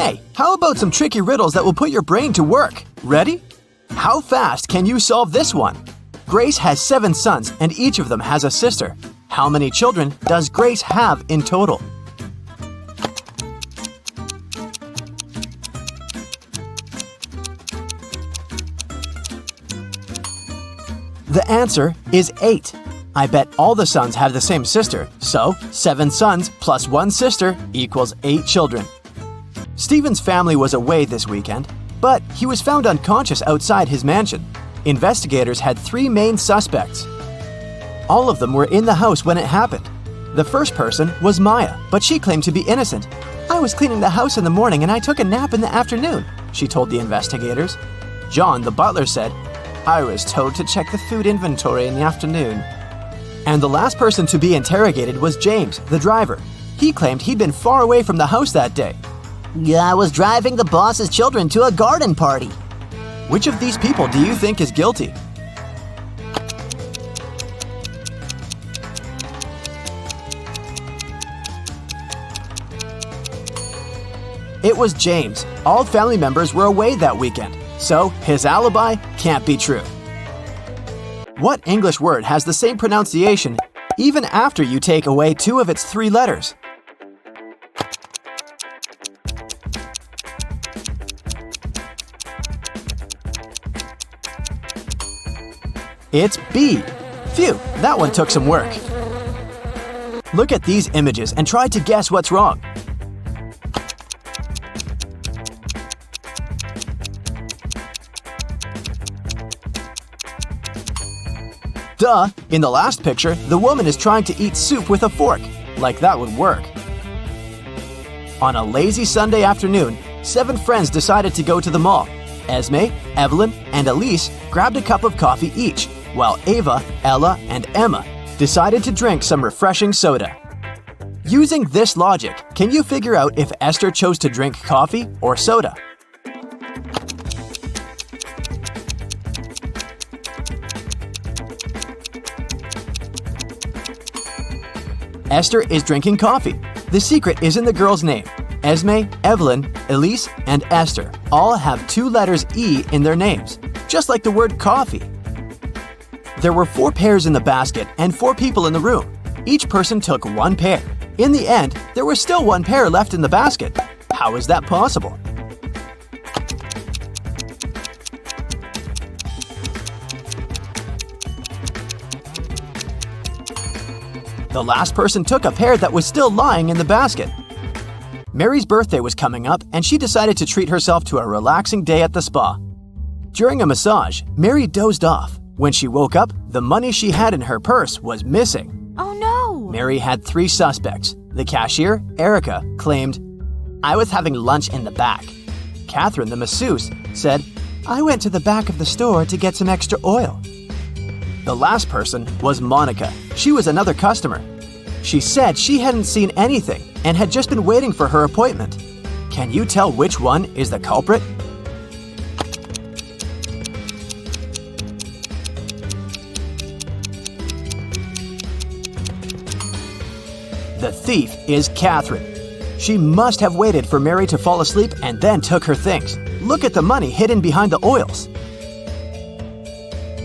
Hey, how about some tricky riddles that will put your brain to work? Ready? How fast can you solve this one? Grace has 7 sons and each of them has a sister. How many children does Grace have in total? The answer is 8. I bet all the sons have the same sister, so 7 sons plus 1 sister equals 8 children. Stephen's family was away this weekend, but he was found unconscious outside his mansion. Investigators had 3 main suspects. All of them were in the house when it happened. The first person was Maya, but she claimed to be innocent. "I was cleaning the house in the morning and I took a nap in the afternoon," she told the investigators. John, the butler, said, "I was told to check the food inventory in the afternoon." And the last person to be interrogated was James, the driver. He claimed he'd been far away from the house that day. "I was driving the boss's children to a garden party." Which of these people do you think is guilty? It was James. All family members were away that weekend, so his alibi can't be true. What English word has the same pronunciation even after you take away 2 of its 3 letters? It's B. Phew, that one took some work. Look at these images and try to guess what's wrong. Duh! In the last picture, the woman is trying to eat soup with a fork. Like that would work. On a lazy Sunday afternoon, 7 friends decided to go to the mall. Esme, Evelyn, and Elise grabbed a cup of coffee each, while Ava, Ella, and Emma decided to drink some refreshing soda. Using this logic, can you figure out if Esther chose to drink coffee or soda? Esther is drinking coffee. The secret is in the girl's name. Esme, Evelyn, Elise, and Esther all have 2 letters E in their names, just like the word coffee. There were 4 pears in the basket and 4 people in the room. Each person took 1 pear. In the end, there was still 1 pear left in the basket. How is that possible? The last person took a pear that was still lying in the basket. Mary's birthday was coming up and she decided to treat herself to a relaxing day at the spa. During a massage, Mary dozed off. When she woke up, the money she had in her purse was missing. Oh no! Mary had 3 suspects. The cashier, Erica, claimed, "I was having lunch in the back." Catherine, the masseuse, said, "I went to the back of the store to get some extra oil." The last person was Monica. She was another customer. She said she hadn't seen anything and had just been waiting for her appointment. Can you tell which one is the culprit? The thief is Catherine. She must have waited for Mary to fall asleep and then took her things. Look at the money hidden behind the oils.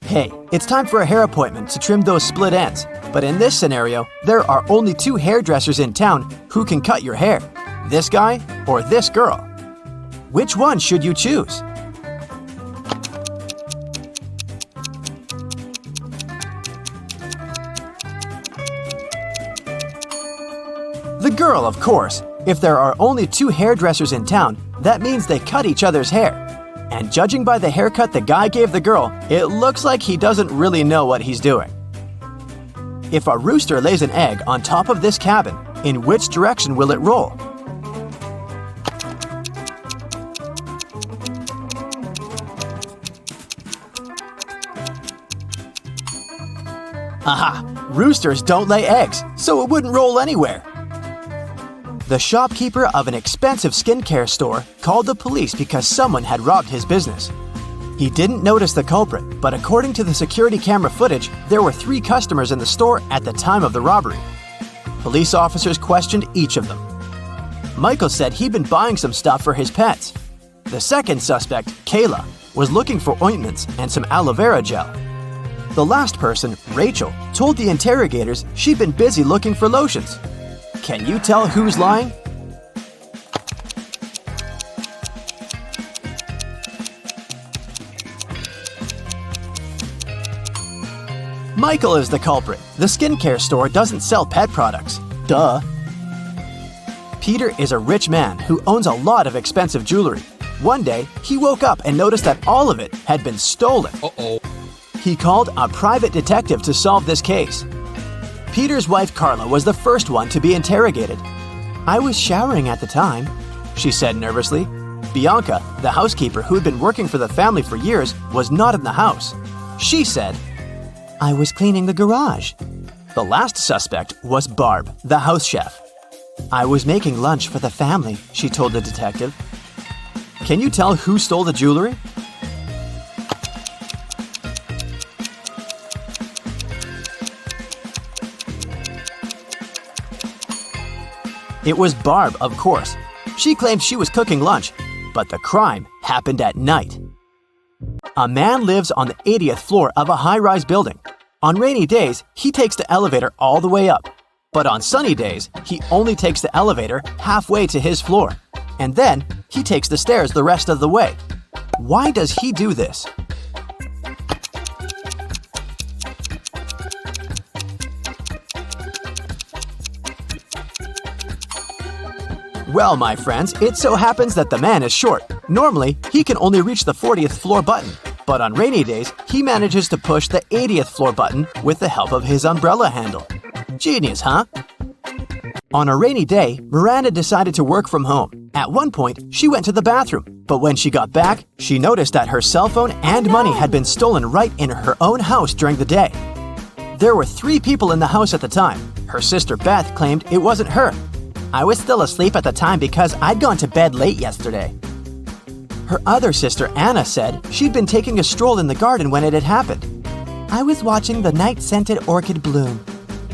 Hey, it's time for a hair appointment to trim those split ends. But in this scenario, there are only 2 hairdressers in town who can cut your hair. This guy or this girl. Which one should you choose? The girl, of course. If there are only 2 hairdressers in town, that means they cut each other's hair. And judging by the haircut the guy gave the girl, it looks like he doesn't really know what he's doing. If a rooster lays an egg on top of this cabin, in which direction will it roll? Aha! Roosters don't lay eggs, so it wouldn't roll anywhere. The shopkeeper of an expensive skincare store called the police because someone had robbed his business. He didn't notice the culprit, but according to the security camera footage, there were 3 customers in the store at the time of the robbery. Police officers questioned each of them. Michael said he'd been buying some stuff for his pets. The second suspect, Kayla, was looking for ointments and some aloe vera gel. The last person, Rachel, told the interrogators she'd been busy looking for lotions. Can you tell who's lying? Michael is the culprit. The skincare store doesn't sell pet products. Duh. Peter is a rich man who owns a lot of expensive jewelry. One day, he woke up and noticed that all of it had been stolen. Uh-oh. He called a private detective to solve this case. Peter's wife Carla was the first one to be interrogated. "I was showering at the time," she said nervously. Bianca, the housekeeper who had been working for the family for years, was not in the house. She said, "I was cleaning the garage." The last suspect was Barb, the house chef. "I was making lunch for the family," she told the detective. Can you tell who stole the jewelry? It was Barb, of course. She claimed she was cooking lunch, but the crime happened at night. A man lives on the 80th floor of a high-rise building. On rainy days, he takes the elevator all the way up. But on sunny days, he only takes the elevator halfway to his floor. And then, he takes the stairs the rest of the way. Why does he do this? Well, my friends, it so happens that the man is short. Normally, he can only reach the 40th floor button. But on rainy days, he manages to push the 80th floor button with the help of his umbrella handle. Genius, huh? On a rainy day, Miranda decided to work from home. At one point, she went to the bathroom. But when she got back, she noticed that her cell phone and money had been stolen right in her own house during the day. There were 3 people in the house at the time. Her sister Beth claimed it wasn't her. "I was still asleep at the time because I'd gone to bed late yesterday." Her other sister Anna said she'd been taking a stroll in the garden when it had happened. "I was watching the night-scented orchid bloom."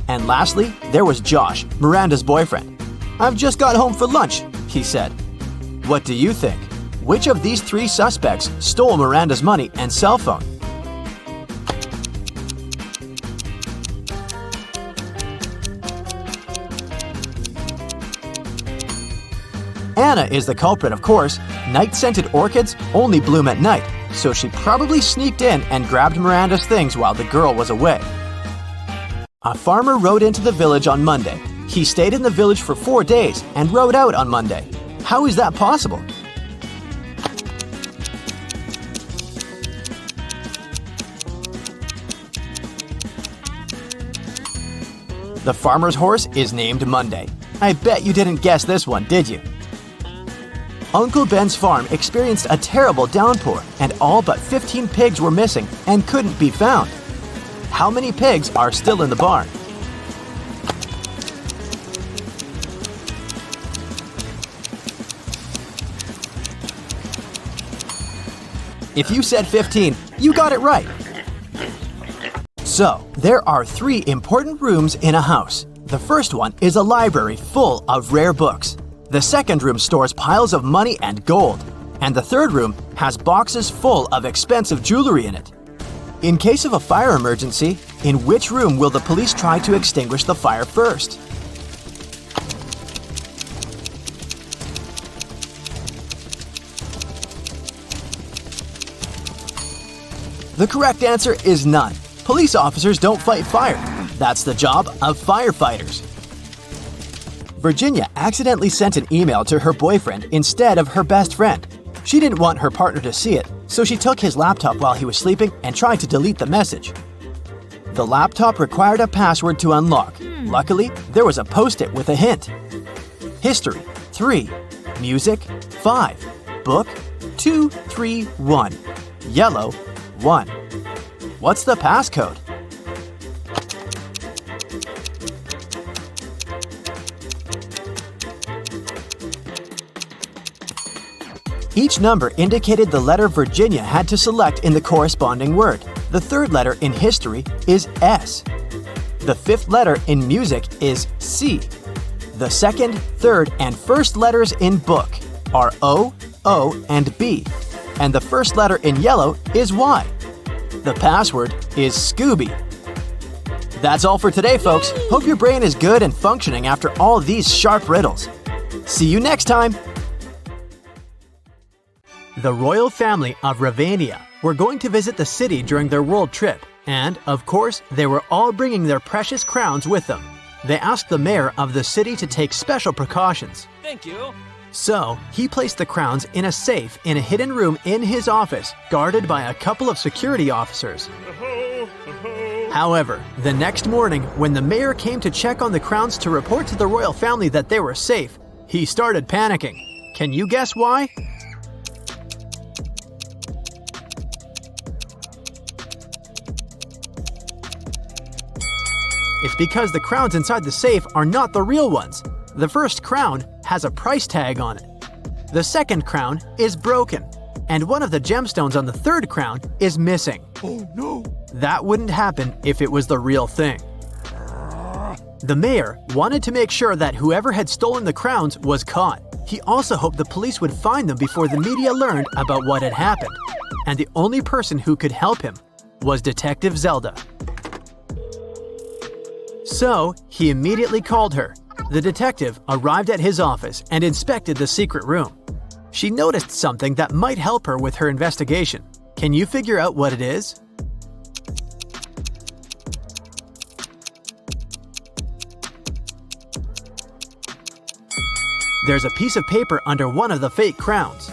And lastly, there was Josh, Miranda's boyfriend. "I've just got home for lunch," he said. What do you think? Which of these 3 suspects stole Miranda's money and cell phone? Anna is the culprit, of course. Night-scented orchids only bloom at night, so she probably sneaked in and grabbed Miranda's things while the girl was away. A farmer rode into the village on Monday. He stayed in the village for 4 days and rode out on Monday. How is that possible? The farmer's horse is named Monday. I bet you didn't guess this one, did you? Uncle Ben's farm experienced a terrible downpour, and all but 15 pigs were missing and couldn't be found. How many pigs are still in the barn? If you said 15, you got it right. So, there are 3 important rooms in a house. The first one is a library full of rare books. The second room stores piles of money and gold. And the third room has boxes full of expensive jewelry in it. In case of a fire emergency, in which room will the police try to extinguish the fire first? The correct answer is none. Police officers don't fight fire. That's the job of firefighters. Virginia accidentally sent an email to her boyfriend instead of her best friend. She didn't want her partner to see it, so she took his laptop while he was sleeping and tried to delete the message. The laptop required a password to unlock. Luckily, there was a post-it with a hint. History, 3. Music, 5. Book, 2, 3, 1. Yellow, 1. What's the passcode? Each number indicated the letter Virginia had to select in the corresponding word. The third letter in history is S. The 5th letter in music is C. The second, third, and first letters in book are O, O, and B, and the first letter in yellow is Y. The password is Scooby. That's all for today, folks. Hope your brain is good and functioning after all these sharp riddles. See you next time! The royal family of Ravania were going to visit the city during their world trip, and, of course, they were all bringing their precious crowns with them. They asked the mayor of the city to take special precautions. Thank you. So, he placed the crowns in a safe in a hidden room in his office, guarded by a couple of security officers. However, the next morning, when the mayor came to check on the crowns to report to the royal family that they were safe, he started panicking. Can you guess why? It's because the crowns inside the safe are not the real ones. The first crown has a price tag on it. The second crown is broken, and one of the gemstones on the third crown is missing. Oh no! That wouldn't happen if it was the real thing. The mayor wanted to make sure that whoever had stolen the crowns was caught. He also hoped the police would find them before the media learned about what had happened. And the only person who could help him was Detective Zelda. So, he immediately called her. The detective arrived at his office and inspected the secret room. She noticed something that might help her with her investigation. Can you figure out what it is? There's a piece of paper under one of the fake crowns.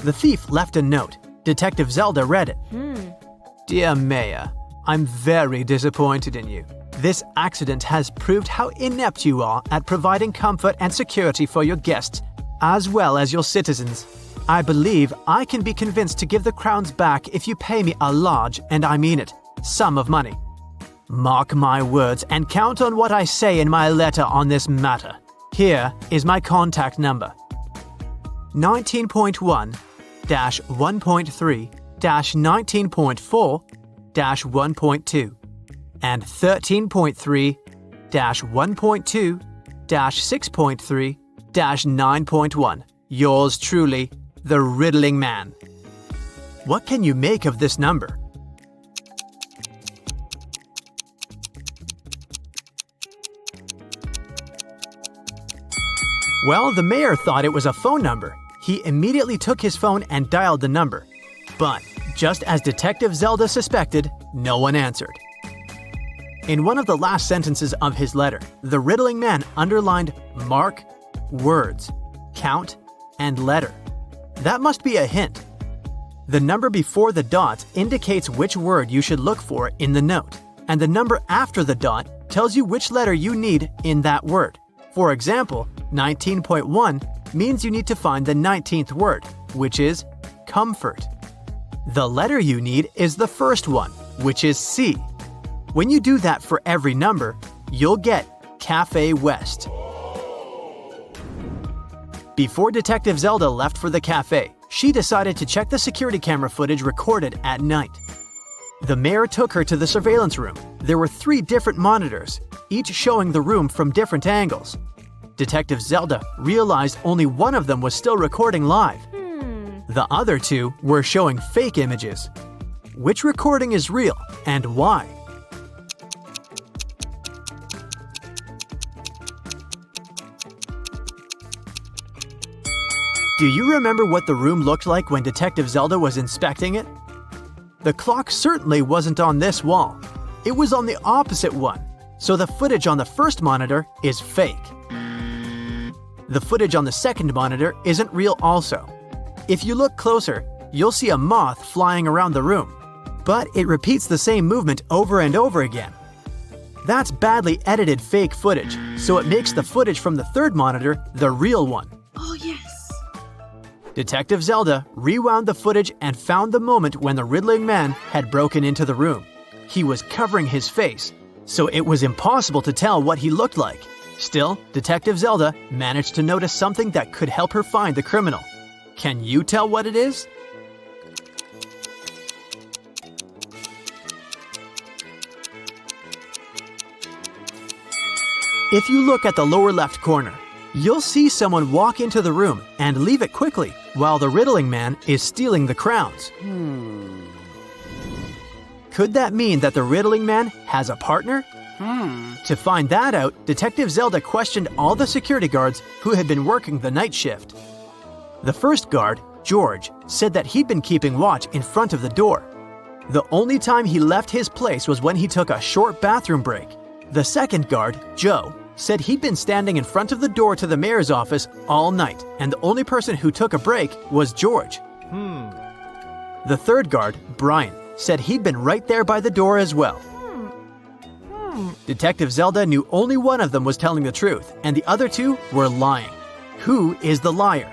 The thief left a note. Detective Zelda read it. Dear Mayor, I'm very disappointed in you. This accident has proved how inept you are at providing comfort and security for your guests, as well as your citizens. I believe I can be convinced to give the crowns back if you pay me a large, and I mean it, sum of money. Mark my words and count on what I say in my letter on this matter. Here is my contact number. 19.1-1.3-19.4-1.2 and 13.3-1.2-6.3-9.1. Yours truly, the Riddling Man. What can you make of this number? Well, the mayor thought it was a phone number. He immediately took his phone and dialed the number. But, just as Detective Zelda suspected, no one answered. In one of the last sentences of his letter, the Riddling Man underlined mark, words, count, and letter. That must be a hint. The number before the dot indicates which word you should look for in the note, and the number after the dot tells you which letter you need in that word. For example, 19.1 means you need to find the 19th word, which is comfort. The letter you need is the first one, which is C. When you do that for every number, you'll get Cafe West. Before Detective Zelda left for the cafe, she decided to check the security camera footage recorded at night. The mayor took her to the surveillance room. There were 3 different monitors, each showing the room from different angles. Detective Zelda realized only one of them was still recording live. The other 2 were showing fake images. Which recording is real and why? Do you remember what the room looked like when Detective Zelda was inspecting it? The clock certainly wasn't on this wall. It was on the opposite one, so the footage on the first monitor is fake. The footage on the second monitor isn't real also. If you look closer, you'll see a moth flying around the room, but it repeats the same movement over and over again. That's badly edited fake footage, so it makes the footage from the third monitor the real one. Oh yes! Detective Zelda rewound the footage and found the moment when the Riddling Man had broken into the room. He was covering his face, so it was impossible to tell what he looked like. Still, Detective Zelda managed to notice something that could help her find the criminal. Can you tell what it is? If you look at the lower left corner, you'll see someone walk into the room and leave it quickly while the riddling man is stealing the crowns. Could that mean that the riddling man has a partner? To find that out, Detective Zelda questioned all the security guards who had been working the night shift. The first guard, George, said that he'd been keeping watch in front of the door. The only time he left his place was when he took a short bathroom break. The second guard, Joe, said he'd been standing in front of the door to the mayor's office all night, and the only person who took a break was George. The third guard, Brian, said he'd been right there by the door as well. Detective Zelda knew only one of them was telling the truth, and the other two were lying. Who is the liar?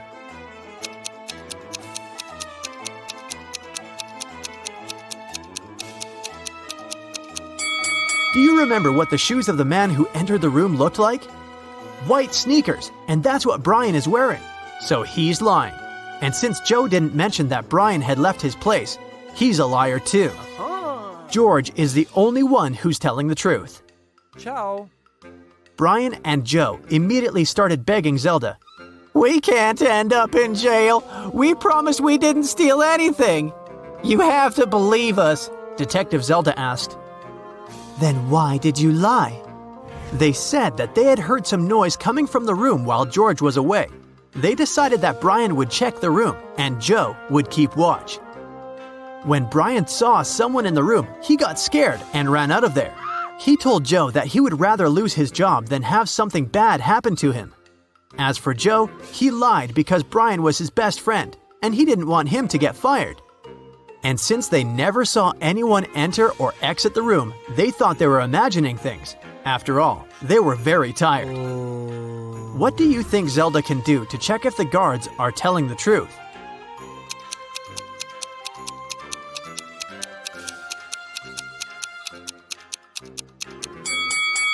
Do you remember what the shoes of the man who entered the room looked like? White sneakers, and that's what Brian is wearing. So he's lying. And since Joe didn't mention that Brian had left his place, he's a liar too. George is the only one who's telling the truth. Ciao. Brian and Joe immediately started begging Zelda. "We can't end up in jail. We promised we didn't steal anything. You have to believe us," Detective Zelda asked. "Then why did you lie?" They said that they had heard some noise coming from the room while George was away. They decided that Brian would check the room and Joe would keep watch. When Brian saw someone in the room, he got scared and ran out of there. He told Joe that he would rather lose his job than have something bad happen to him. As for Joe, he lied because Brian was his best friend, and he didn't want him to get fired. And since they never saw anyone enter or exit the room, they thought they were imagining things. After all, they were very tired. What do you think Zelda can do to check if the guards are telling the truth?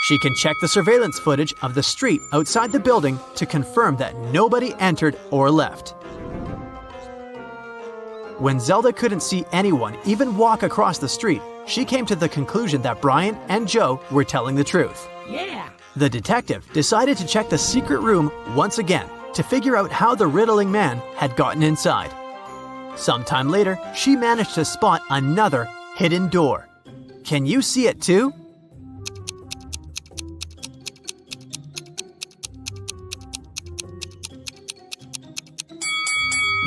She can check the surveillance footage of the street outside the building to confirm that nobody entered or left. When Zelda couldn't see anyone even walk across the street, she came to the conclusion that Brian and Joe were telling the truth. The detective decided to check the secret room once again to figure out how the riddling man had gotten inside. Sometime later, she managed to spot another hidden door. Can you see it too?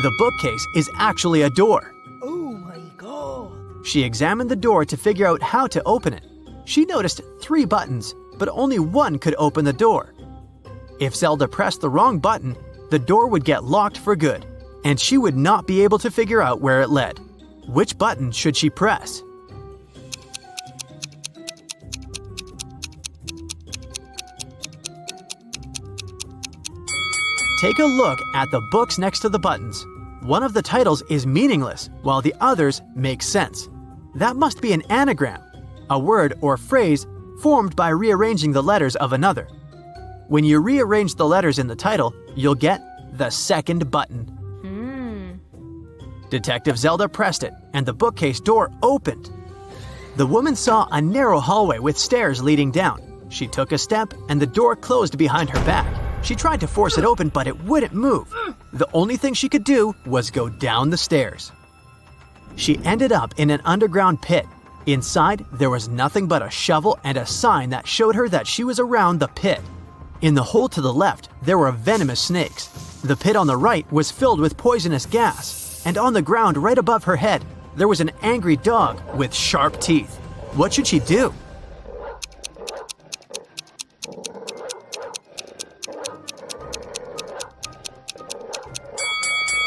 The bookcase is actually a door. Oh my god. She examined the door to figure out how to open it. She noticed 3 buttons, but only one could open the door. If Zelda pressed the wrong button, the door would get locked for good, and she would not be able to figure out where it led. Which button should she press? Take a look at the books next to the buttons. One of the titles is meaningless, while the others make sense. That must be an anagram, a word or phrase formed by rearranging the letters of another. When you rearrange the letters in the title, you'll get the second button. Detective Zelda pressed it, and the bookcase door opened. The woman saw a narrow hallway with stairs leading down. She took a step, and the door closed behind her back. She tried to force it open, but it wouldn't move. The only thing she could do was go down the stairs. She ended up in an underground pit. Inside, there was nothing but a shovel and a sign that showed her that she was around the pit. In the hole to the left, there were venomous snakes. The pit on the right was filled with poisonous gas. And on the ground right above her head, there was an angry dog with sharp teeth. What should she do?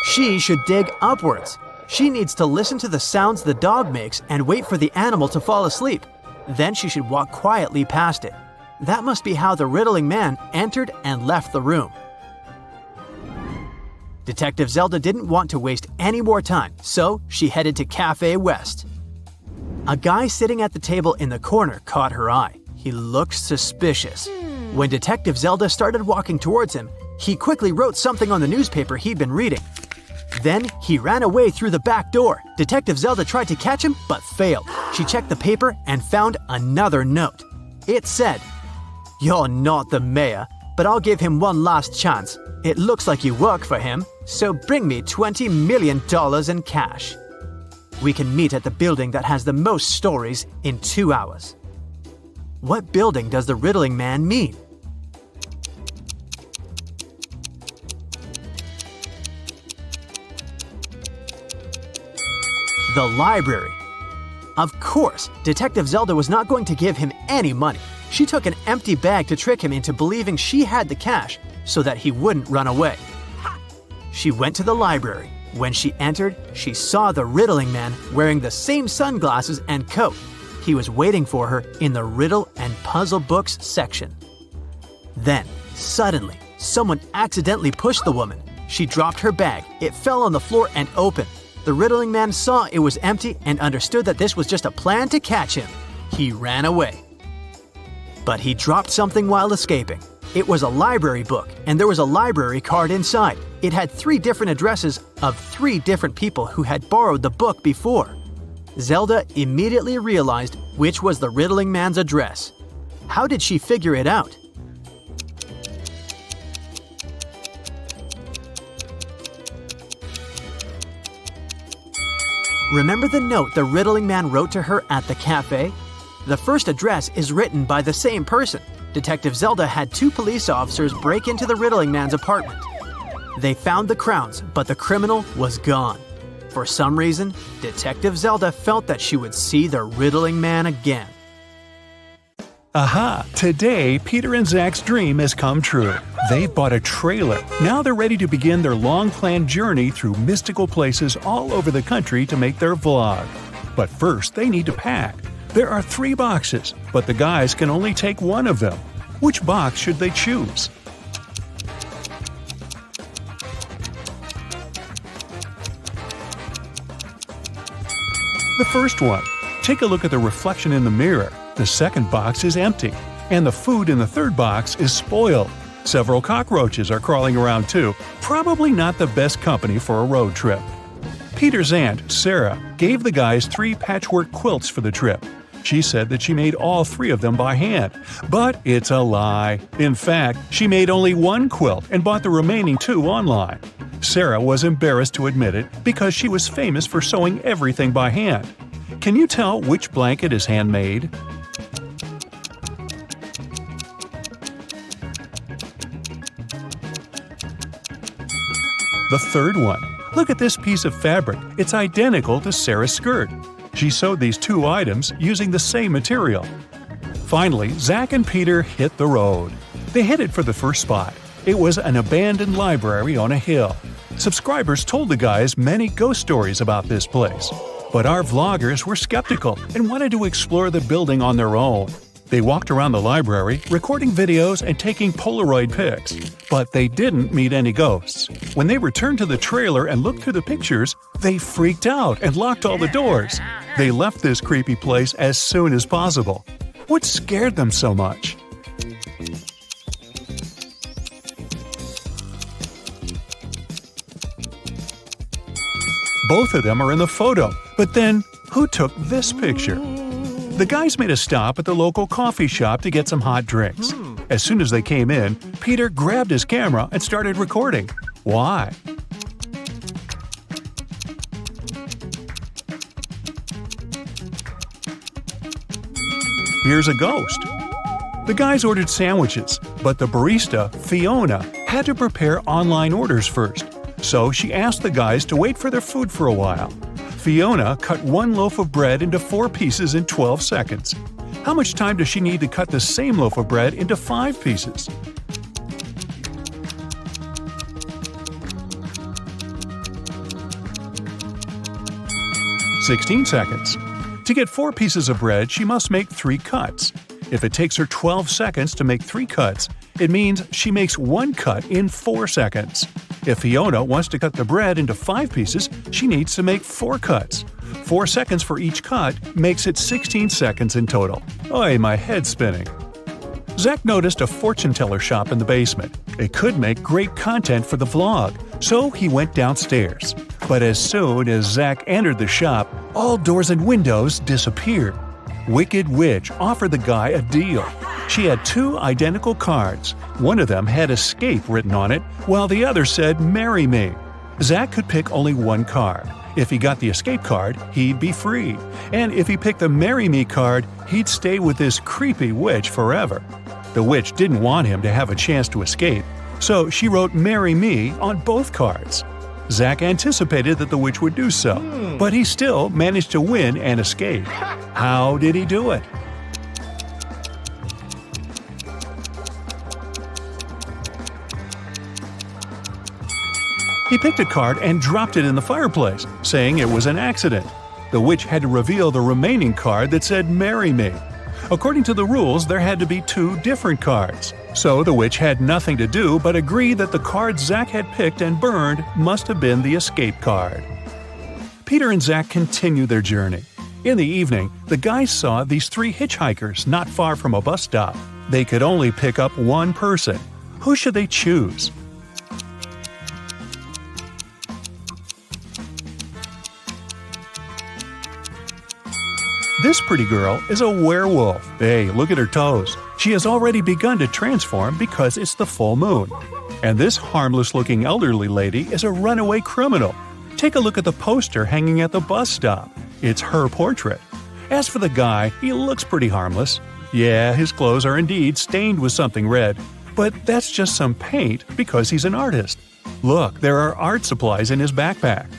She should dig upwards. She needs to listen to the sounds the dog makes and wait for the animal to fall asleep. Then she should walk quietly past it. That must be how the riddling man entered and left the room. Detective Zelda didn't want to waste any more time, so she headed to Cafe West. A guy sitting at the table in the corner caught her eye. He looked suspicious. When Detective Zelda started walking towards him, he quickly wrote something on the newspaper he'd been reading. Then he ran away through the back door. Detective Zelda tried to catch him, but failed. She checked the paper and found another note. It said, You're not the mayor, but I'll give him one last chance. It looks like you work for him, so bring me $20 million in cash. We can meet at the building that has the most stories in 2 hours. What building does the riddling man mean? The library. Of course, Detective Zelda was not going to give him any money. She took an empty bag to trick him into believing she had the cash so that he wouldn't run away. She went to the library. When she entered, she saw the riddling man wearing the same sunglasses and coat. He was waiting for her in the riddle and puzzle books section. Then, suddenly, someone accidentally pushed the woman. She dropped her bag. It fell on the floor and opened. The riddling man saw it was empty and understood that this was just a plan to catch him. He ran away. But he dropped something while escaping. It was a library book, and there was a library card inside. It had 3 different addresses of 3 different people who had borrowed the book before. Zelda immediately realized which was the riddling man's address. How did she figure it out? Remember the note the riddling man wrote to her at the cafe? The first address is written by the same person. Detective Zelda had 2 police officers break into the riddling man's apartment. They found the crowns, but the criminal was gone. For some reason, Detective Zelda felt that she would see the riddling man again. Aha! Today, Peter and Zach's dream has come true. They've bought a trailer. Now they're ready to begin their long-planned journey through mystical places all over the country to make their vlog. But first, they need to pack. There are 3 boxes, but the guys can only take one of them. Which box should they choose? The first one. Take a look at the reflection in the mirror. The second box is empty, and the food in the third box is spoiled. Several cockroaches are crawling around too. Probably not the best company for a road trip. Peter's aunt, Sarah, gave the guys 3 patchwork quilts for the trip. She said that she made all 3 of them by hand. But it's a lie. In fact, she made only 1 quilt and bought the remaining 2 online. Sarah was embarrassed to admit it because she was famous for sewing everything by hand. Can you tell which blanket is handmade? The third one. Look at this piece of fabric. It's identical to Sarah's skirt. She sewed these 2 items using the same material. Finally, Zach and Peter hit the road. They headed for the first spot. It was an abandoned library on a hill. Subscribers told the guys many ghost stories about this place. But our vloggers were skeptical and wanted to explore the building on their own. They walked around the library, recording videos and taking Polaroid pics. But they didn't meet any ghosts. When they returned to the trailer and looked through the pictures, they freaked out and locked all the doors. They left this creepy place as soon as possible. What scared them so much? Both of them are in the photo, but then who took this picture? The guys made a stop at the local coffee shop to get some hot drinks. As soon as they came in, Peter grabbed his camera and started recording. Why? Here's a ghost. The guys ordered sandwiches, but the barista, Fiona, had to prepare online orders first. So she asked the guys to wait for their food for a while. Fiona cut 1 loaf of bread into 4 pieces in 12 seconds. How much time does she need to cut the same loaf of bread into 5 pieces? "16 seconds. To get 4 pieces of bread, she must make 3 cuts. If it takes her 12 seconds to make 3 cuts, it means she makes 1 cut in 4 seconds. If Fiona wants to cut the bread into 5 pieces, she needs to make 4 cuts. 4 seconds for each cut makes it 16 seconds in total. Oy, my head's spinning. Zach noticed a fortune teller shop in the basement. It could make great content for the vlog, so he went downstairs. But as soon as Zach entered the shop, all doors and windows disappeared. Wicked Witch offered the guy a deal. She had 2 identical cards. One of them had escape written on it, while the other said marry me. Zach could pick only one card. If he got the escape card, he'd be free. And if he picked the marry me card, he'd stay with this creepy witch forever. The witch didn't want him to have a chance to escape, so she wrote marry me on both cards. Zach anticipated that the witch would do so, but he still managed to win and escape. How did he do it? He picked a card and dropped it in the fireplace, saying it was an accident. The witch had to reveal the remaining card that said marry me. According to the rules, there had to be 2 different cards. So the witch had nothing to do but agree that the card Zach had picked and burned must have been the escape card. Peter and Zach continue their journey. In the evening, the guys saw these 3 hitchhikers not far from a bus stop. They could only pick up one person. Who should they choose? This pretty girl is a werewolf. Hey, look at her toes. She has already begun to transform because it's the full moon. And this harmless-looking elderly lady is a runaway criminal. Take a look at the poster hanging at the bus stop. It's her portrait. As for the guy, he looks pretty harmless. Yeah, his clothes are indeed stained with something red, but that's just some paint because he's an artist. Look, there are art supplies in his backpack.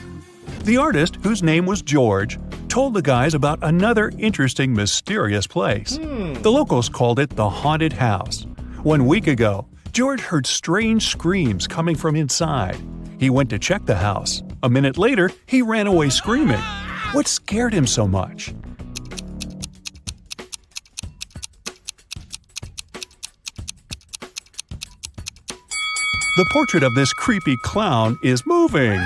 The artist, whose name was George, told the guys about another interesting, mysterious place. The locals called it the Haunted House. 1 week ago, George heard strange screams coming from inside. He went to check the house. A minute later, he ran away screaming. What scared him so much? The portrait of this creepy clown is moving.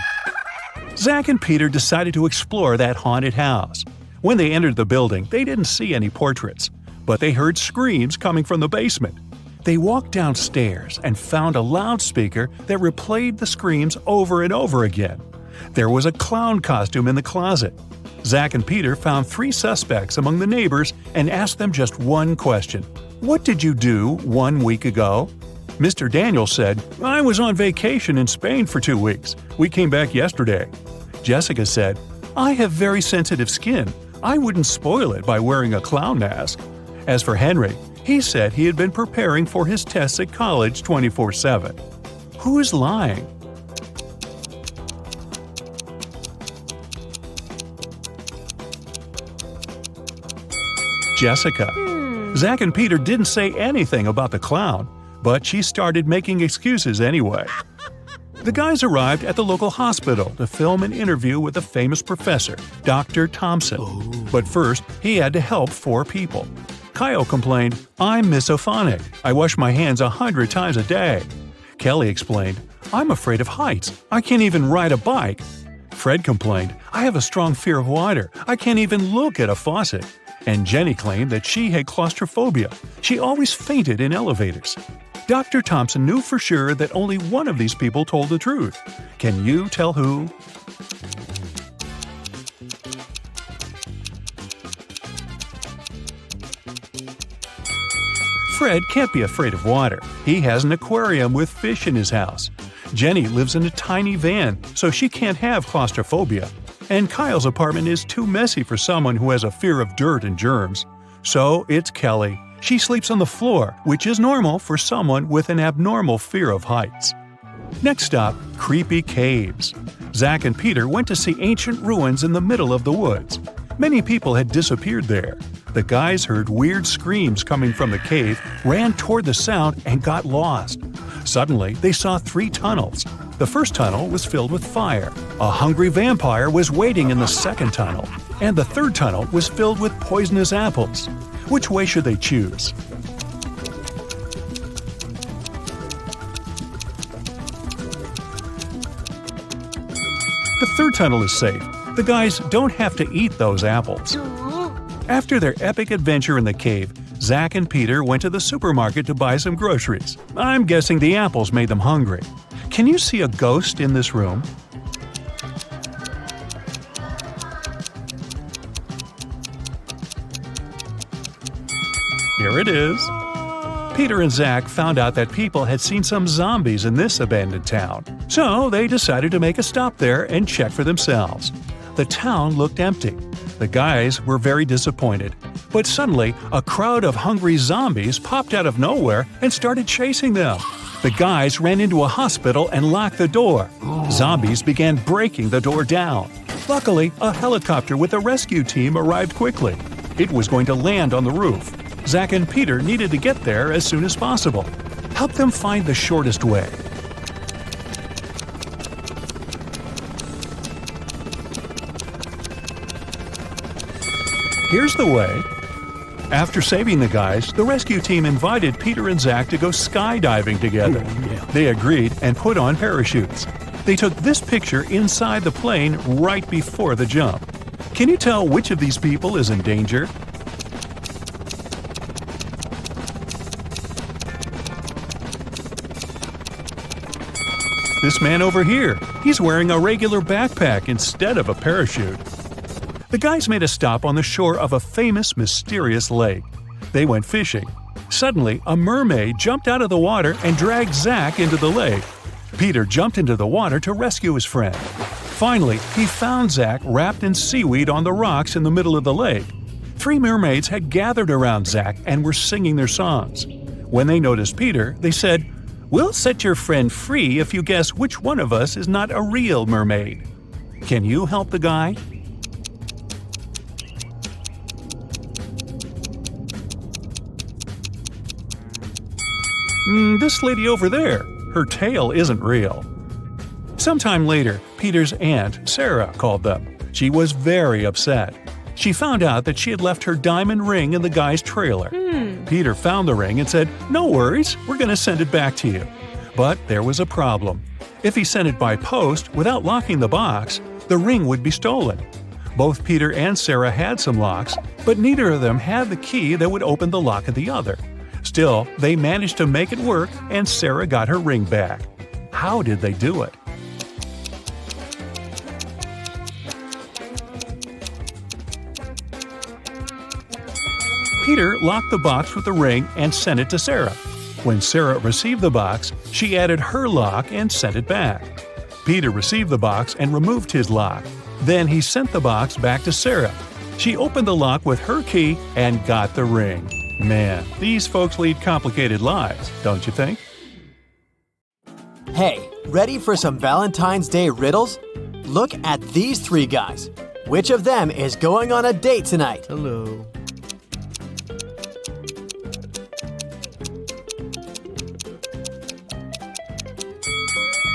Zach and Peter decided to explore that haunted house. When they entered the building, they didn't see any portraits, but they heard screams coming from the basement. They walked downstairs and found a loudspeaker that replayed the screams over and over again. There was a clown costume in the closet. Zach and Peter found 3 suspects among the neighbors and asked them just one question. What did you do 1 week ago? Mr. Daniel said, I was on vacation in Spain for 2 weeks. We came back yesterday. Jessica said, I have very sensitive skin. I wouldn't spoil it by wearing a clown mask. As for Henry, he said he had been preparing for his tests at college 24/7. Who is lying? Jessica. Zach and Peter didn't say anything about the clown, but she started making excuses anyway. The guys arrived at the local hospital to film an interview with a famous professor, Dr. Thompson. But first, he had to help 4 people. Kyle complained, I'm misophonic. I wash my hands 100 times a day. Kelly explained, I'm afraid of heights. I can't even ride a bike. Fred complained, I have a strong fear of water. I can't even look at a faucet. And Jenny claimed that she had claustrophobia. She always fainted in elevators. Dr. Thompson knew for sure that only one of these people told the truth. Can you tell who? Fred can't be afraid of water. He has an aquarium with fish in his house. Jenny lives in a tiny van, so she can't have claustrophobia. And Kyle's apartment is too messy for someone who has a fear of dirt and germs. So it's Kelly. She sleeps on the floor, which is normal for someone with an abnormal fear of heights. Next stop, creepy caves. Zach and Peter went to see ancient ruins in the middle of the woods. Many people had disappeared there. The guys heard weird screams coming from the cave, ran toward the sound, and got lost. Suddenly, they saw 3 tunnels. The first tunnel was filled with fire. A hungry vampire was waiting in the second tunnel. And the third tunnel was filled with poisonous apples. Which way should they choose? The third tunnel is safe. The guys don't have to eat those apples. After their epic adventure in the cave, Zach and Peter went to the supermarket to buy some groceries. I'm guessing the apples made them hungry. Can you see a ghost in this room? Here it is. Peter and Zach found out that people had seen some zombies in this abandoned town, so they decided to make a stop there and check for themselves. The town looked empty. The guys were very disappointed. But suddenly, a crowd of hungry zombies popped out of nowhere and started chasing them. The guys ran into a hospital and locked the door. Zombies began breaking the door down. Luckily, a helicopter with a rescue team arrived quickly. It was going to land on the roof. Zach and Peter needed to get there as soon as possible. Help them find the shortest way. Here's the way. After saving the guys, the rescue team invited Peter and Zach to go skydiving together. They agreed and put on parachutes. They took this picture inside the plane right before the jump. Can you tell which of these people is in danger? This man over here, he's wearing a regular backpack instead of a parachute. The guys made a stop on the shore of a famous, mysterious lake. They went fishing. Suddenly, a mermaid jumped out of the water and dragged Zach into the lake. Peter jumped into the water to rescue his friend. Finally, he found Zach wrapped in seaweed on the rocks in the middle of the lake. 3 mermaids had gathered around Zach and were singing their songs. When they noticed Peter, they said, "We'll set your friend free if you guess which one of us is not a real mermaid." Can you help the guy? This lady over there, her tail isn't real. Sometime later, Peter's aunt, Sarah, called them. She was very upset. She found out that she had left her diamond ring in the guy's trailer. Peter found the ring and said, "No worries, we're going to send it back to you." But there was a problem. If he sent it by post without locking the box, the ring would be stolen. Both Peter and Sarah had some locks, but neither of them had the key that would open the lock of the other. Still, they managed to make it work and Sarah got her ring back. How did they do it? Peter locked the box with the ring and sent it to Sarah. When Sarah received the box, she added her lock and sent it back. Peter received the box and removed his lock. Then he sent the box back to Sarah. She opened the lock with her key and got the ring. Man, these folks lead complicated lives, don't you think? Hey, ready for some Valentine's Day riddles? Look at these 3 guys. Which of them is going on a date tonight? Hello.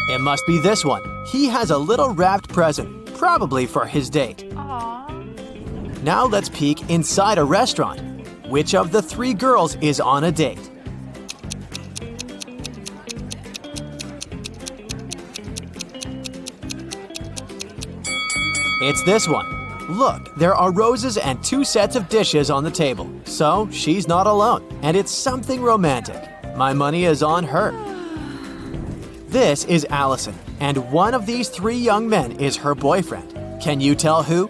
It must be this one. He has a little wrapped present, probably for his date. Now let's peek inside a restaurant. Which of the 3 girls is on a date? It's this one. Look, there are roses and 2 sets of dishes on the table. So she's not alone, and it's something romantic. My money is on her. This is Allison, and one of these 3 young men is her boyfriend. Can you tell who?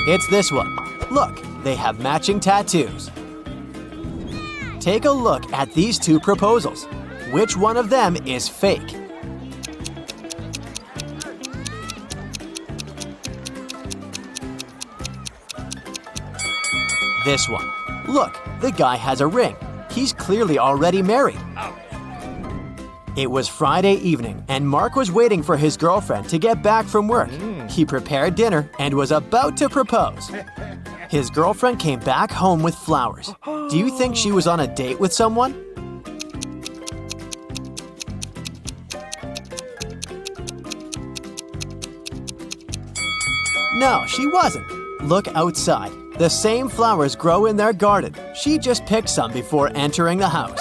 It's this one. Look, they have matching tattoos. Take a look at these 2 proposals. Which one of them is fake? This one. Look, the guy has a ring. He's clearly already married. It was Friday evening, and Mark was waiting for his girlfriend to get back from work. He prepared dinner and was about to propose. His girlfriend came back home with flowers. Do you think she was on a date with someone? No, she wasn't. Look outside. The same flowers grow in their garden. She just picked some before entering the house.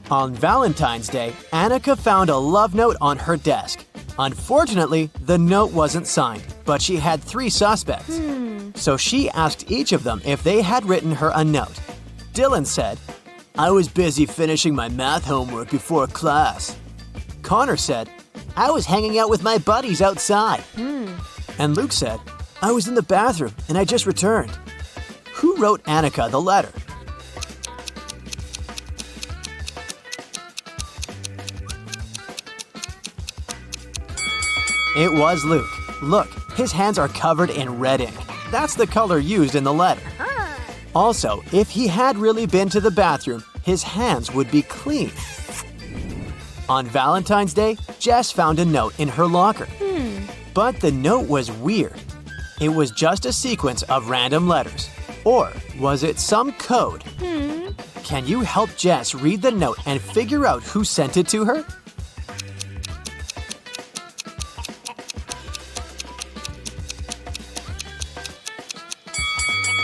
On Valentine's Day, Annika found a love note on her desk. Unfortunately, the note wasn't signed, but she had 3 suspects. So she asked each of them if they had written her a note. Dylan said, "I was busy finishing my math homework before class." Connor said, I was hanging out with my buddies outside. And Luke said, I was in the bathroom and I just returned. Who wrote Annika the letter? It was Luke. Look, his hands are covered in red ink. That's the color used in the letter. Also, if he had really been to the bathroom, his hands would be clean. On Valentine's Day, Jess found a note in her locker. But the note was weird. It was just a sequence of random letters. Or was it some code? Can you help Jess read the note and figure out who sent it to her?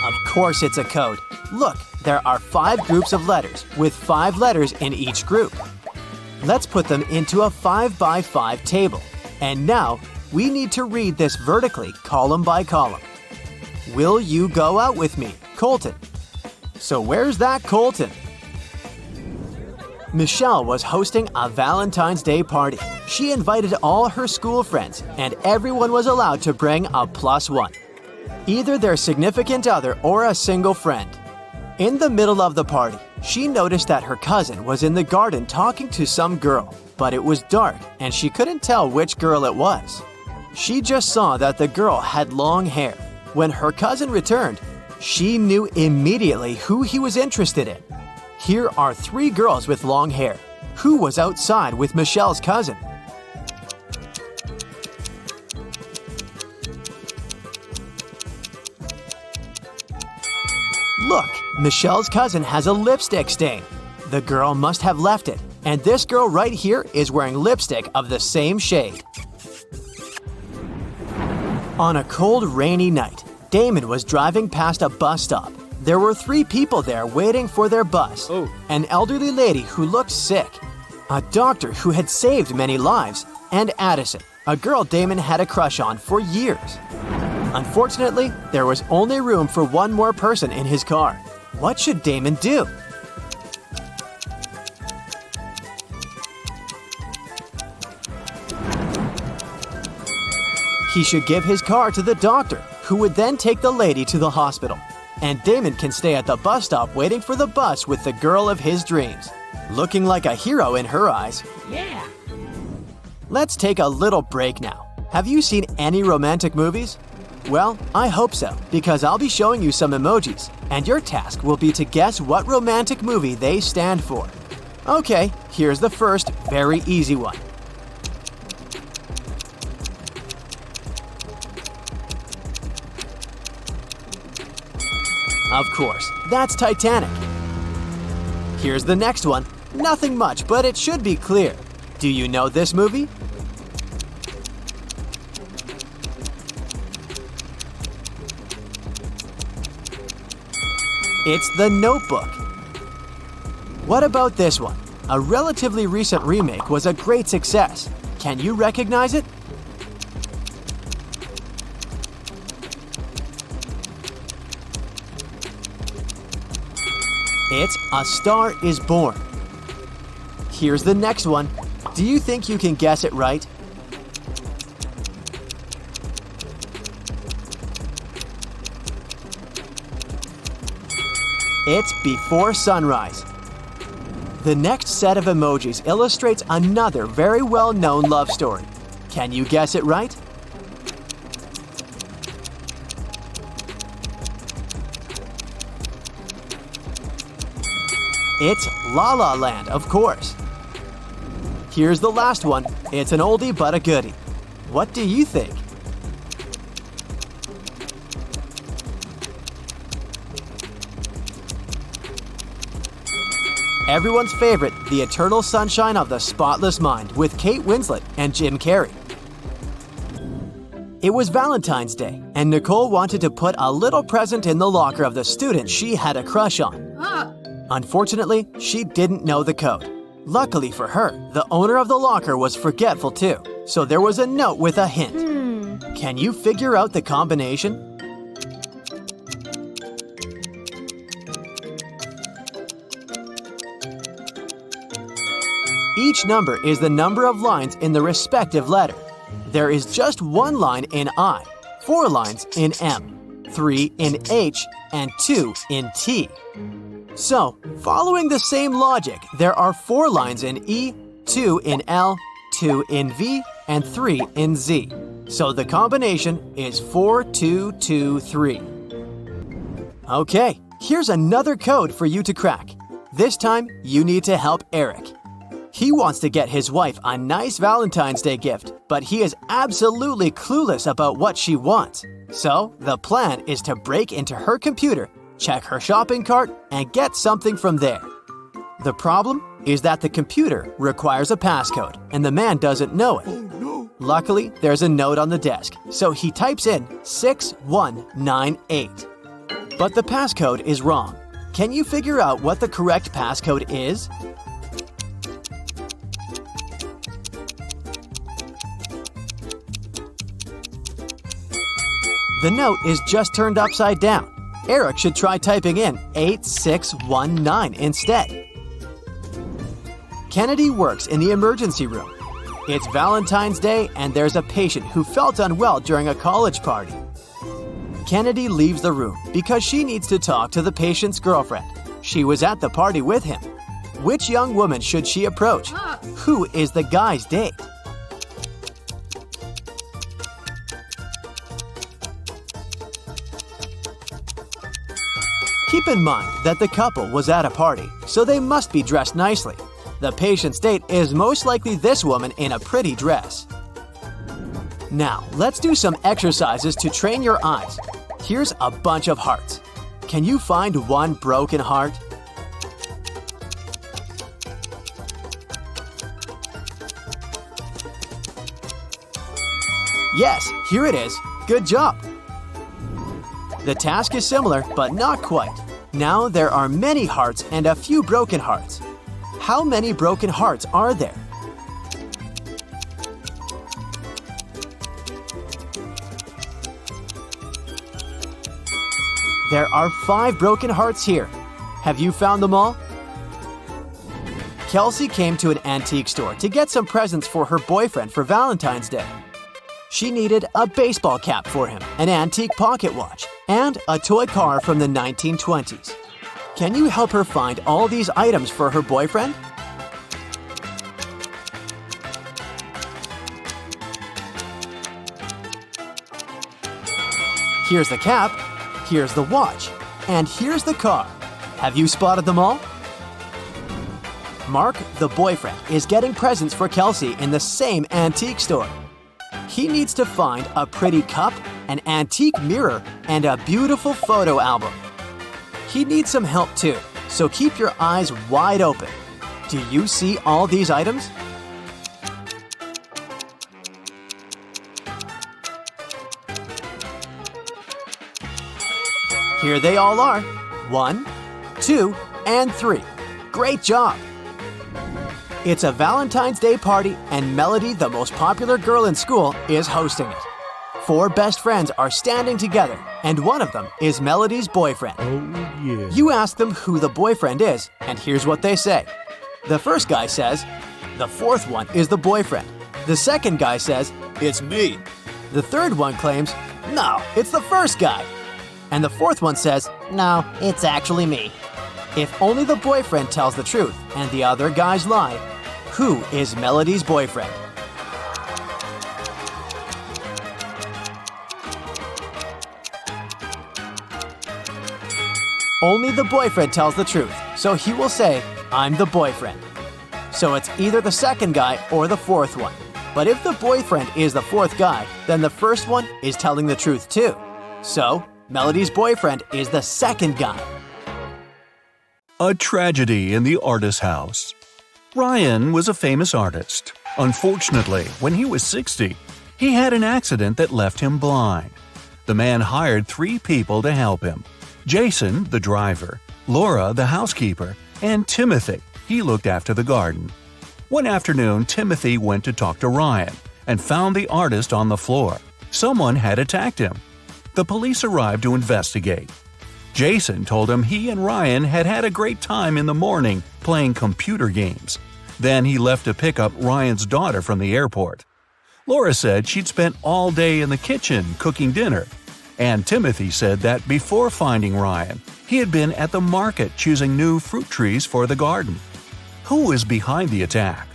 Of course it's a code. Look, there are 5 groups of letters with 5 letters in each group. Let's put them into a 5x5 table. And now, we need to read this vertically, column by column. Will you go out with me, Colton? So where's that Colton? Michelle was hosting a Valentine's Day party. She invited all her school friends, and everyone was allowed to bring a +1. Either their significant other or a single friend. In the middle of the party, she noticed that her cousin was in the garden talking to some girl, but it was dark and she couldn't tell which girl it was. She just saw that the girl had long hair. When her cousin returned, she knew immediately who he was interested in. Here are 3 girls with long hair. Who was outside with Michelle's cousin? Look, Michelle's cousin has a lipstick stain. The girl must have left it, and this girl right here is wearing lipstick of the same shade. On a cold, rainy night, Damon was driving past a bus stop. There were 3 people there waiting for their bus. An elderly lady who looked sick, a doctor who had saved many lives, and Addison, a girl Damon had a crush on for years. Unfortunately, there was only room for one more person in his car. What should Damon do? He should give his car to the doctor, who would then take the lady to the hospital. And Damon can stay at the bus stop waiting for the bus with the girl of his dreams. Looking like a hero in her eyes. Yeah. Let's take a little break now. Have you seen any romantic movies? Well, I hope so, because I'll be showing you some emojis, and your task will be to guess what romantic movie they stand for. Okay, here's the first very easy one. Of course, that's Titanic. Here's the next one. Nothing much, but it should be clear. Do you know this movie? It's The Notebook. What about this one? A relatively recent remake was a great success. Can you recognize it? It's A Star Is Born. Here's the next one. Do you think you can guess it right? It's Before Sunrise. The next set of emojis illustrates another very well-known love story. Can you guess it right? It's La La Land, of course. Here's the last one. It's an oldie but a goodie. What do you think? Everyone's favorite, The Eternal Sunshine of the Spotless Mind with Kate Winslet and Jim Carrey. It was Valentine's Day, and Nicole wanted to put a little present in the locker of the student she had a crush on. Unfortunately, she didn't know the code. Luckily for her, the owner of the locker was forgetful too, so there was a note with a hint. Can you figure out the combination? Each number is the number of lines in the respective letter. There is just one line in I, 4 lines in M, 3 in H, and 2 in T. So, following the same logic, there are 4 lines in E, 2 in L, 2 in V, and 3 in Z. So the combination is 4, 2, 2, 3. Okay, here's another code for you to crack. This time, you need to help Eric. He wants to get his wife a nice Valentine's Day gift, but he is absolutely clueless about what she wants. So, the plan is to break into her computer, check her shopping cart, and get something from there. The problem is that the computer requires a passcode, and the man doesn't know it. Luckily, there's a note on the desk, so he types in 6198. But the passcode is wrong. Can you figure out what the correct passcode is? The note is just turned upside down. Eric should try typing in 8619 instead. Kennedy works in the emergency room. It's Valentine's Day and there's a patient who felt unwell during a college party. Kennedy leaves the room because she needs to talk to the patient's girlfriend. She was at the party with him. Which young woman should she approach? Who is the guy's date? Keep in mind that the couple was at a party, so they must be dressed nicely. The patient's date is most likely this woman in a pretty dress. Now, let's do some exercises to train your eyes. Here's a bunch of hearts. Can you find one broken heart? Yes, here it is. Good job. The task is similar, but not quite. Now there are many hearts and a few broken hearts. How many broken hearts are there? There are 5 broken hearts here. Have you found them all? Kelsey came to an antique store to get some presents for her boyfriend for Valentine's Day. She needed a baseball cap for him, an antique pocket watch, and a toy car from the 1920s. Can you help her find all these items for her boyfriend? Here's the cap, here's the watch, and here's the car. Have you spotted them all? Mark, the boyfriend, is getting presents for Kelsey in the same antique store. He needs to find a pretty cup, an antique mirror, and a beautiful photo album. He needs some help too, so keep your eyes wide open. Do you see all these items? Here they all are. 1, 2, and 3. Great job! It's a Valentine's Day party, and Melody, the most popular girl in school, is hosting it. 4 best friends are standing together, and one of them is Melody's boyfriend. Oh, yeah. You ask them who the boyfriend is, and here's what they say. The first guy says, "The fourth one is the boyfriend." The second guy says, "It's me." The third one claims, "No, it's the first guy." And the fourth one says, No, it's actually me. if only the boyfriend tells the truth and the other guys lie, who is Melody's boyfriend? Only the boyfriend tells the truth, so he will say, "I'm the boyfriend." So it's either the second guy or the fourth one. But if the boyfriend is the fourth guy, then the first one is telling the truth too. So, Melody's boyfriend is the second guy. A tragedy in the artist's house. Ryan was a famous artist. Unfortunately, when he was 60, he had an accident that left him blind. The man hired 3 people to help him: Jason, the driver, Laura, the housekeeper, and Timothy. He looked after the garden. One afternoon, Timothy went to talk to Ryan and found the artist on the floor. Someone had attacked him. The police arrived to investigate. Jason told him he and Ryan had had a great time in the morning playing computer games. Then he left to pick up Ryan's daughter from the airport. Laura said she'd spent all day in the kitchen cooking dinner. And Timothy said that before finding Ryan, he had been at the market choosing new fruit trees for the garden. Who is behind the attack?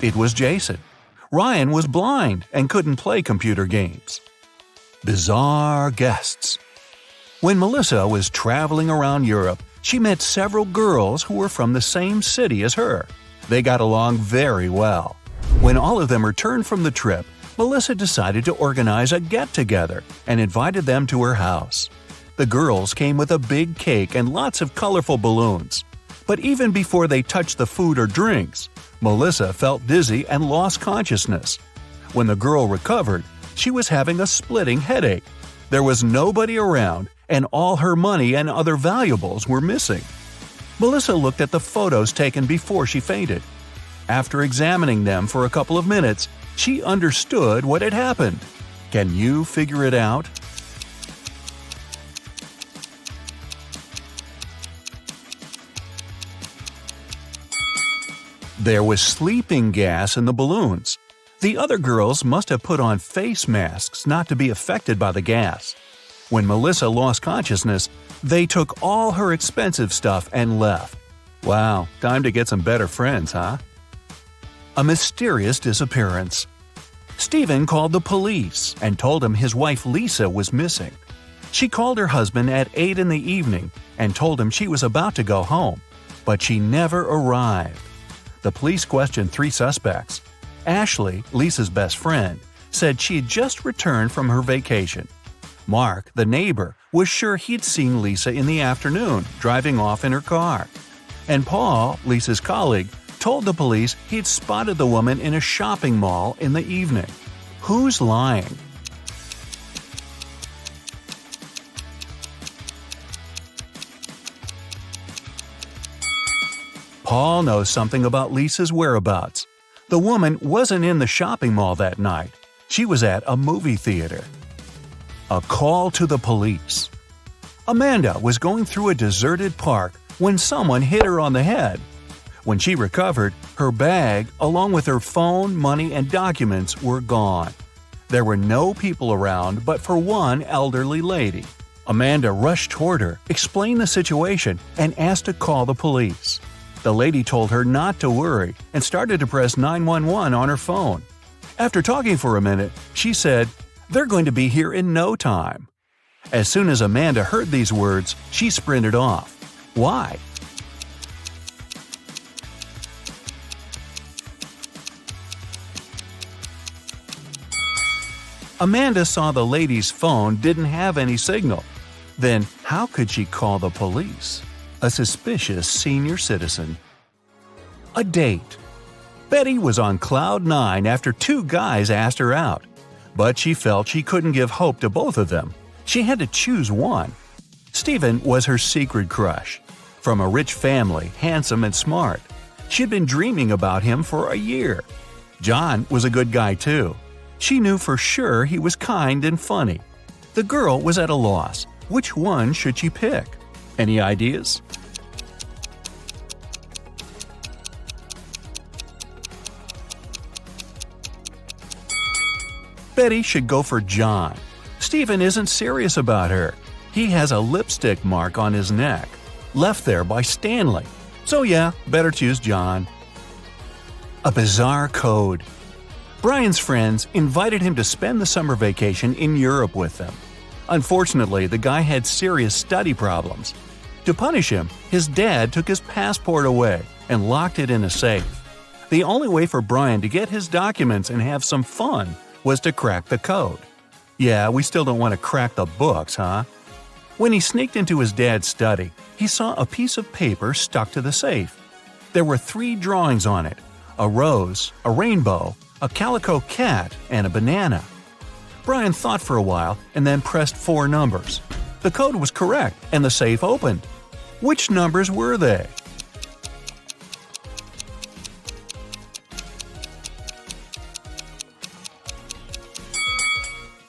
It was Jason. Ryan was blind and couldn't play computer games. Bizarre guests. When Melissa was traveling around Europe, she met several girls who were from the same city as her. They got along very well. When all of them returned from the trip, Melissa decided to organize a get-together and invited them to her house. The girls came with a big cake and lots of colorful balloons. But even before they touched the food or drinks, Melissa felt dizzy and lost consciousness. When the girl recovered, she was having a splitting headache. There was nobody around, and all her money and other valuables were missing. Melissa looked at the photos taken before she fainted. After examining them for a couple of minutes, she understood what had happened. Can you figure it out? There was sleeping gas in the balloons. The other girls must have put on face masks not to be affected by the gas. When Melissa lost consciousness, they took all her expensive stuff and left. Wow, time to get some better friends, huh? A mysterious disappearance. Stephen called the police and told him his wife Lisa was missing. She called her husband at 8 in the evening and told him she was about to go home, but she never arrived. The police questioned 3 suspects. Ashley, Lisa's best friend, said she had just returned from her vacation. Mark, the neighbor, was sure he'd seen Lisa in the afternoon, driving off in her car. And Paul, Lisa's colleague, told the police he'd spotted the woman in a shopping mall in the evening. Who's lying? Paul knows something about Lisa's whereabouts. The woman wasn't in the shopping mall that night. She was at a movie theater. A call to the police. Amanda was going through a deserted park when someone hit her on the head. When she recovered, her bag, along with her phone, money, and documents, were gone. There were no people around but for one elderly lady. Amanda rushed toward her, explained the situation, and asked to call the police. The lady told her not to worry and started to press 911 on her phone. After talking for a minute, she said, "They're going to be here in no time." As soon as Amanda heard these words, she sprinted off. Why? Amanda saw the lady's phone didn't have any signal. Then how could she call the police? A suspicious senior citizen. A date. Betty was on cloud 9 after 2 guys asked her out. But she felt she couldn't give hope to both of them. She had to choose one. Stephen was her secret crush. From a rich family, handsome and smart. She'd been dreaming about him for a year. John was a good guy too. She knew for sure he was kind and funny. The girl was at a loss. Which one should she pick? Any ideas? Betty should go for John. Stephen isn't serious about her. He has a lipstick mark on his neck, left there by Stanley. So yeah, better choose John. A bizarre code. Brian's friends invited him to spend the summer vacation in Europe with them. Unfortunately, the guy had serious study problems. To punish him, his dad took his passport away and locked it in a safe. The only way for Brian to get his documents and have some fun was to crack the code. Yeah, we still don't want to crack the books, huh? When he sneaked into his dad's study, he saw a piece of paper stuck to the safe. There were 3 drawings on it: a rose, a rainbow, a calico cat, and a banana. Brian thought for a while and then pressed 4 numbers. The code was correct and the safe opened. Which numbers were they?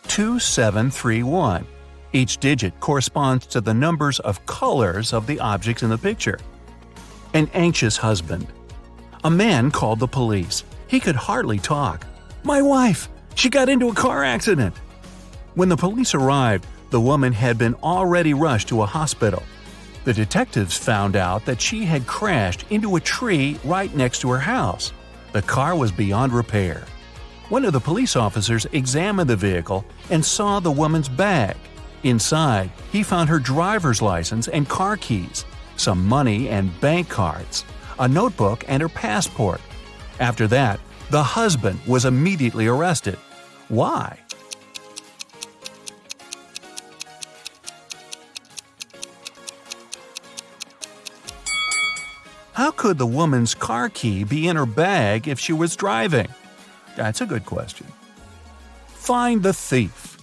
"2731. Each digit corresponds to the numbers of colors of the objects in the picture. An anxious husband. A man called the police. He could hardly talk. "My wife! She got into a car accident!" When the police arrived, the woman had been already rushed to a hospital. The detectives found out that she had crashed into a tree right next to her house. The car was beyond repair. One of the police officers examined the vehicle and saw the woman's bag. Inside, he found her driver's license and car keys, some money and bank cards, a notebook and her passport. After that, the husband was immediately arrested. Why? How could the woman's car key be in her bag if she was driving? That's a good question. Find the thief.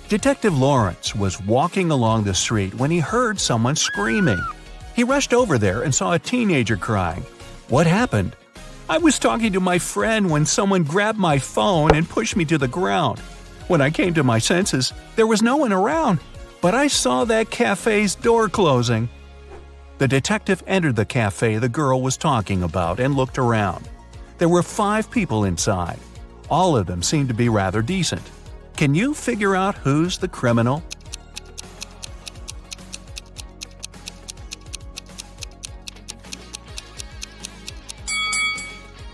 Detective Lawrence was walking along the street when he heard someone screaming. He rushed over there and saw a teenager crying. What happened? "I was talking to my friend when someone grabbed my phone and pushed me to the ground. When I came to my senses, there was no one around, but I saw that cafe's door closing." The detective entered the cafe the girl was talking about and looked around. There were 5 people inside. All of them seemed to be rather decent. Can you figure out who's the criminal?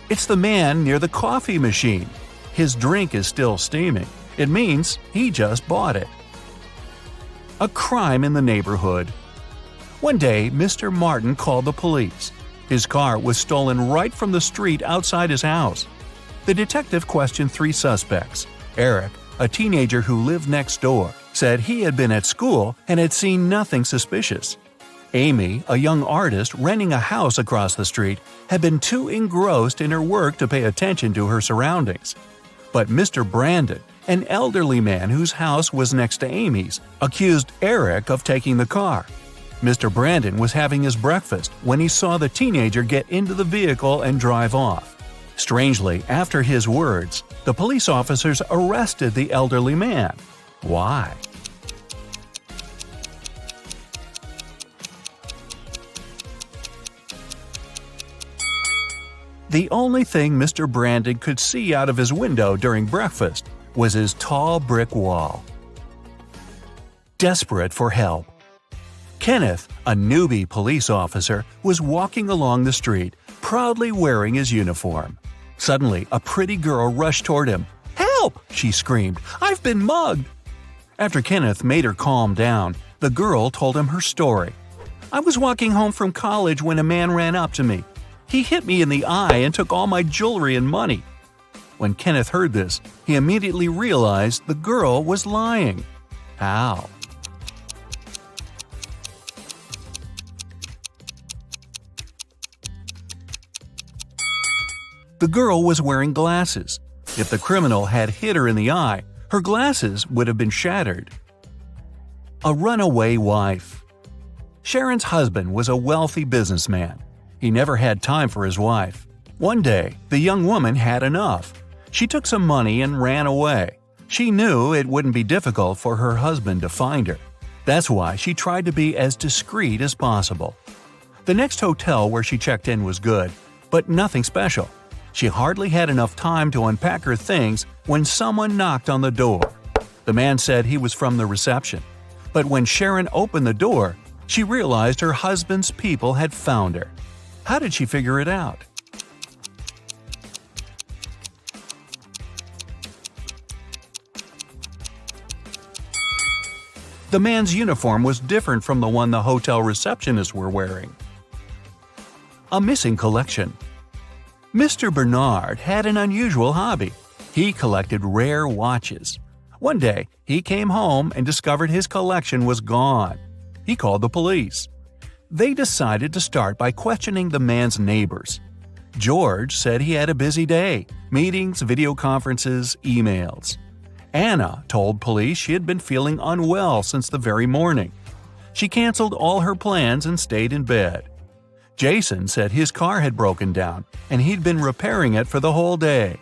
It's the man near the coffee machine. His drink is still steaming. It means he just bought it. A crime in the neighborhood. One day, Mr. Martin called the police. His car was stolen right from the street outside his house. The detective questioned 3 suspects. Eric, a teenager who lived next door, said he had been at school and had seen nothing suspicious. Amy, a young artist renting a house across the street, had been too engrossed in her work to pay attention to her surroundings. But Mr. Brandon, an elderly man whose house was next to Amy's, accused Eric of taking the car. Mr. Brandon was having his breakfast when he saw the teenager get into the vehicle and drive off. Strangely, after his words, the police officers arrested the elderly man. Why? The only thing Mr. Brandon could see out of his window during breakfast was his tall brick wall. Desperate for help. Kenneth, a newbie police officer, was walking along the street, proudly wearing his uniform. Suddenly, a pretty girl rushed toward him. "Help!" she screamed. "I've been mugged!" After Kenneth made her calm down, the girl told him her story. "I was walking home from college when a man ran up to me. He hit me in the eye and took all my jewelry and money." When Kenneth heard this, he immediately realized the girl was lying. How? The girl was wearing glasses. If the criminal had hit her in the eye, her glasses would have been shattered. A runaway wife. Sharon's husband was a wealthy businessman. He never had time for his wife. One day, the young woman had enough. She took some money and ran away. She knew it wouldn't be difficult for her husband to find her. That's why she tried to be as discreet as possible. The next hotel where she checked in was good, but nothing special. She hardly had enough time to unpack her things when someone knocked on the door. The man said he was from the reception. But when Sharon opened the door, she realized her husband's people had found her. How did she figure it out? The man's uniform was different from the one the hotel receptionists were wearing. A missing collection. Mr. Bernard had an unusual hobby. He collected rare watches. One day, he came home and discovered his collection was gone. He called the police. They decided to start by questioning the man's neighbors. George said he had a busy day, meetings, video conferences, emails. Anna told police she had been feeling unwell since the very morning. She canceled all her plans and stayed in bed. Jason said his car had broken down and he'd been repairing it for the whole day.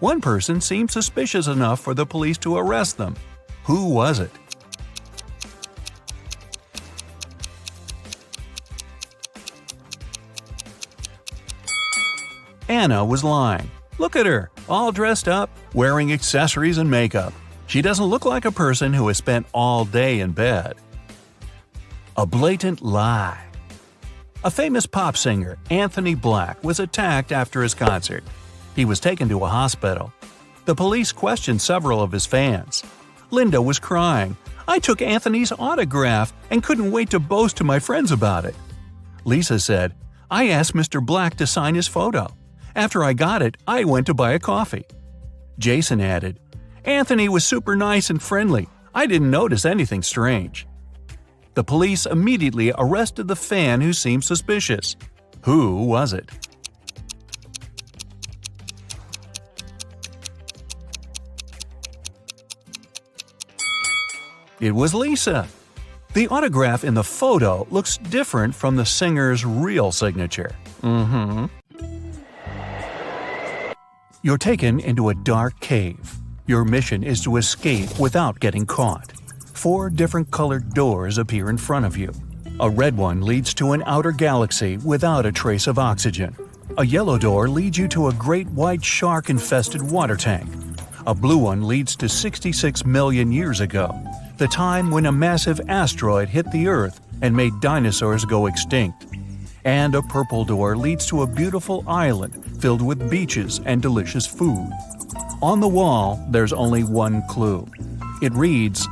One person seemed suspicious enough for the police to arrest them. Who was it? Anna was lying. Look at her, all dressed up, wearing accessories and makeup. She doesn't look like a person who has spent all day in bed. A blatant lie. A famous pop singer, Anthony Black, was attacked after his concert. He was taken to a hospital. The police questioned several of his fans. Linda was crying. "I took Anthony's autograph and couldn't wait to boast to my friends about it." Lisa said, "I asked Mr. Black to sign his photo. After I got it, I went to buy a coffee." Jason added, "Anthony was super nice and friendly. I didn't notice anything strange." The police immediately arrested the fan who seemed suspicious. Who was it? It was Lisa. The autograph in the photo looks different from the singer's real signature. You're taken into a dark cave. Your mission is to escape without getting caught. 4 different colored doors appear in front of you. A red one leads to an outer galaxy without a trace of oxygen. A yellow door leads you to a great white shark-infested water tank. A blue one leads to 66 million years ago, the time when a massive asteroid hit the Earth and made dinosaurs go extinct. And a purple door leads to a beautiful island filled with beaches and delicious food. On the wall, there's only one clue. It reads,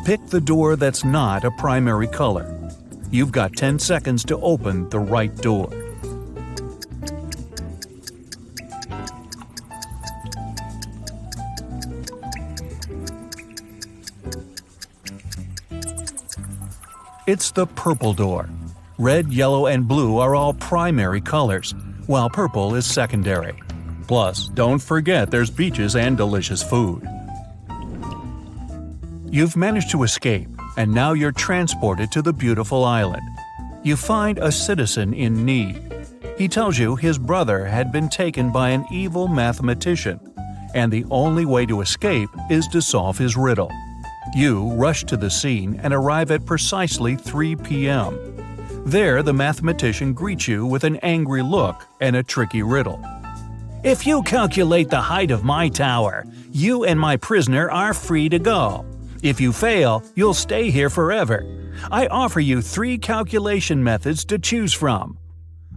"Pick the door that's not a primary color." You've got 10 seconds to open the right door. It's the purple door. Red, yellow, and blue are all primary colors, while purple is secondary. Plus, don't forget there's beaches and delicious food. You've managed to escape, and now you're transported to the beautiful island. You find a citizen in need. He tells you his brother had been taken by an evil mathematician, and the only way to escape is to solve his riddle. You rush to the scene and arrive at precisely 3 p.m. There, the mathematician greets you with an angry look and a tricky riddle. "If you calculate the height of my tower, you and my prisoner are free to go. If you fail, you'll stay here forever. I offer you 3 calculation methods to choose from: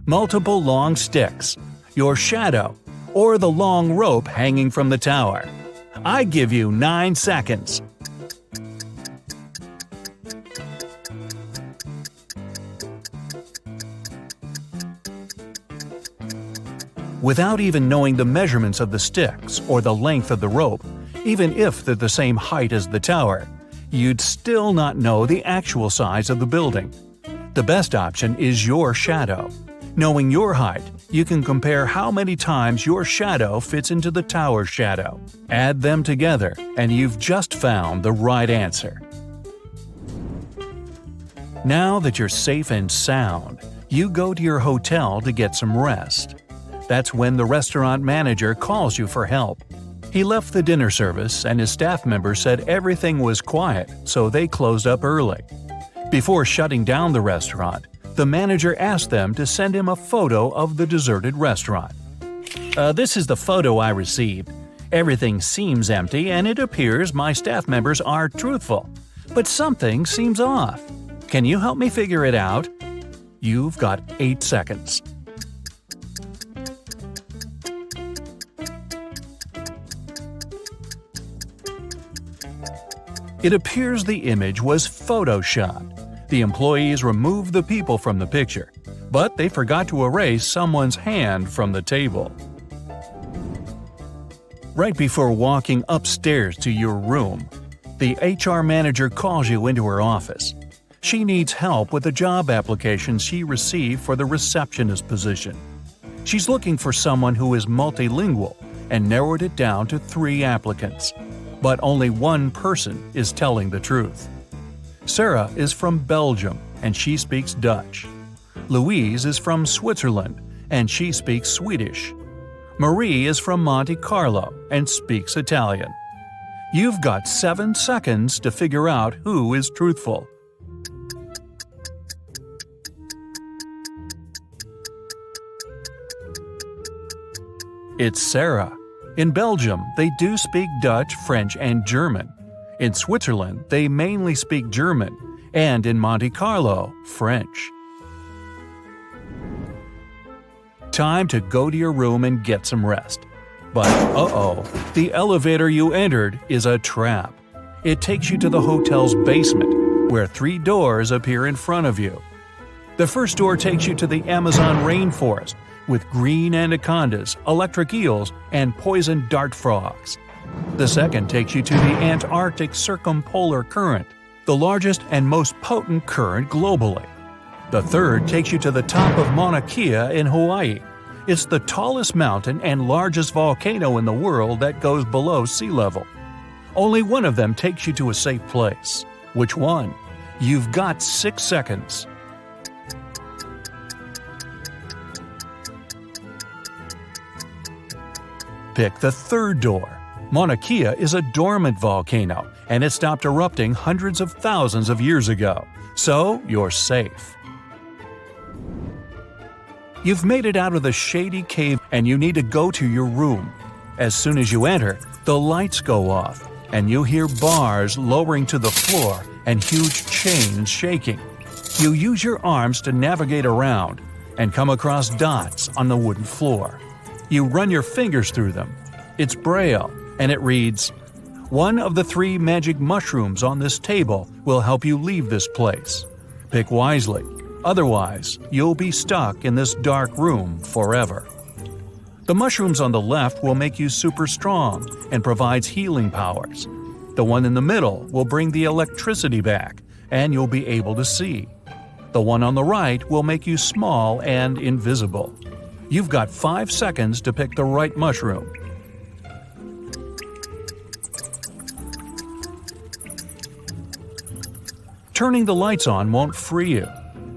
multiple long sticks, your shadow, or the long rope hanging from the tower. I give you 9 seconds." Without even knowing the measurements of the sticks or the length of the rope, even if they're the same height as the tower, you'd still not know the actual size of the building. The best option is your shadow. Knowing your height, you can compare how many times your shadow fits into the tower's shadow. Add them together, and you've just found the right answer. Now that you're safe and sound, you go to your hotel to get some rest. That's when the restaurant manager calls you for help. He left the dinner service and his staff member said everything was quiet, so they closed up early. Before shutting down the restaurant, the manager asked them to send him a photo of the deserted restaurant. This is the photo I received. Everything seems empty and it appears my staff members are truthful. But something seems off. Can you help me figure it out? You've got 8 seconds. It appears the image was photoshopped. The employees removed the people from the picture, but they forgot to erase someone's hand from the table. Right before walking upstairs to your room, the HR manager calls you into her office. She needs help with a job application she received for the receptionist position. She's looking for someone who is multilingual and narrowed it down to 3 applicants. But only one person is telling the truth. Sarah is from Belgium and she speaks Dutch. Louise is from Switzerland and she speaks Swedish. Marie is from Monte Carlo and speaks Italian. You've got 7 seconds to figure out who is truthful. It's Sarah. In Belgium, they do speak Dutch, French, and German. In Switzerland, they mainly speak German, and in Monte Carlo, French. Time to go to your room and get some rest. But the elevator you entered is a trap. It takes you to the hotel's basement, where 3 doors appear in front of you. The first door takes you to the Amazon rainforest, with green anacondas, electric eels, and poison dart frogs. The second takes you to the Antarctic circumpolar current, the largest and most potent current globally. The third takes you to the top of Mauna Kea in Hawaii. It's the tallest mountain and largest volcano in the world that goes below sea level. Only one of them takes you to a safe place. Which one? You've got 6 seconds. Pick the third door. Mauna Kea is a dormant volcano, and it stopped erupting hundreds of thousands of years ago, so you're safe. You've made it out of the shady cave and you need to go to your room. As soon as you enter, the lights go off, and you hear bars lowering to the floor and huge chains shaking. You use your arms to navigate around and come across dots on the wooden floor. You run your fingers through them. It's Braille, and it reads, "One of the 3 magic mushrooms on this table will help you leave this place. Pick wisely, otherwise you'll be stuck in this dark room forever." The mushrooms on the left will make you super strong and provides healing powers. The one in the middle will bring the electricity back, and you'll be able to see. The one on the right will make you small and invisible. You've got 5 seconds to pick the right mushroom. Turning the lights on won't free you,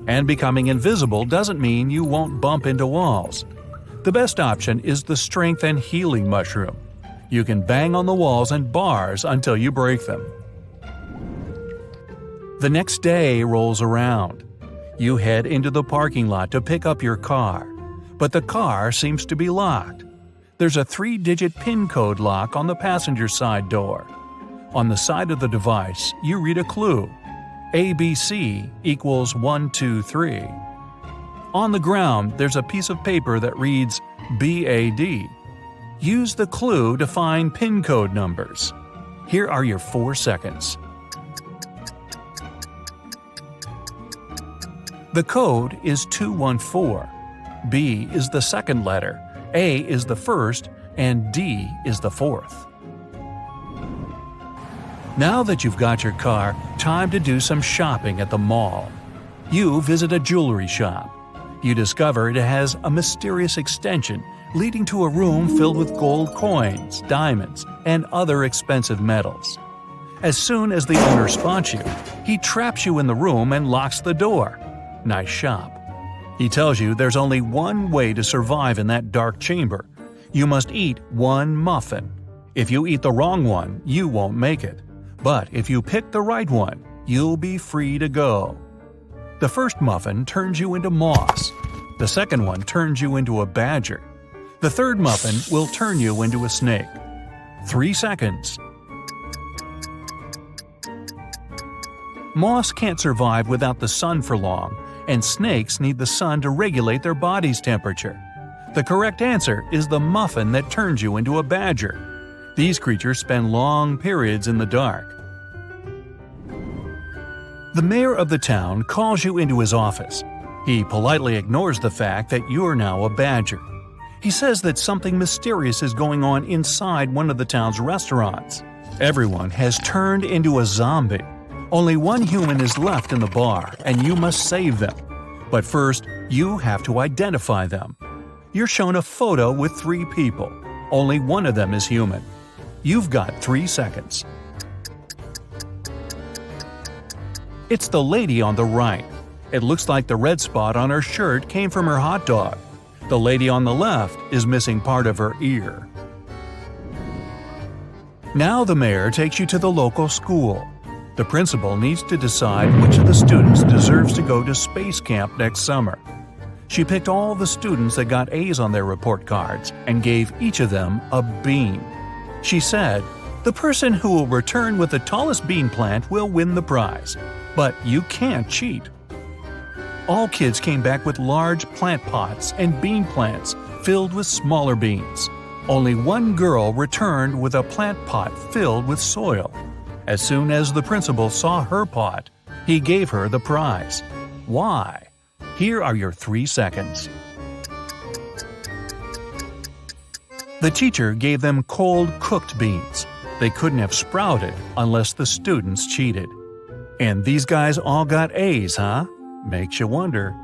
and becoming invisible doesn't mean you won't bump into walls. The best option is the strength and healing mushroom. You can bang on the walls and bars until you break them. The next day rolls around. You head into the parking lot to pick up your car, but the car seems to be locked. There's a 3-digit PIN code lock on the passenger side door. On the side of the device, you read a clue. ABC equals 123. On the ground, there's a piece of paper that reads BAD. Use the clue to find PIN code numbers. Here are your 4 seconds. The code is 214. B is the second letter, A is the first, and D is the fourth. Now that you've got your car, time to do some shopping at the mall. You visit a jewelry shop. You discover it has a mysterious extension leading to a room filled with gold coins, diamonds, and other expensive metals. As soon as the owner spots you, he traps you in the room and locks the door. Nice shop. He tells you there's only one way to survive in that dark chamber. You must eat 1 muffin. If you eat the wrong one, you won't make it. But if you pick the right one, you'll be free to go. The first muffin turns you into moss. The second one turns you into a badger. The third muffin will turn you into a snake. 3 seconds. Moss can't survive without the sun for long, and snakes need the sun to regulate their body's temperature. The correct answer is the muffin that turns you into a badger. These creatures spend long periods in the dark. The mayor of the town calls you into his office. He politely ignores the fact that you're now a badger. He says that something mysterious is going on inside one of the town's restaurants. Everyone has turned into a zombie. Only one human is left in the bar, and you must save them. But first, you have to identify them. You're shown a photo with 3 people. Only one of them is human. You've got 3 seconds. It's the lady on the right. It looks like the red spot on her shirt came from her hot dog. The lady on the left is missing part of her ear. Now the mayor takes you to the local school. The principal needs to decide which of the students deserves to go to space camp next summer. She picked all the students that got A's on their report cards and gave each of them a bean. She said, "The person who will return with the tallest bean plant will win the prize, but you can't cheat." All kids came back with large plant pots and bean plants filled with smaller beans. Only one girl returned with a plant pot filled with soil. As soon as the principal saw her pot, he gave her the prize. Why? Here are your 3 seconds. The teacher gave them cold cooked beans. They couldn't have sprouted unless the students cheated. And these guys all got A's, huh? Makes you wonder.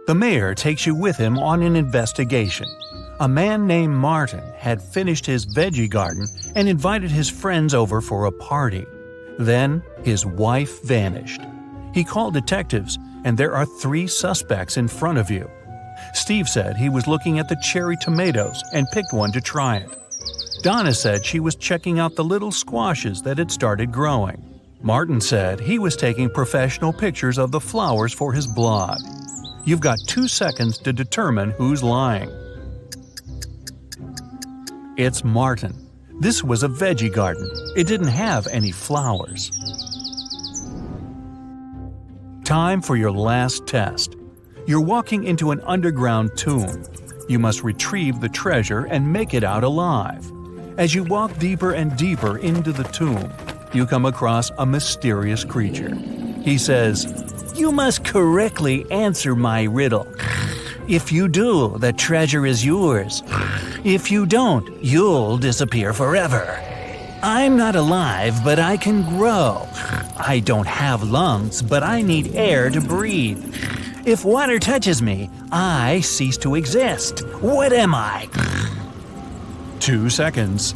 The mayor takes you with him on an investigation. A man named Martin had finished his veggie garden and invited his friends over for a party. Then his wife vanished. He called detectives, and there are 3 suspects in front of you. Steve said he was looking at the cherry tomatoes and picked one to try it. Donna said she was checking out the little squashes that had started growing. Martin said he was taking professional pictures of the flowers for his blog. You've got 2 seconds to determine who's lying. It's Martin. This was a veggie garden. It didn't have any flowers. Time for your last test. You're walking into an underground tomb. You must retrieve the treasure and make it out alive. As you walk deeper and deeper into the tomb, you come across a mysterious creature. He says, "You must correctly answer my riddle. If you do, the treasure is yours. If you don't, you'll disappear forever. I'm not alive, but I can grow. I don't have lungs, but I need air to breathe. If water touches me, I cease to exist. What am I?" 2 seconds.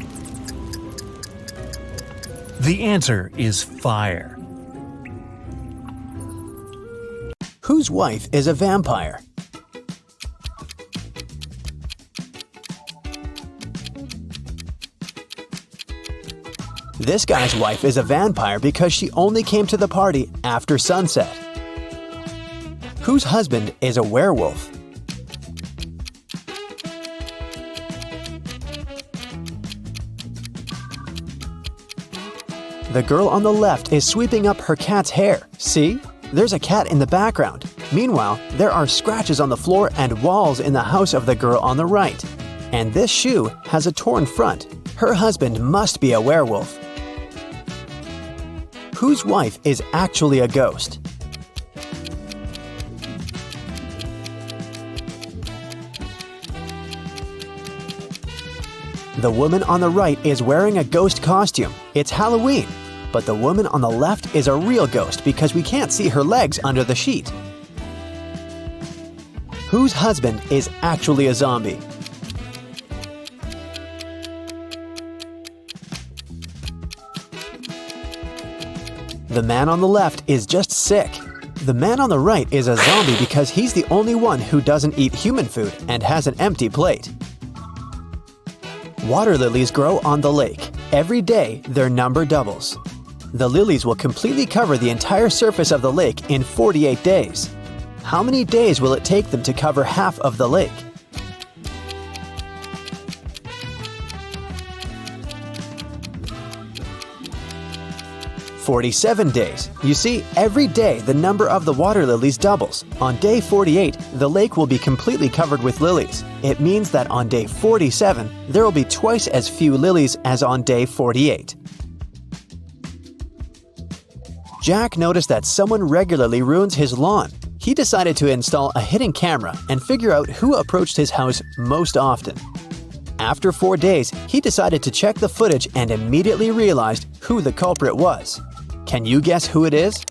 The answer is fire. Whose wife is a vampire? This guy's wife is a vampire because she only came to the party after sunset. Whose husband is a werewolf? The girl on the left is sweeping up her cat's hair. See? There's a cat in the background. Meanwhile, there are scratches on the floor and walls in the house of the girl on the right. And this shoe has a torn front. Her husband must be a werewolf. Whose wife is actually a ghost? The woman on the right is wearing a ghost costume. It's Halloween. But the woman on the left is a real ghost because we can't see her legs under the sheet. Whose husband is actually a zombie? The man on the left is just sick. The man on the right is a zombie because he's the only one who doesn't eat human food and has an empty plate. Water lilies grow on the lake. Every day, their number doubles. The lilies will completely cover the entire surface of the lake in 48 days. How many days will it take them to cover half of the lake? 47 days. You see, every day the number of the water lilies doubles. On day 48, the lake will be completely covered with lilies. It means that on day 47, there will be twice as few lilies as on day 48. Jack noticed that someone regularly ruins his lawn. He decided to install a hidden camera and figure out who approached his house most often. After 4 days, he decided to check the footage and immediately realized who the culprit was. Can you guess who it is?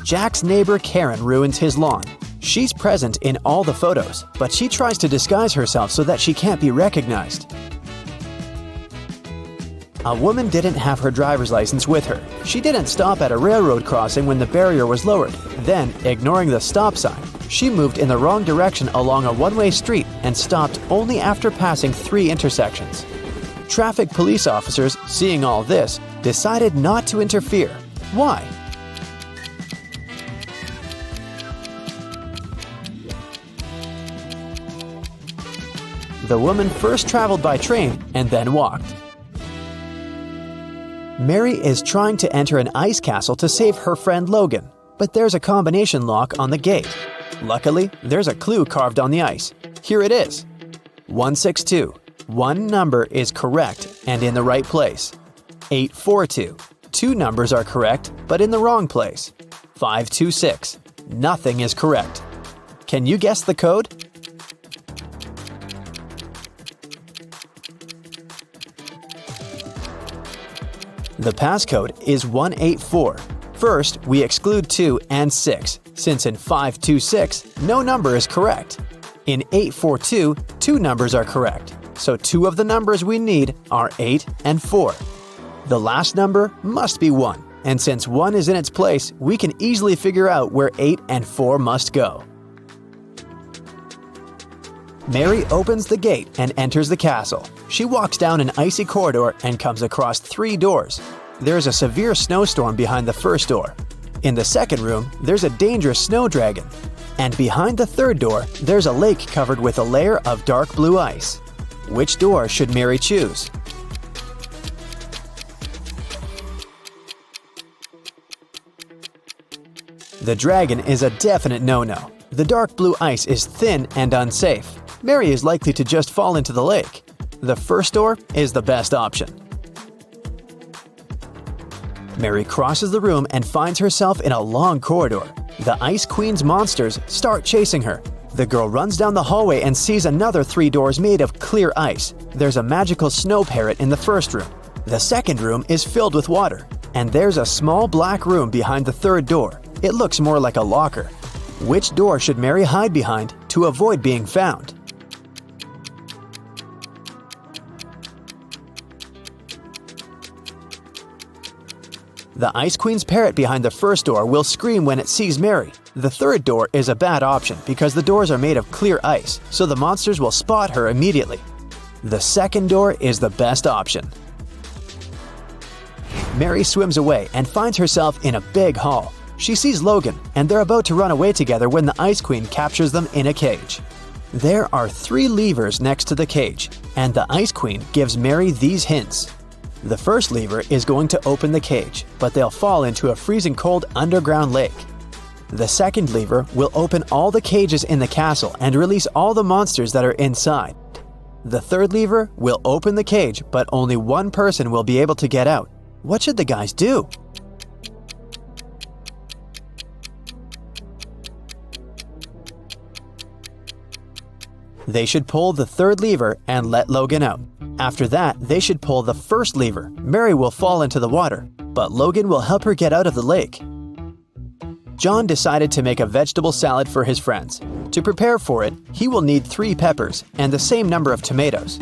Jack's neighbor Karen ruins his lawn. She's present in all the photos, but she tries to disguise herself so that she can't be recognized. A woman didn't have her driver's license with her. She didn't stop at a railroad crossing when the barrier was lowered. Then, ignoring the stop sign, she moved in the wrong direction along a one-way street and stopped only after passing 3 intersections. Traffic police officers, seeing all this, decided not to interfere. Why? The woman first traveled by train and then walked. Mary is trying to enter an ice castle to save her friend Logan, but there's a combination lock on the gate. Luckily, there's a clue carved on the ice. Here it is. 162. One number is correct and in the right place. 842. Two numbers are correct, but in the wrong place. 526. Nothing is correct. Can you guess the code? The passcode is 184. First, we exclude 2 and 6, since in 526, no number is correct. In 842, two numbers are correct, so two of the numbers we need are 8 and 4. The last number must be 1, and since 1 is in its place, we can easily figure out where 8 and 4 must go. Mary opens the gate and enters the castle. She walks down an icy corridor and comes across 3 doors. There's a severe snowstorm behind the first door. In the second room, there's a dangerous snow dragon. And behind the third door, there's a lake covered with a layer of dark blue ice. Which door should Mary choose? The dragon is a definite no-no. The dark blue ice is thin and unsafe. Mary is likely to just fall into the lake. The first door is the best option. Mary crosses the room and finds herself in a long corridor. The Ice Queen's monsters start chasing her. The girl runs down the hallway and sees another 3 doors made of clear ice. There's a magical snow parrot in the first room. The second room is filled with water. And there's a small black room behind the third door. It looks more like a locker. Which door should Mary hide behind to avoid being found? The Ice Queen's parrot behind the first door will scream when it sees Mary. The third door is a bad option because the doors are made of clear ice, so the monsters will spot her immediately. The second door is the best option. Mary swims away and finds herself in a big hall. She sees Logan, and they're about to run away together when the Ice Queen captures them in a cage. There are 3 levers next to the cage, and the Ice Queen gives Mary these hints. The first lever is going to open the cage, but they'll fall into a freezing cold underground lake. The second lever will open all the cages in the castle and release all the monsters that are inside. The third lever will open the cage, but only one person will be able to get out. What should the guys do? They should pull the third lever and let Logan out. After that, they should pull the first lever. Mary will fall into the water, but Logan will help her get out of the lake. John decided to make a vegetable salad for his friends. To prepare for it, he will need 3 peppers and the same number of tomatoes.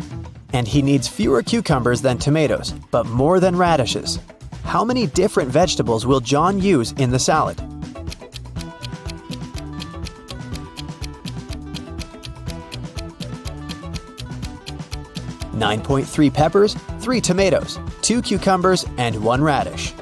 And he needs fewer cucumbers than tomatoes, but more than radishes. How many different vegetables will John use in the salad? .3 peppers, 3 tomatoes, 2 cucumbers, and 1 radish.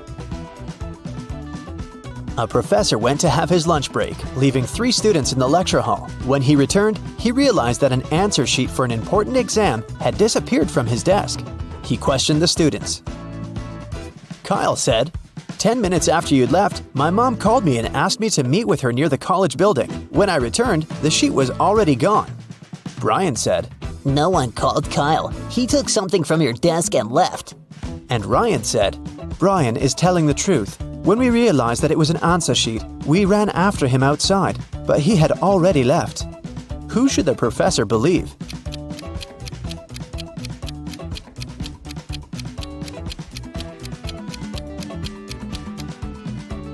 A professor went to have his lunch break, leaving 3 students in the lecture hall. When he returned, he realized that an answer sheet for an important exam had disappeared from his desk. He questioned the students. Kyle said, "10 minutes after you'd left, my mom called me and asked me to meet with her near the college building. When I returned, the sheet was already gone." Brian said, No one called Kyle. He took something from your desk and left. and Ryan said, "Brian is telling the truth. When we realized that it was an answer sheet, we ran after him outside, but he had already left." Who should the professor believe?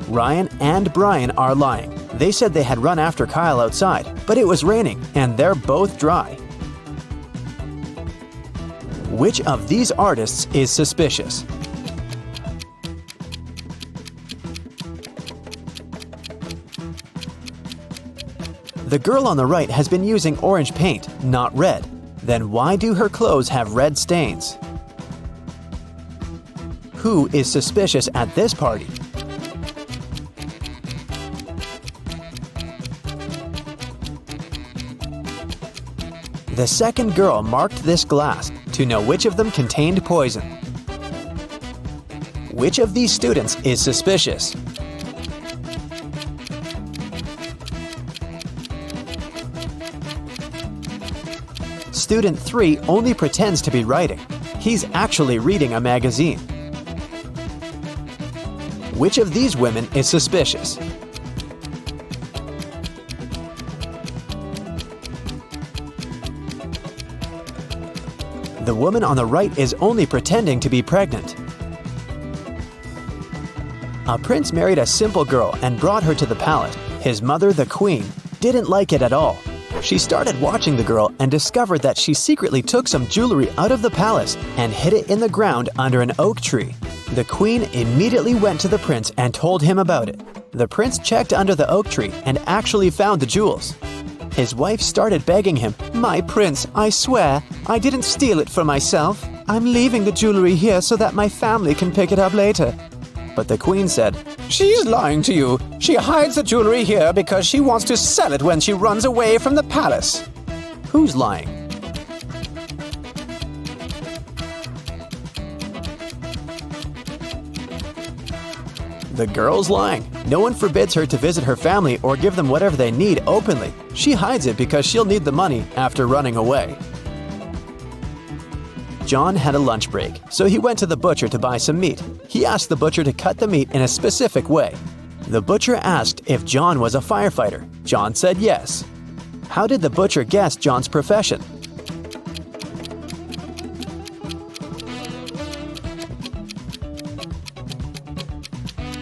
Ryan and Brian are lying. They said they had run after Kyle outside, but it was raining and they're both dry. Which of these artists is suspicious? The girl on the right has been using orange paint, not red. Then why do her clothes have red stains? Who is suspicious at this party? The second girl marked this glass to know which of them contained poison. Which of these students is suspicious? Student 3 only pretends to be writing. He's actually reading a magazine. Which of these women is suspicious? The woman on the right is only pretending to be pregnant. A prince married a simple girl and brought her to the palace. His mother, the queen, didn't like it at all. She started watching the girl and discovered that she secretly took some jewelry out of the palace and hid it in the ground under an oak tree. The queen immediately went to the prince and told him about it. The prince checked under the oak tree and actually found the jewels. His wife started begging him, "My prince, I swear, I didn't steal it for myself. I'm leaving the jewelry here so that my family can pick it up later." But the queen said, "She's lying to you. She hides the jewelry here because she wants to sell it when she runs away from the palace." Who's lying? The girl's lying. No one forbids her to visit her family or give them whatever they need openly. She hides it because she'll need the money after running away. John had a lunch break, so he went to the butcher to buy some meat. He asked the butcher to cut the meat in a specific way. The butcher asked if John was a firefighter. John said yes. How did the butcher guess John's profession?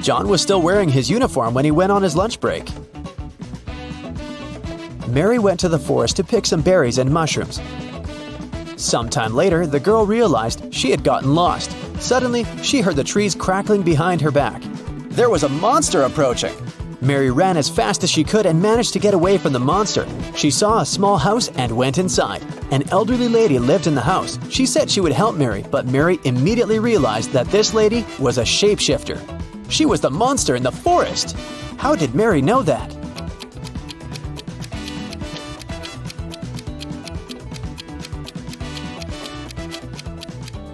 John was still wearing his uniform when he went on his lunch break. Mary went to the forest to pick some berries and mushrooms. Sometime later, the girl realized she had gotten lost. Suddenly, she heard the trees crackling behind her back. There was a monster approaching. Mary ran as fast as she could and managed to get away from the monster. She saw a small house and went inside. An elderly lady lived in the house. She said she would help Mary, but Mary immediately realized that this lady was a shapeshifter. She was the monster in the forest. How did Mary know that?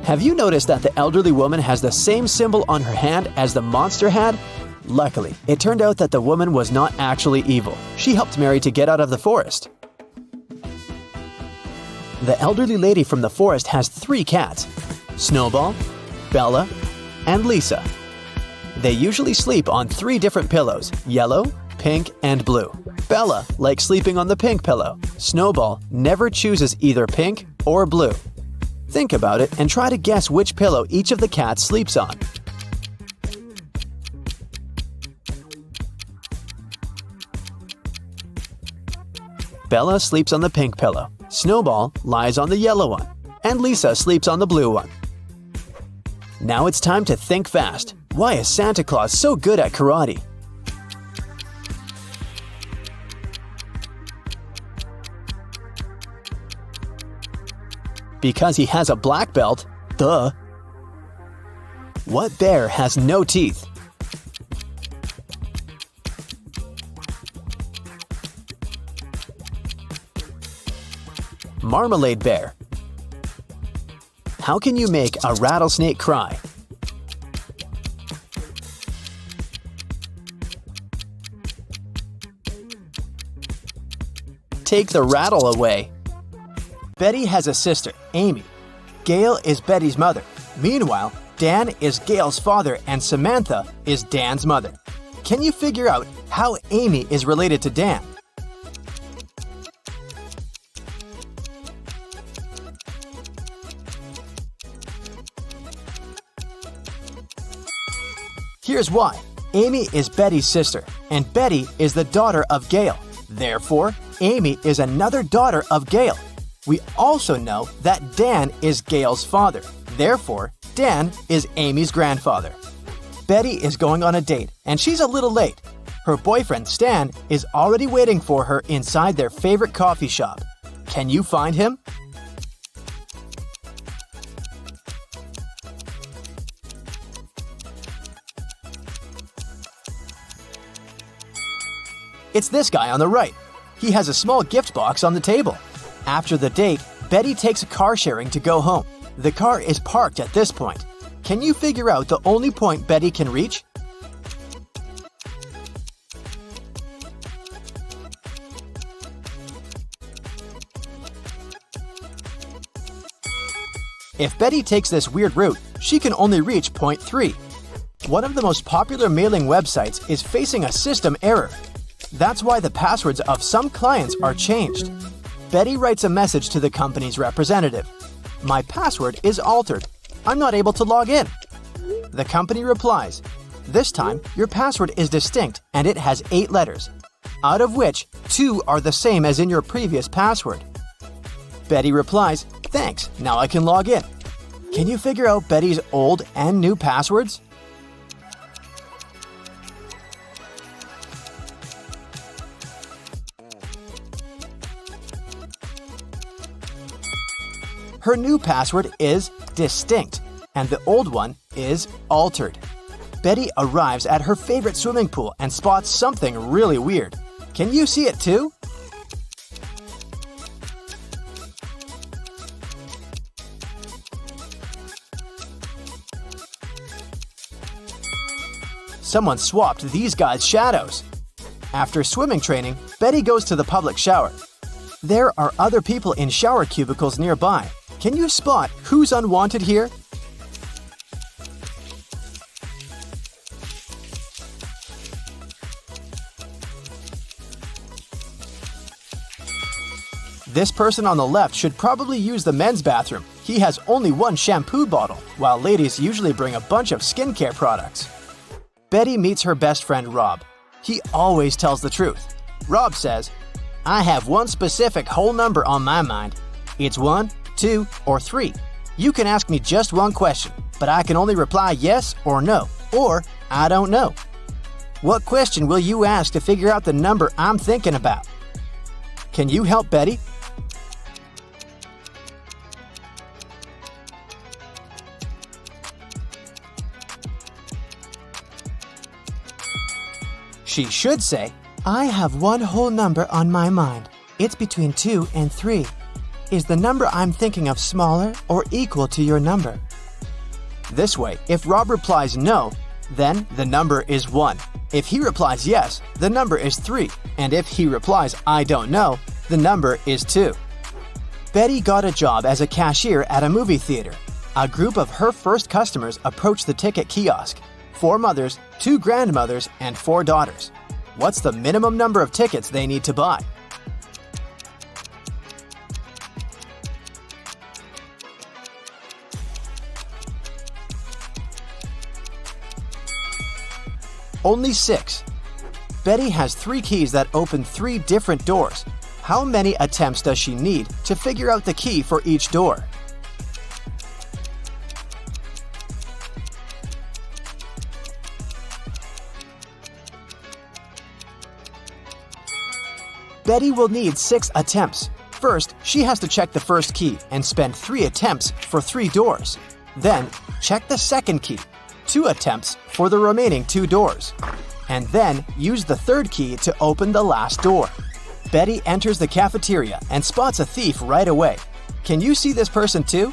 Have you noticed that the elderly woman has the same symbol on her hand as the monster had? Luckily, it turned out that the woman was not actually evil. She helped Mary to get out of the forest. The elderly lady from the forest has 3 cats: Snowball, Bella, and Lisa. They usually sleep on 3 different pillows: yellow, pink, and blue. Bella likes sleeping on the pink pillow. Snowball never chooses either pink or blue. Think about it and try to guess which pillow each of the cats sleeps on. Bella sleeps on the pink pillow, Snowball lies on the yellow one, and Lisa sleeps on the blue one. Now it's time to think fast. Why is Santa Claus so good at karate? Because he has a black belt. Duh. What bear has no teeth? Marmalade bear. How can you make a rattlesnake cry? Take the rattle away. Betty has a sister, Amy. Gail is Betty's mother. Meanwhile, Dan is Gail's father and Samantha is Dan's mother. Can you figure out how Amy is related to Dan? Here's why. Amy is Betty's sister, and Betty is the daughter of Gail. Therefore, Amy is another daughter of Gail. We also know that Dan is Gail's father. Therefore, Dan is Amy's grandfather. Betty is going on a date, and she's a little late. Her boyfriend, Stan, is already waiting for her inside their favorite coffee shop. Can you find him? It's this guy on the right. He has a small gift box on the table. After the date, Betty takes a car sharing to go home. The car is parked at this point. Can you figure out the only point Betty can reach? If Betty takes this weird route, she can only reach point 3. One of the most popular mailing websites is facing a system error. That's why the passwords of some clients are changed. Betty writes a message to the company's representative. My password is altered. I'm not able to log in. The company replies, this time your password is distinct and it has 8 letters, out of which 2 are the same as in your previous password. Betty replies, thanks, now I can log in. Can you figure out Betty's old and new passwords? Her new password is distinct, and the old one is altered. Betty arrives at her favorite swimming pool and spots something really weird. Can you see it too? Someone swapped these guys' shadows. After swimming training, Betty goes to the public shower. There are other people in shower cubicles nearby. Can you spot who's unwanted here? This person on the left should probably use the men's bathroom. He has only one shampoo bottle, while ladies usually bring a bunch of skincare products. Betty meets her best friend Rob. He always tells the truth. Rob says, I have one specific whole number on my mind. It's 1, 2, or 3. You can ask me just one question, but I can only reply yes or no, or I don't know. What question will you ask to figure out the number I'm thinking about? Can you help Betty? She should say, I have one whole number on my mind. It's between 2 and 3. Is the number I'm thinking of smaller or equal to your number? This way, if Rob replies no, then the number is 1. If he replies yes, the number is 3. And if he replies I don't know, the number is 2. Betty got a job as a cashier at a movie theater. A group of her first customers approached the ticket kiosk. 4 mothers, 2 grandmothers, and 4 daughters. What's the minimum number of tickets they need to buy? Only 6. Betty has 3 keys that open 3 different doors. How many attempts does she need to figure out the key for each door? Betty will need 6 attempts. First, she has to check the first key and spend 3 attempts for 3 doors. Then, check the second key, 2 attempts for the remaining 2 doors. And then, use the third key to open the last door. Betty enters the cafeteria and spots a thief right away. Can you see this person too?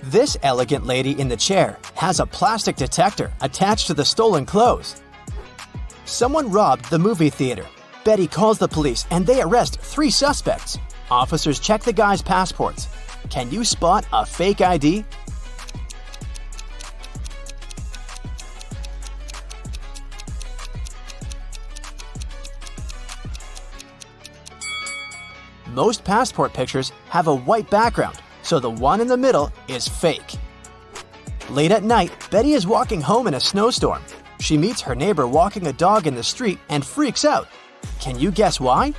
This elegant lady in the chair has a plastic detector attached to the stolen clothes. Someone robbed the movie theater. Betty calls the police and they arrest 3 suspects. Officers check the guys' passports. Can you spot a fake ID? Most passport pictures have a white background, so the one in the middle is fake. Late at night, Betty is walking home in a snowstorm. She meets her neighbor walking a dog in the street and freaks out. Can you guess why?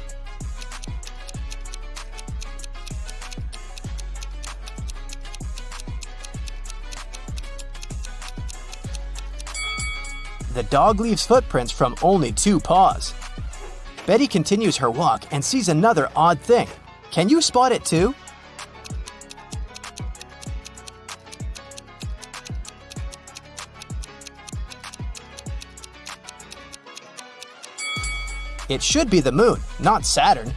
The dog leaves footprints from only 2 paws. Betty continues her walk and sees another odd thing. Can you spot it too? It should be the moon, not Saturn.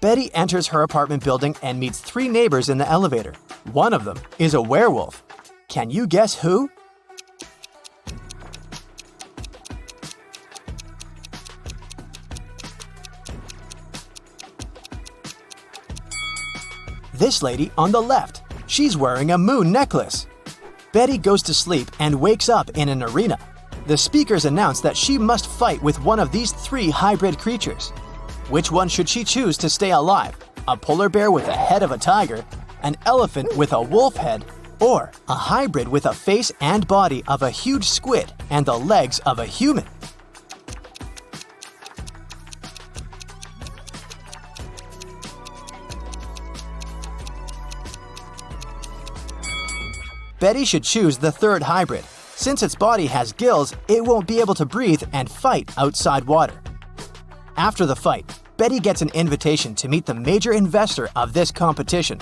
Betty enters her apartment building and meets 3 neighbors in the elevator. One of them is a werewolf. Can you guess who? This lady on the left. She's wearing a moon necklace. Betty goes to sleep and wakes up in an arena. The speakers announce that she must fight with one of these 3 hybrid creatures. Which one should she choose to stay alive? A polar bear with a head of a tiger, an elephant with a wolf head, or a hybrid with a face and body of a huge squid and the legs of a human? Betty should choose the 3rd hybrid. Since its body has gills, it won't be able to breathe and fight outside water. After the fight, Betty gets an invitation to meet the major investor of this competition,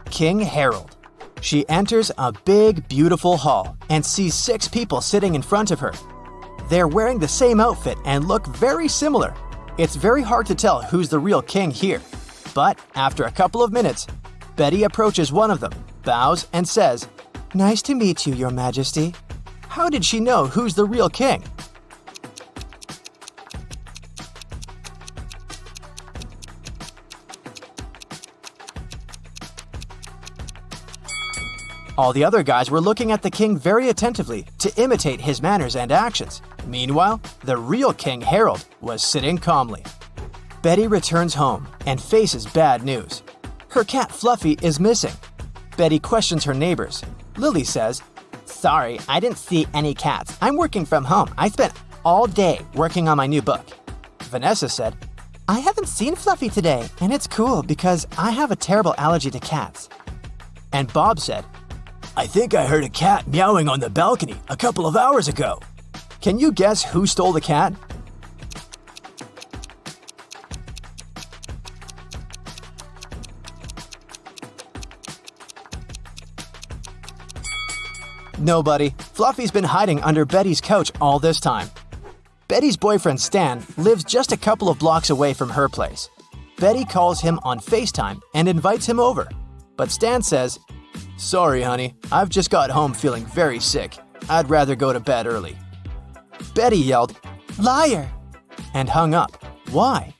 King Harold. She enters a big, beautiful hall and sees 6 people sitting in front of her. They're wearing the same outfit and look very similar. It's very hard to tell who's the real king here. But after a couple of minutes, Betty approaches one of them, bows, and says, "Nice to meet you, Your Majesty." How did she know who's the real king? All the other guys were looking at the king very attentively to imitate his manners and actions. Meanwhile, the real King Harold was sitting calmly. Betty returns home and faces bad news. Her cat Fluffy is missing. Betty questions her neighbors. Lily says, "Sorry, I didn't see any cats. I'm working from home. I spent all day working on my new book." Vanessa said, "I haven't seen Fluffy today, and it's cool because I have a terrible allergy to cats." And Bob said, "I think I heard a cat meowing on the balcony a couple of hours ago." Can you guess who stole the cat? Nobody. Fluffy's been hiding under Betty's couch all this time. Betty's boyfriend Stan lives just a couple of blocks away from her place. Betty calls him on FaceTime and invites him over. But Stan says, "Sorry, honey, I've just got home feeling very sick. I'd rather go to bed early." Betty yelled, "Liar!" and hung up. Why?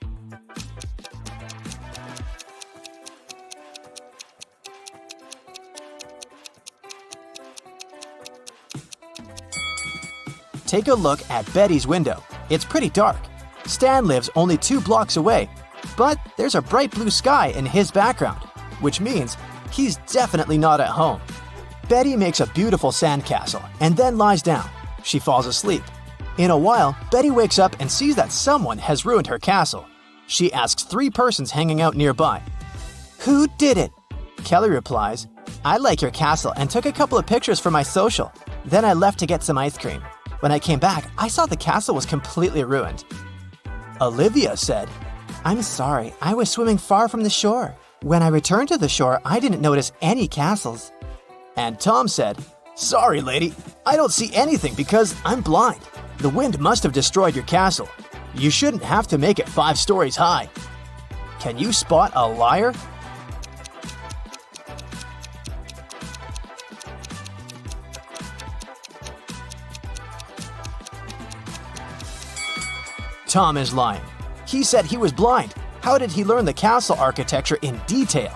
Take a look at Betty's window. It's pretty dark. Stan lives only 2 blocks away, but there's a bright blue sky in his background, which means he's definitely not at home. Betty makes a beautiful sandcastle and then lies down. She falls asleep. In a while, Betty wakes up and sees that someone has ruined her castle. She asks 3 persons hanging out nearby, "Who did it?" Kelly replies, "I like your castle and took a couple of pictures for my social. Then I left to get some ice cream. When I came back, I saw the castle was completely ruined." Olivia said, "I'm sorry, I was swimming far from the shore. When I returned to the shore, I didn't notice any castles." And Tom said, "Sorry, lady, I don't see anything because I'm blind. The wind must have destroyed your castle. You shouldn't have to make it 5 stories high." Can you spot a liar? Tom is lying. He said he was blind. How did he learn the castle architecture in detail?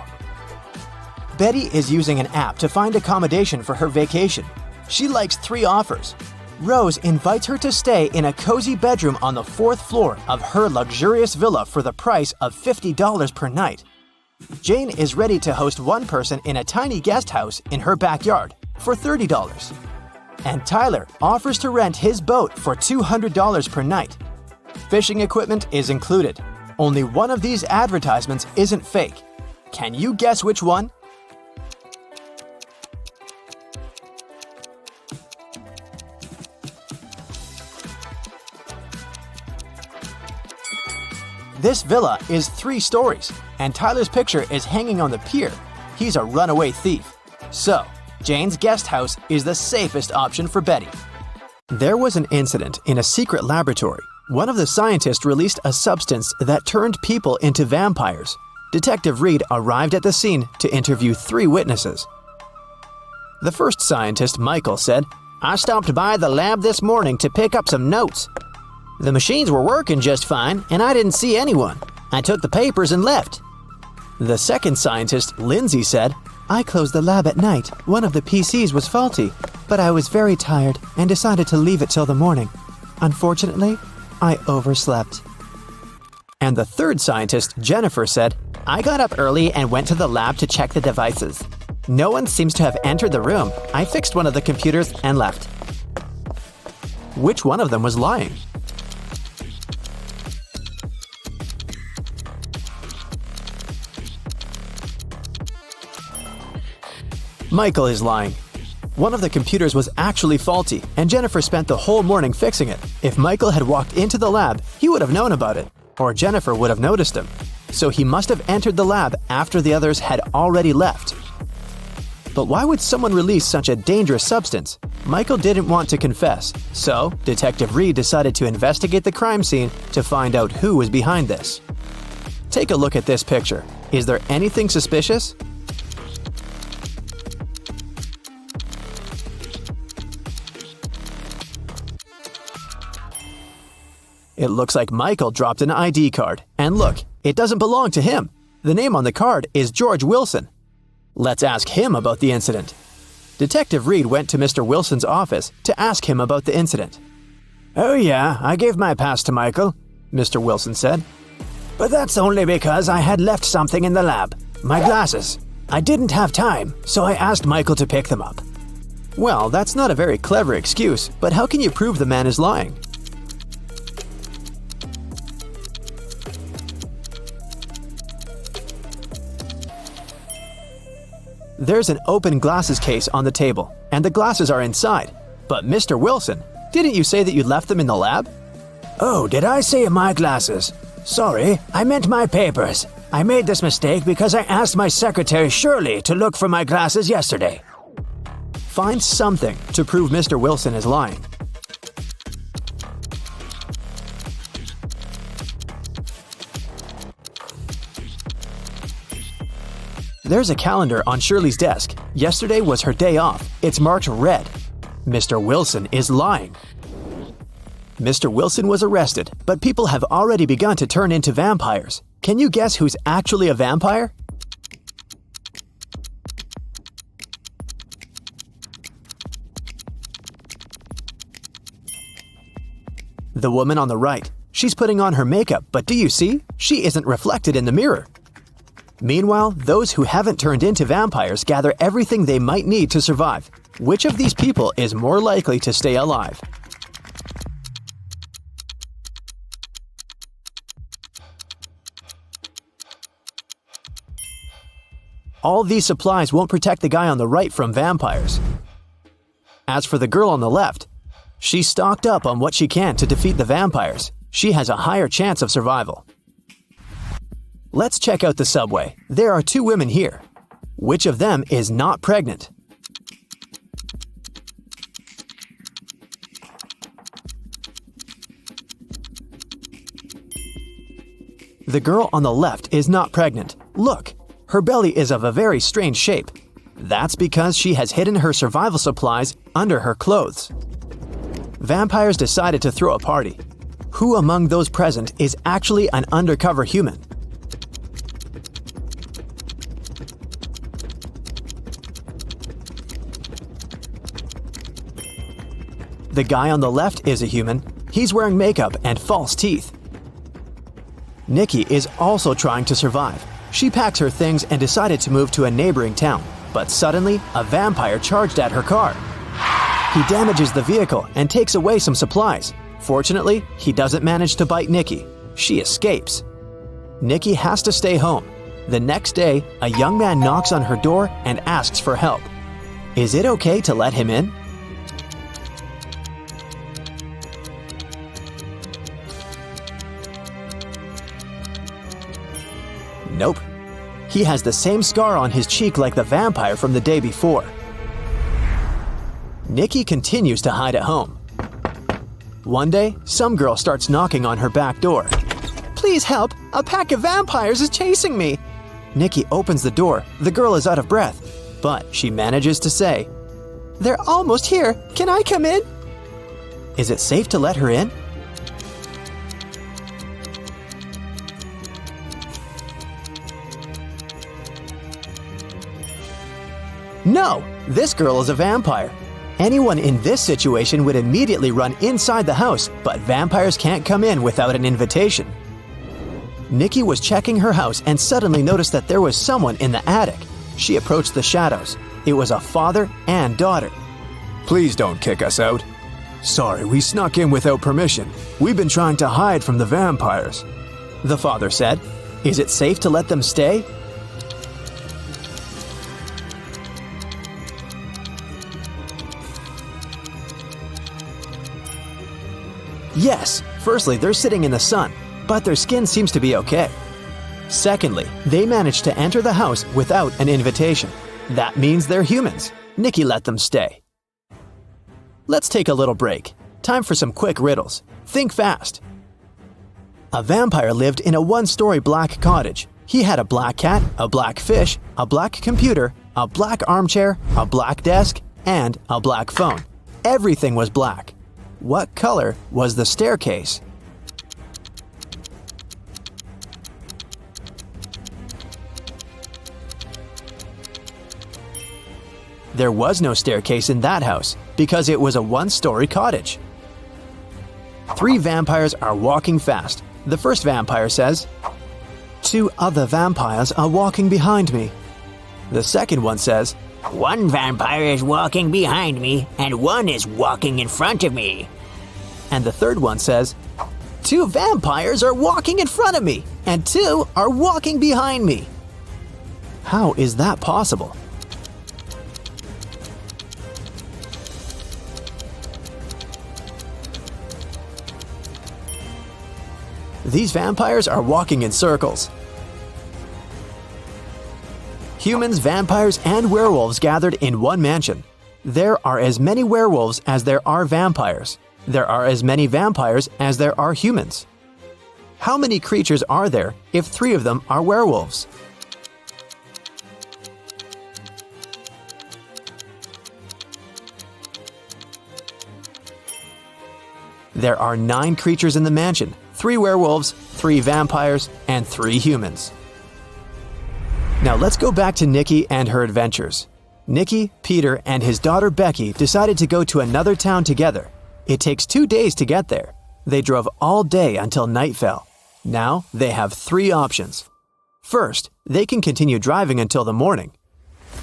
Betty is using an app to find accommodation for her vacation. She likes 3 offers. Rose invites her to stay in a cozy bedroom on the 4th floor of her luxurious villa for the price of $50 per night. Jane is ready to host one person in a tiny guest house in her backyard for $30. And Tyler offers to rent his boat for $200 per night. Fishing equipment is included. Only one of these advertisements isn't fake. Can you guess which one? This villa is 3 stories, and Tyler's picture is hanging on the pier. He's a runaway thief. So, Jane's guest house is the safest option for Betty. There was an incident in a secret laboratory One of the scientists released a substance that turned people into vampires. Detective Reed arrived at the scene to interview 3 witnesses. The first scientist, Michael, said, I stopped by the lab this morning to pick up some notes. The machines were working just fine, and I didn't see anyone. I took the papers and left. The second scientist, Lindsay, said, I closed the lab at night. One of the PCs was faulty, but I was very tired and decided to leave it till the morning. Unfortunately, I overslept. And the third scientist, Jennifer, said, I got up early and went to the lab to check the devices. No one seems to have entered the room. I fixed one of the computers and left. Which one of them was lying? Michael is lying. One of the computers was actually faulty, and Jennifer spent the whole morning fixing it. If Michael had walked into the lab, he would have known about it, or Jennifer would have noticed him. So he must have entered the lab after the others had already left. But why would someone release such a dangerous substance? Michael didn't want to confess, so Detective Reed decided to investigate the crime scene to find out who was behind this. Take a look at this picture. Is there anything suspicious? It looks like Michael dropped an ID card. And look, it doesn't belong to him. The name on the card is George Wilson. Let's ask him about the incident. Detective Reed went to Mr. Wilson's office to ask him about the incident. Oh yeah, I gave my pass to Michael, Mr. Wilson said. But that's only because I had left something in the lab. My glasses. I didn't have time, so I asked Michael to pick them up. Well, that's not a very clever excuse, but how can you prove the man is lying? There's an open glasses case on the table, and the glasses are inside. But Mr. Wilson, didn't you say that you left them in the lab? Oh, did I say my glasses? Sorry, I meant my papers. I made this mistake because I asked my secretary Shirley to look for my glasses yesterday. Find something to prove Mr. Wilson is lying. There's a calendar on Shirley's desk. Yesterday was her day off. It's marked red. Mr. Wilson is lying. Mr. Wilson was arrested, but people have already begun to turn into vampires. Can you guess who's actually a vampire? The woman on the right. She's putting on her makeup, but do you see? She isn't reflected in the mirror. Meanwhile, those who haven't turned into vampires gather everything they might need to survive. Which of these people is more likely to stay alive? All these supplies won't protect the guy on the right from vampires. As for the girl on the left, she's stocked up on what she can to defeat the vampires. She has a higher chance of survival. Let's check out the subway. There are 2 women here. Which of them is not pregnant? The girl on the left is not pregnant. Look, her belly is of a very strange shape. That's because she has hidden her survival supplies under her clothes. Vampires decided to throw a party. Who among those present is actually an undercover human? The guy on the left is a human. He's wearing makeup and false teeth. Nikki is also trying to survive. She packs her things and decided to move to a neighboring town. But suddenly, a vampire charged at her car. He damages the vehicle and takes away some supplies. Fortunately, he doesn't manage to bite Nikki. She escapes. Nikki has to stay home. The next day, a young man knocks on her door and asks for help. Is it okay to let him in? Nope. He has the same scar on his cheek like the vampire from the day before. Nikki continues to hide at home. One day, some girl starts knocking on her back door. Please help! A pack of vampires is chasing me! Nikki opens the door. The girl is out of breath, but she manages to say, They're almost here! Can I come in? "Is it safe to let her in?" No! This girl is a vampire. Anyone in this situation would immediately run inside the house, but vampires can't come in without an invitation. Nikki was checking her house and suddenly noticed that there was someone in the attic. She approached the shadows. It was a father and daughter. Please don't kick us out. Sorry, we snuck in without permission. We've been trying to hide from the vampires. The father said, "Is it safe to let them stay?" Yes, firstly, they're sitting in the sun, but their skin seems to be okay. Secondly, they managed to enter the house without an invitation. That means they're humans. Nikki let them stay. Let's take a little break. Time for some quick riddles. Think fast. A vampire lived in a one-story black cottage. He had a black cat, a black fish, a black computer, a black armchair, a black desk, and a black phone. Everything was black. What color was the staircase? There was no staircase in that house because it was a one-story cottage. 3 vampires are walking fast. The first vampire says, "2 other vampires are walking behind me." The second one says, One vampire is walking behind me, and one is walking in front of me. and the third one says, "2 vampires are walking in front of me, and 2 are walking behind me." How is that possible? These vampires are walking in circles. Humans, vampires, and werewolves gathered in one mansion. There are as many werewolves as there are vampires. There are as many vampires as there are humans. How many creatures are there if 3 of them are werewolves? There are 9 creatures in the mansion, 3 werewolves, 3 vampires, and 3 humans. Now let's go back to Nikki and her adventures. Nikki, Peter, and his daughter Becky decided to go to another town together. It takes 2 days to get there. They drove all day until night fell. Now they have 3 options. First, they can continue driving until the morning,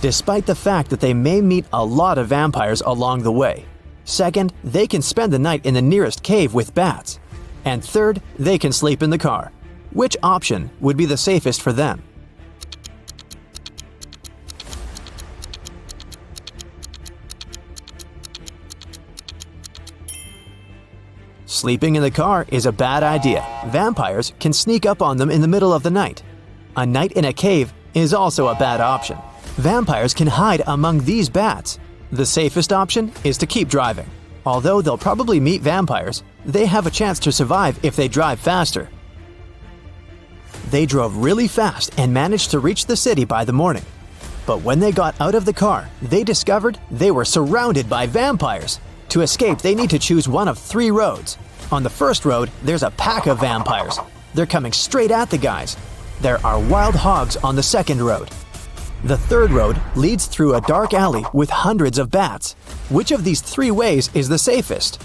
despite the fact that they may meet a lot of vampires along the way. Second, they can spend the night in the nearest cave with bats. And third, they can sleep in the car. Which option would be the safest for them? Sleeping in the car is a bad idea. Vampires can sneak up on them in the middle of the night. A night in a cave is also a bad option. Vampires can hide among these bats. The safest option is to keep driving. Although they'll probably meet vampires, they have a chance to survive if they drive faster. They drove really fast and managed to reach the city by the morning. But when they got out of the car, they discovered they were surrounded by vampires. To escape, they need to choose one of 3 roads. On the first road, there's a pack of vampires. They're coming straight at the guys. There are wild hogs on the second road. The third road leads through a dark alley with hundreds of bats. Which of these 3 ways is the safest?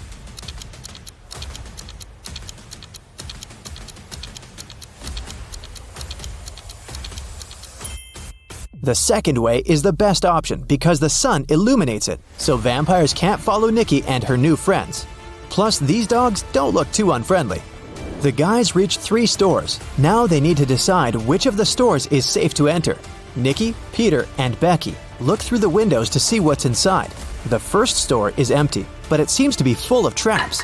The second way is the best option because the sun illuminates it, so vampires can't follow Nikki and her new friends. Plus, these dogs don't look too unfriendly. The guys reach 3 stores. Now they need to decide which of the stores is safe to enter. Nikki, Peter, and Becky look through the windows to see what's inside. The first store is empty, but it seems to be full of traps.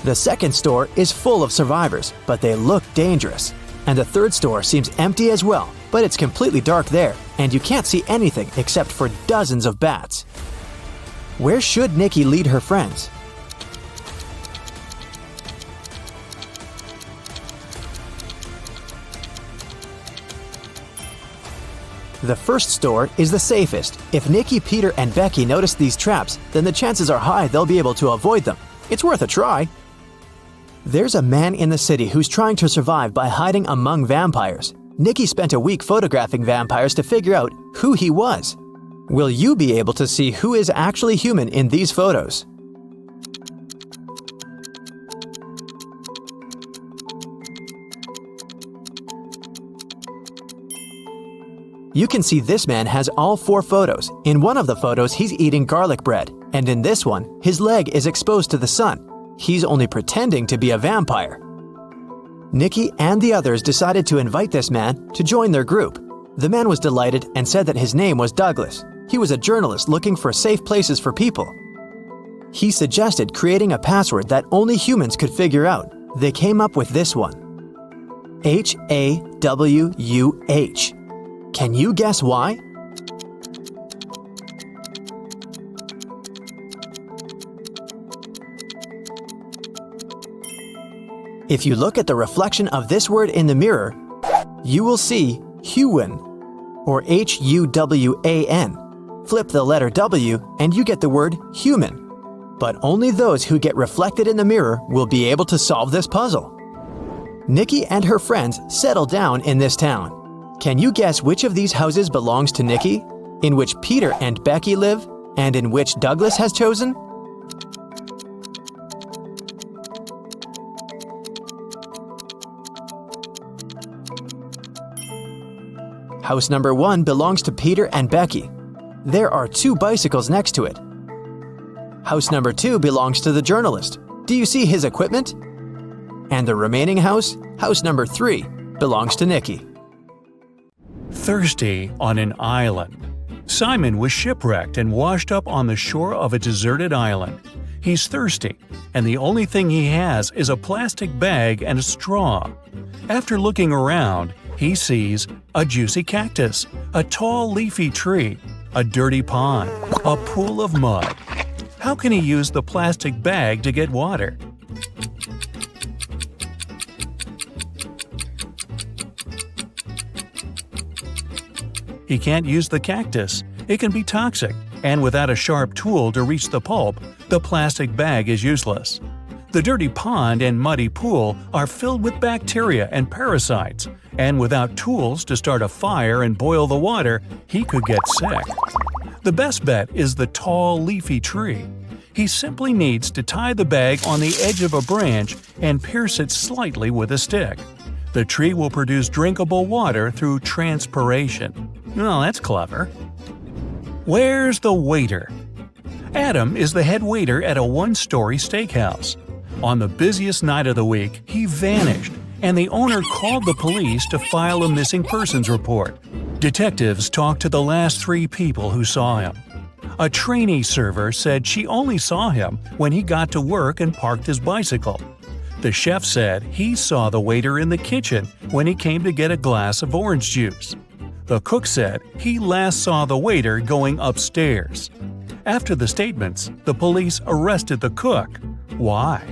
The second store is full of survivors, but they look dangerous. And the third store seems empty as well, but it's completely dark there, and you can't see anything except for dozens of bats. Where should Nikki lead her friends? The first store is the safest. If Nikki, Peter, and Becky notice these traps, then the chances are high they'll be able to avoid them. It's worth a try. There's a man in the city who's trying to survive by hiding among vampires. Nikki spent a week photographing vampires to figure out who he was. Will you be able to see who is actually human in these photos? You can see this man has all 4 photos. In one of the photos, he's eating garlic bread, and in this one, his leg is exposed to the sun. He's only pretending to be a vampire. Nikki and the others decided to invite this man to join their group. The man was delighted and said that his name was Douglas. He was a journalist looking for safe places for people. He suggested creating a password that only humans could figure out. They came up with this one: HAWUH. Can you guess why? If you look at the reflection of this word in the mirror, you will see Huwan, or Huwan. Flip the letter W and you get the word human. But only those who get reflected in the mirror will be able to solve this puzzle. Nikki and her friends settle down in this town. Can you guess which of these houses belongs to Nikki, in which Peter and Becky live, and in which Douglas has chosen? House number 1 belongs to Peter and Becky. There are 2 bicycles next to it. House number 2 belongs to the journalist. Do you see his equipment? And the remaining house, house number 3, belongs to Nikki. Thirsty on an island. Simon was shipwrecked and washed up on the shore of a deserted island. He's thirsty, and the only thing he has is a plastic bag and a straw. After looking around, he sees a juicy cactus, a tall leafy tree, a dirty pond, a pool of mud. How can he use the plastic bag to get water? He can't use the cactus. It can be toxic, and without a sharp tool to reach the pulp, the plastic bag is useless. The dirty pond and muddy pool are filled with bacteria and parasites, and without tools to start a fire and boil the water, he could get sick. The best bet is the tall, leafy tree. He simply needs to tie the bag on the edge of a branch and pierce it slightly with a stick. The tree will produce drinkable water through transpiration. Oh, that's clever. Where's the waiter? Adam is the head waiter at a 1-story steakhouse. On the busiest night of the week, he vanished, and the owner called the police to file a missing persons report. Detectives talked to the last 3 people who saw him. A trainee server said she only saw him when he got to work and parked his bicycle. The chef said he saw the waiter in the kitchen when he came to get a glass of orange juice. The cook said he last saw the waiter going upstairs. After the statements, the police arrested the cook. Why?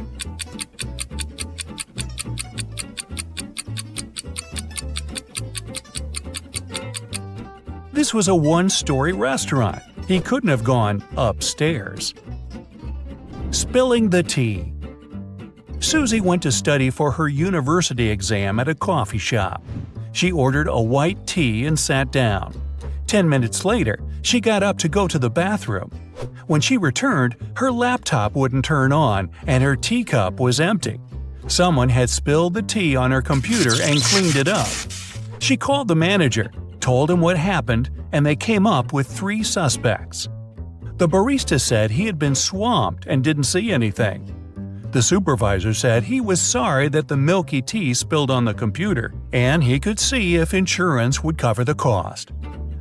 This was a 1-story restaurant. He couldn't have gone upstairs. Spilling the tea. Susie went to study for her university exam at a coffee shop. She ordered a white tea and sat down. 10 minutes later, she got up to go to the bathroom. When she returned, her laptop wouldn't turn on and her teacup was empty. Someone had spilled the tea on her computer and cleaned it up. She called the manager, told him what happened, and they came up with 3 suspects. The barista said he had been swamped and didn't see anything. The supervisor said he was sorry that the milky tea spilled on the computer, and he could see if insurance would cover the cost.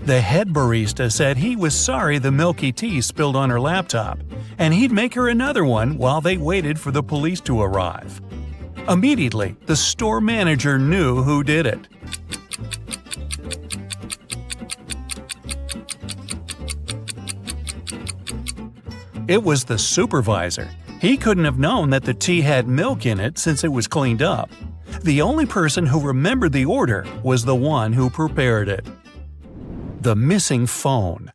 The head barista said he was sorry the milky tea spilled on her laptop, and he'd make her another one while they waited for the police to arrive. Immediately, the store manager knew who did it. It was the supervisor. He couldn't have known that the tea had milk in it since it was cleaned up. The only person who remembered the order was the one who prepared it. The missing phone.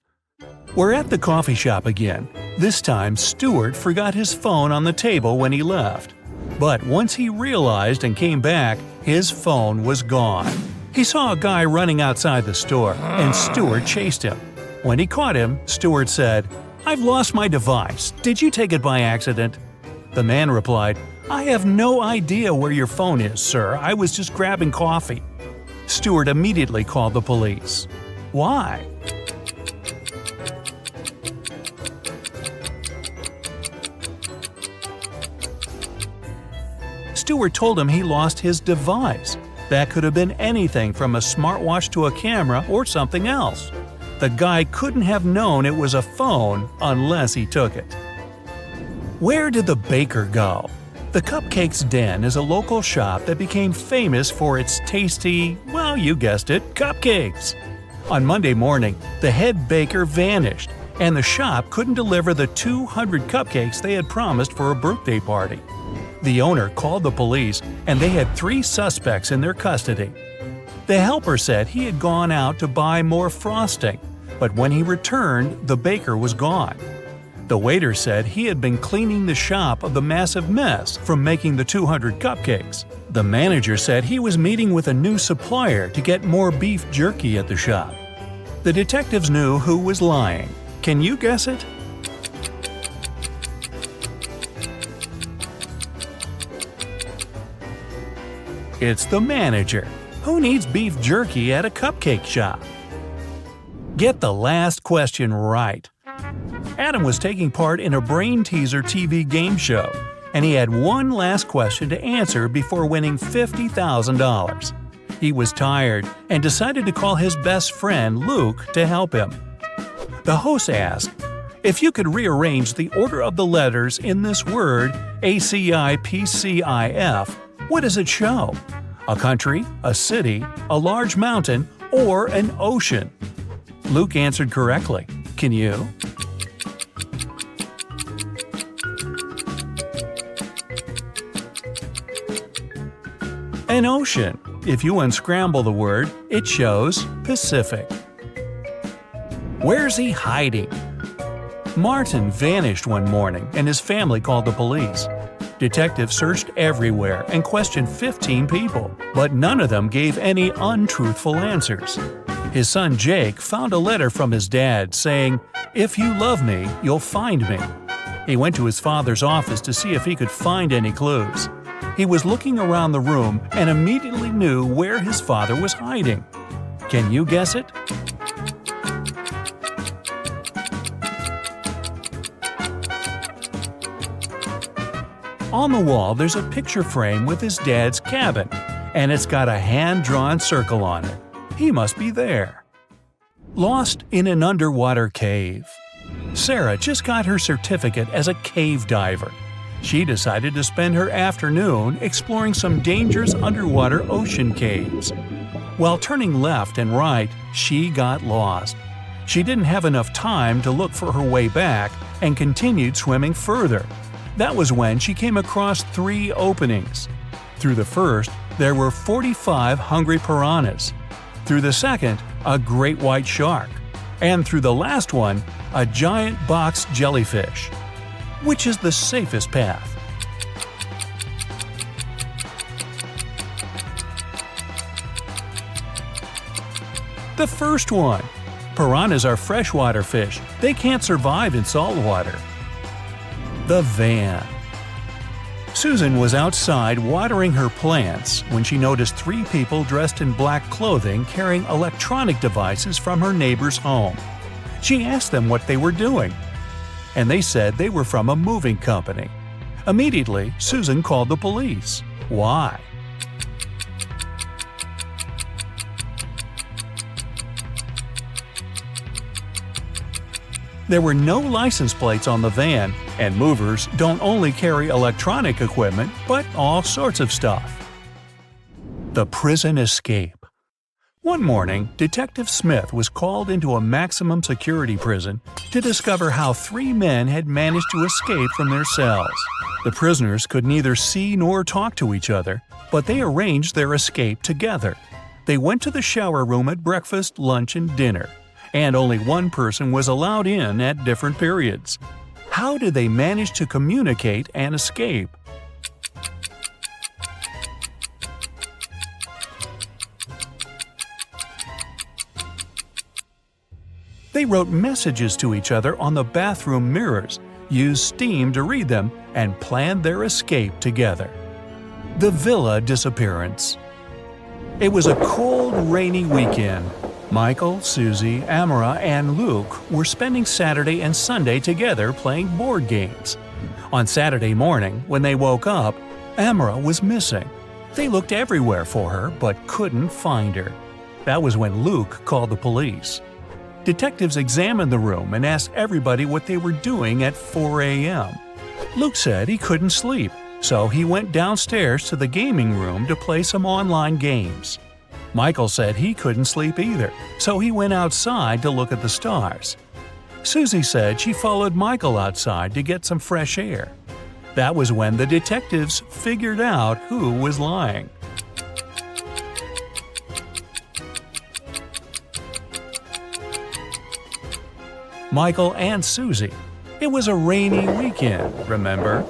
We're at the coffee shop again. This time, Stuart forgot his phone on the table when he left. But once he realized and came back, his phone was gone. He saw a guy running outside the store, and Stuart chased him. When he caught him, Stuart said, "I've lost my device. Did you take it by accident?" The man replied, "I have no idea where your phone is, sir. I was just grabbing coffee." Stuart immediately called the police. Why? Stuart told him he lost his device. That could have been anything from a smartwatch to a camera or something else. The guy couldn't have known it was a phone unless he took it. Where did the baker go? The Cupcakes Den is a local shop that became famous for its tasty, well, you guessed it, cupcakes. On Monday morning, the head baker vanished, and the shop couldn't deliver the 200 cupcakes they had promised for a birthday party. The owner called the police, and they had 3 suspects in their custody. The helper said he had gone out to buy more frosting, but when he returned, the baker was gone. The waiter said he had been cleaning the shop of the massive mess from making the 200 cupcakes. The manager said he was meeting with a new supplier to get more beef jerky at the shop. The detectives knew who was lying. Can you guess it? It's the manager. Who needs beef jerky at a cupcake shop? Get the last question right. Adam was taking part in a brain teaser TV game show, and he had one last question to answer before winning $50,000. He was tired and decided to call his best friend Luke to help him. The host asked, "If you could rearrange the order of the letters in this word, ACIPCIF, what does it show? A country, a city, a large mountain, or an ocean?" Luke answered correctly. Can you? An ocean. If you unscramble the word, it shows Pacific. Where's he hiding? Martin vanished one morning and his family called the police. Detectives searched everywhere and questioned 15 people, but none of them gave any untruthful answers. His son Jake found a letter from his dad saying, "If you love me, you'll find me." He went to his father's office to see if he could find any clues. He was looking around the room and immediately knew where his father was hiding. Can you guess it? On the wall, there's a picture frame with his dad's cabin, and it's got a hand-drawn circle on it. He must be there. Lost in an underwater cave. Sarah just got her certificate as a cave diver. She decided to spend her afternoon exploring some dangerous underwater ocean caves. While turning left and right, she got lost. She didn't have enough time to look for her way back and continued swimming further. That was when she came across 3 openings. Through the first, there were 45 hungry piranhas. Through the second, a great white shark. And through the last one, a giant box jellyfish. Which is the safest path? The first one. Piranhas are freshwater fish. They can't survive in salt water. The van. Susan was outside watering her plants when she noticed 3 people dressed in black clothing carrying electronic devices from her neighbor's home. She asked them what they were doing, and they said they were from a moving company. Immediately, Susan called the police. Why? There were no license plates on the van, and movers don't only carry electronic equipment, but all sorts of stuff. The prison escape. One morning, Detective Smith was called into a maximum security prison to discover how 3 men had managed to escape from their cells. The prisoners could neither see nor talk to each other, but they arranged their escape together. They went to the shower room at breakfast, lunch, and dinner. and only one person was allowed in at different periods. How did they manage to communicate and escape? They wrote messages to each other on the bathroom mirrors, used steam to read them, and planned their escape together. The villa disappearance. It was a cold, rainy weekend. Michael, Susie, Amara, and Luke were spending Saturday and Sunday together playing board games. On Saturday morning, when they woke up, Amara was missing. They looked everywhere for her but couldn't find her. That was when Luke called the police. Detectives examined the room and asked everybody what they were doing at 4 a.m. Luke said he couldn't sleep, so he went downstairs to the gaming room to play some online games. Michael said he couldn't sleep either, so he went outside to look at the stars. Susie said she followed Michael outside to get some fresh air. That was when the detectives figured out who was lying. Michael and Susie. It was a rainy weekend, remember?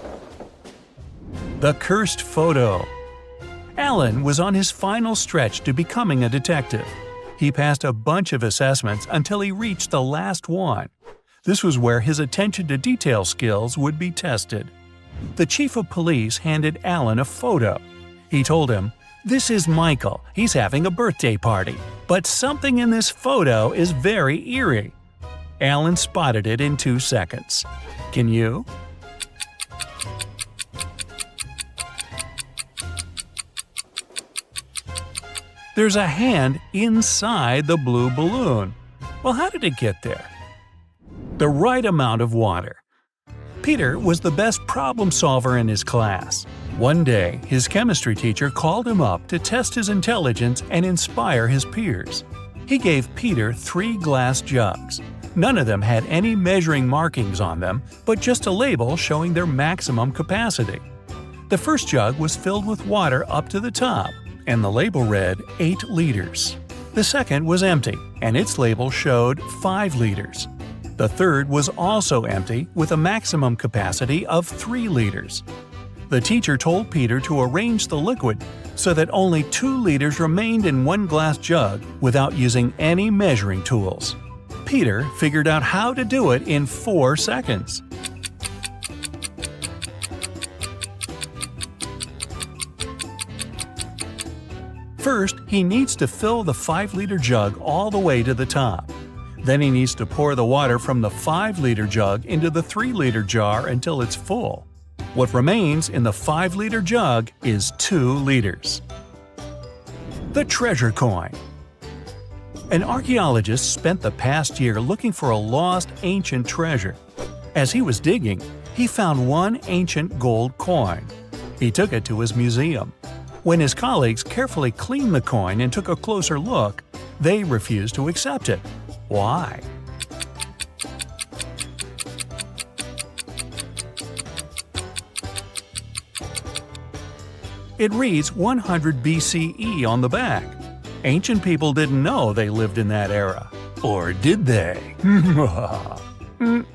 The cursed photo. Alan was on his final stretch to becoming a detective. He passed a bunch of assessments until he reached the last one. This was where his attention to detail skills would be tested. The chief of police handed Alan a photo. He told him, "This is Michael. He's having a birthday party. But something in this photo is very eerie." Alan spotted it in 2 seconds. Can you? There's a hand inside the blue balloon. Well, how did it get there? The right amount of water. Peter was the best problem solver in his class. One day, his chemistry teacher called him up to test his intelligence and inspire his peers. He gave Peter 3 glass jugs. None of them had any measuring markings on them, but just a label showing their maximum capacity. The first jug was filled with water up to the top, and the label read 8 liters. The second was empty, and its label showed 5 liters. The third was also empty, with a maximum capacity of 3 liters. The teacher told Peter to arrange the liquid so that only 2 liters remained in one glass jug without using any measuring tools. Peter figured out how to do it in 4 seconds. First, he needs to fill the 5-liter jug all the way to the top. Then he needs to pour the water from the 5-liter jug into the 3-liter jar until it's full. What remains in the 5-liter jug is 2 liters. The treasure coin. An archaeologist spent the past year looking for a lost ancient treasure. As he was digging, he found one ancient gold coin. He took it to his museum. When his colleagues carefully cleaned the coin and took a closer look, they refused to accept it. Why? It reads 100 BCE on the back. Ancient people didn't know they lived in that era. Or did they?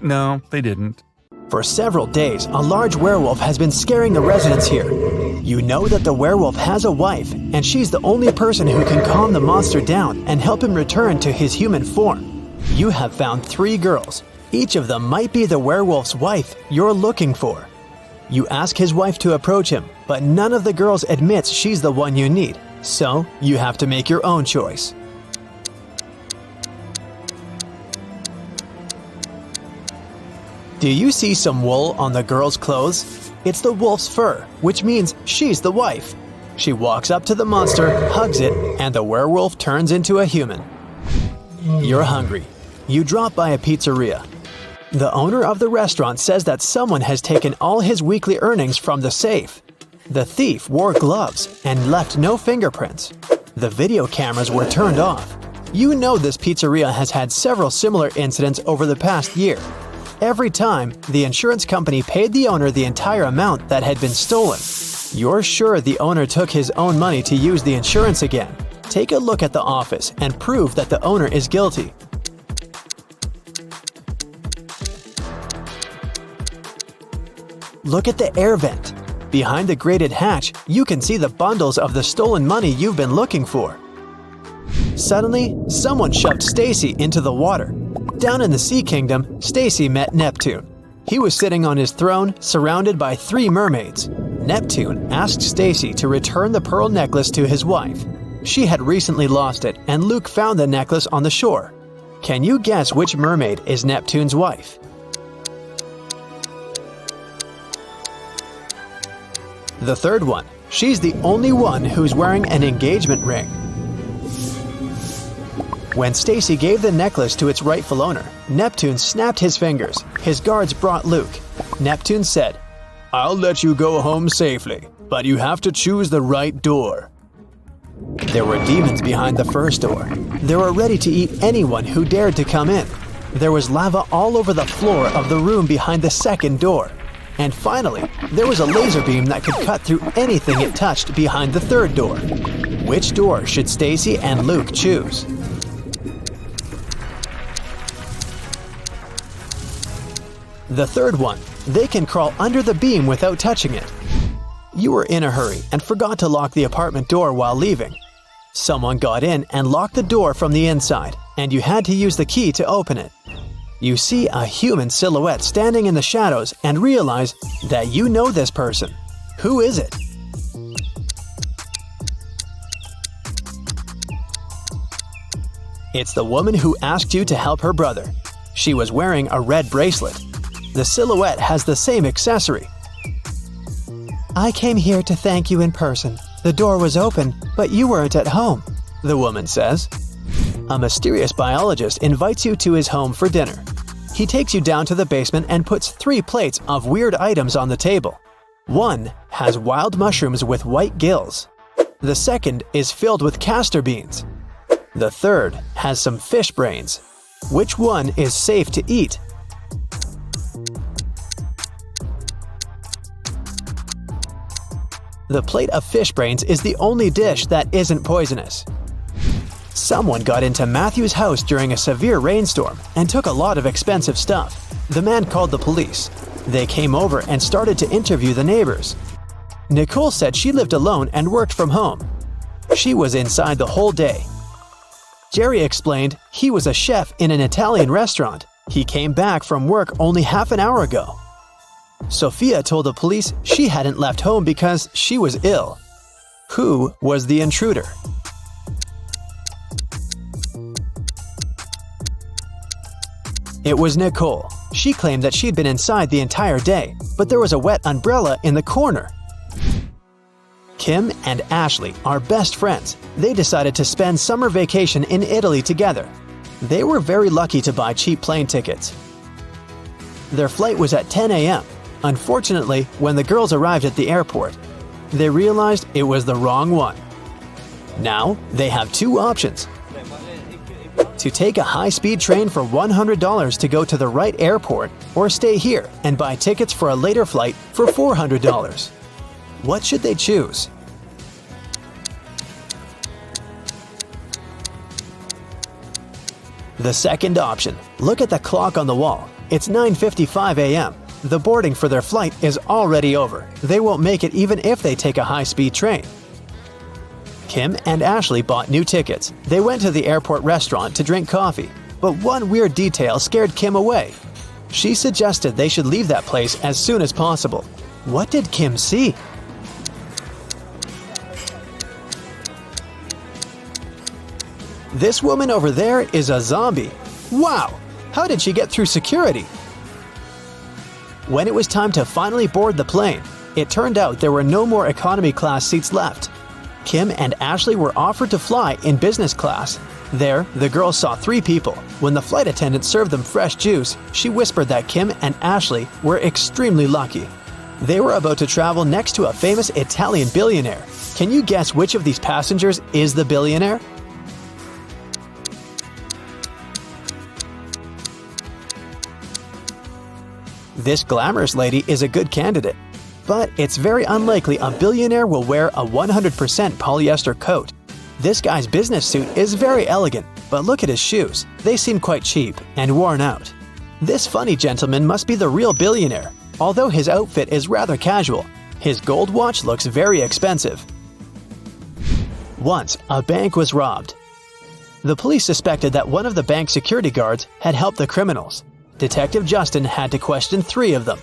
No, they didn't. For several days, a large werewolf has been scaring the residents here. You know that the werewolf has a wife, and she's the only person who can calm the monster down and help him return to his human form. You have found 3 girls. Each of them might be the werewolf's wife you're looking for. You ask his wife to approach him, but none of the girls admits she's the one you need, so you have to make your own choice. Do you see some wool on the girl's clothes? It's the wolf's fur, which means she's the wife. She walks up to the monster, hugs it, and the werewolf turns into a human. You're hungry. You drop by a pizzeria. The owner of the restaurant says that someone has taken all his weekly earnings from the safe. The thief wore gloves and left no fingerprints. The video cameras were turned off. You know this pizzeria has had several similar incidents over the past year. Every time, the insurance company paid the owner the entire amount that had been stolen. You're sure the owner took his own money to use the insurance again. Take a look at the office and prove that the owner is guilty. Look at the air vent. Behind the grated hatch, you can see the bundles of the stolen money you've been looking for. Suddenly, someone shoved Stacy into the water. Down in the Sea Kingdom, Stacy met Neptune. He was sitting on his throne, surrounded by 3 mermaids. Neptune asked Stacy to return the pearl necklace to his wife. She had recently lost it, and Luke found the necklace on the shore. Can you guess which mermaid is Neptune's wife? The third one. She's the only one who's wearing an engagement ring. When Stacy gave the necklace to its rightful owner, Neptune snapped his fingers. His guards brought Luke. Neptune said, "I'll let you go home safely, but you have to choose the right door." There were demons behind the first door. They were ready to eat anyone who dared to come in. There was lava all over the floor of the room behind the second door. And finally, there was a laser beam that could cut through anything it touched behind the third door. Which door should Stacy and Luke choose? The third one. They can crawl under the beam without touching it. You were in a hurry and forgot to lock the apartment door while leaving. Someone got in and locked the door from the inside, and you had to use the key to open it. You see a human silhouette standing in the shadows and realize that you know this person. Who is it? It's the woman who asked you to help her brother. She was wearing a red bracelet. The silhouette has the same accessory. I came here to thank you in person. The door was open, but you weren't at home, the woman says. A mysterious biologist invites you to his home for dinner. He takes you down to the basement and puts 3 plates of weird items on the table. One has wild mushrooms with white gills. The second is filled with castor beans. The third has some fish brains. Which one is safe to eat? The plate of fish brains is the only dish that isn't poisonous. Someone got into Matthew's house during a severe rainstorm and took a lot of expensive stuff. The man called the police. They came over and started to interview the neighbors. Nicole said she lived alone and worked from home. She was inside the whole day. Jerry explained he was a chef in an Italian restaurant. He came back from work only half an hour ago. Sophia told the police she hadn't left home because she was ill. Who was the intruder? It was Nicole. She claimed that she'd been inside the entire day, but there was a wet umbrella in the corner. Kim and Ashley are best friends. They decided to spend summer vacation in Italy together. They were very lucky to buy cheap plane tickets. Their flight was at 10 a.m. Unfortunately, when the girls arrived at the airport, they realized it was the wrong one. Now, they have 2 options. To take a high-speed train for $100 to go to the right airport, or stay here and buy tickets for a later flight for $400. What should they choose? The second option. Look at the clock on the wall. It's 9:55 a.m. The boarding for their flight is already over. They won't make it even if they take a high-speed train. Kim and Ashley bought new tickets. They went to the airport restaurant to drink coffee. But one weird detail scared Kim away. She suggested they should leave that place as soon as possible. What did Kim see? This woman over there is a zombie. Wow! How did she get through security? When it was time to finally board the plane, it turned out there were no more economy class seats left. Kim and Ashley were offered to fly in business class. There, the girls saw 3 people. When the flight attendant served them fresh juice, she whispered that Kim and Ashley were extremely lucky. They were about to travel next to a famous Italian billionaire. Can you guess which of these passengers is the billionaire? This glamorous lady is a good candidate, but it's very unlikely a billionaire will wear a 100% polyester coat. This guy's business suit is very elegant, but look at his shoes. They seem quite cheap and worn out. This funny gentleman must be the real billionaire. Although his outfit is rather casual, his gold watch looks very expensive. Once, a bank was robbed. The police suspected that one of the bank security guards had helped the criminals. Detective Justin had to question 3 of them.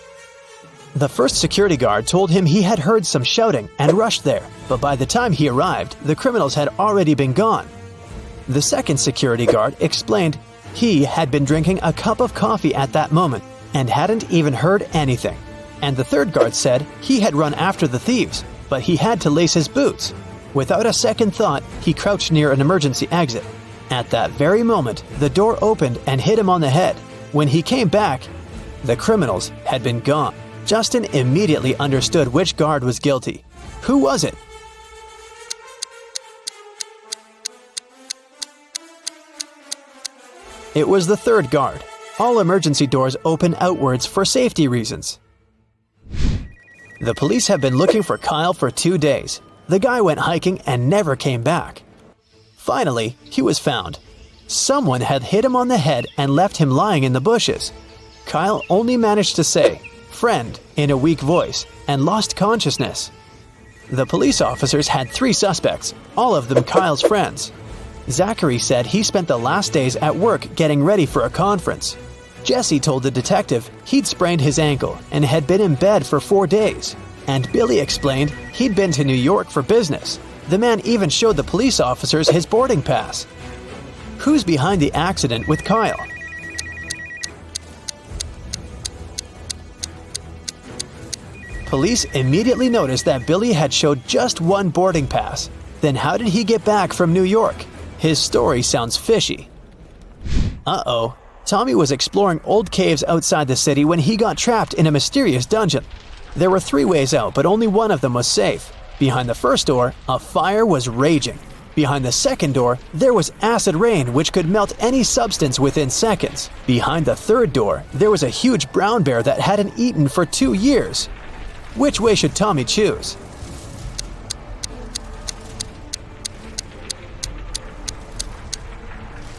The first security guard told him he had heard some shouting and rushed there, but by the time he arrived, the criminals had already been gone. The second security guard explained he had been drinking a cup of coffee at that moment and hadn't even heard anything. And the third guard said he had run after the thieves, but he had to lace his boots. Without a second thought, he crouched near an emergency exit. At that very moment, the door opened and hit him on the head. When he came back, the criminals had been gone. Justin immediately understood which guard was guilty. Who was it? It was the third guard. All emergency doors open outwards for safety reasons. The police have been looking for Kyle for 2 days. The guy went hiking and never came back. Finally, he was found. Someone had hit him on the head and left him lying in the bushes. Kyle only managed to say, "Friend," in a weak voice, and lost consciousness. The police officers had 3 suspects, all of them Kyle's friends. Zachary said he spent the last days at work getting ready for a conference. Jesse told the detective he'd sprained his ankle and had been in bed for 4 days. And Billy explained he'd been to New York for business. The man even showed the police officers his boarding pass. Who's behind the accident with Kyle? Police immediately noticed that Billy had showed just 1 boarding pass. Then how did he get back from New York? His story sounds fishy. Uh-oh. Tommy was exploring old caves outside the city when he got trapped in a mysterious dungeon. There were 3 ways out, but only one of them was safe. Behind the first door, a fire was raging. Behind the second door, there was acid rain which could melt any substance within seconds. Behind the third door, there was a huge brown bear that hadn't eaten for 2 years. Which way should Tommy choose?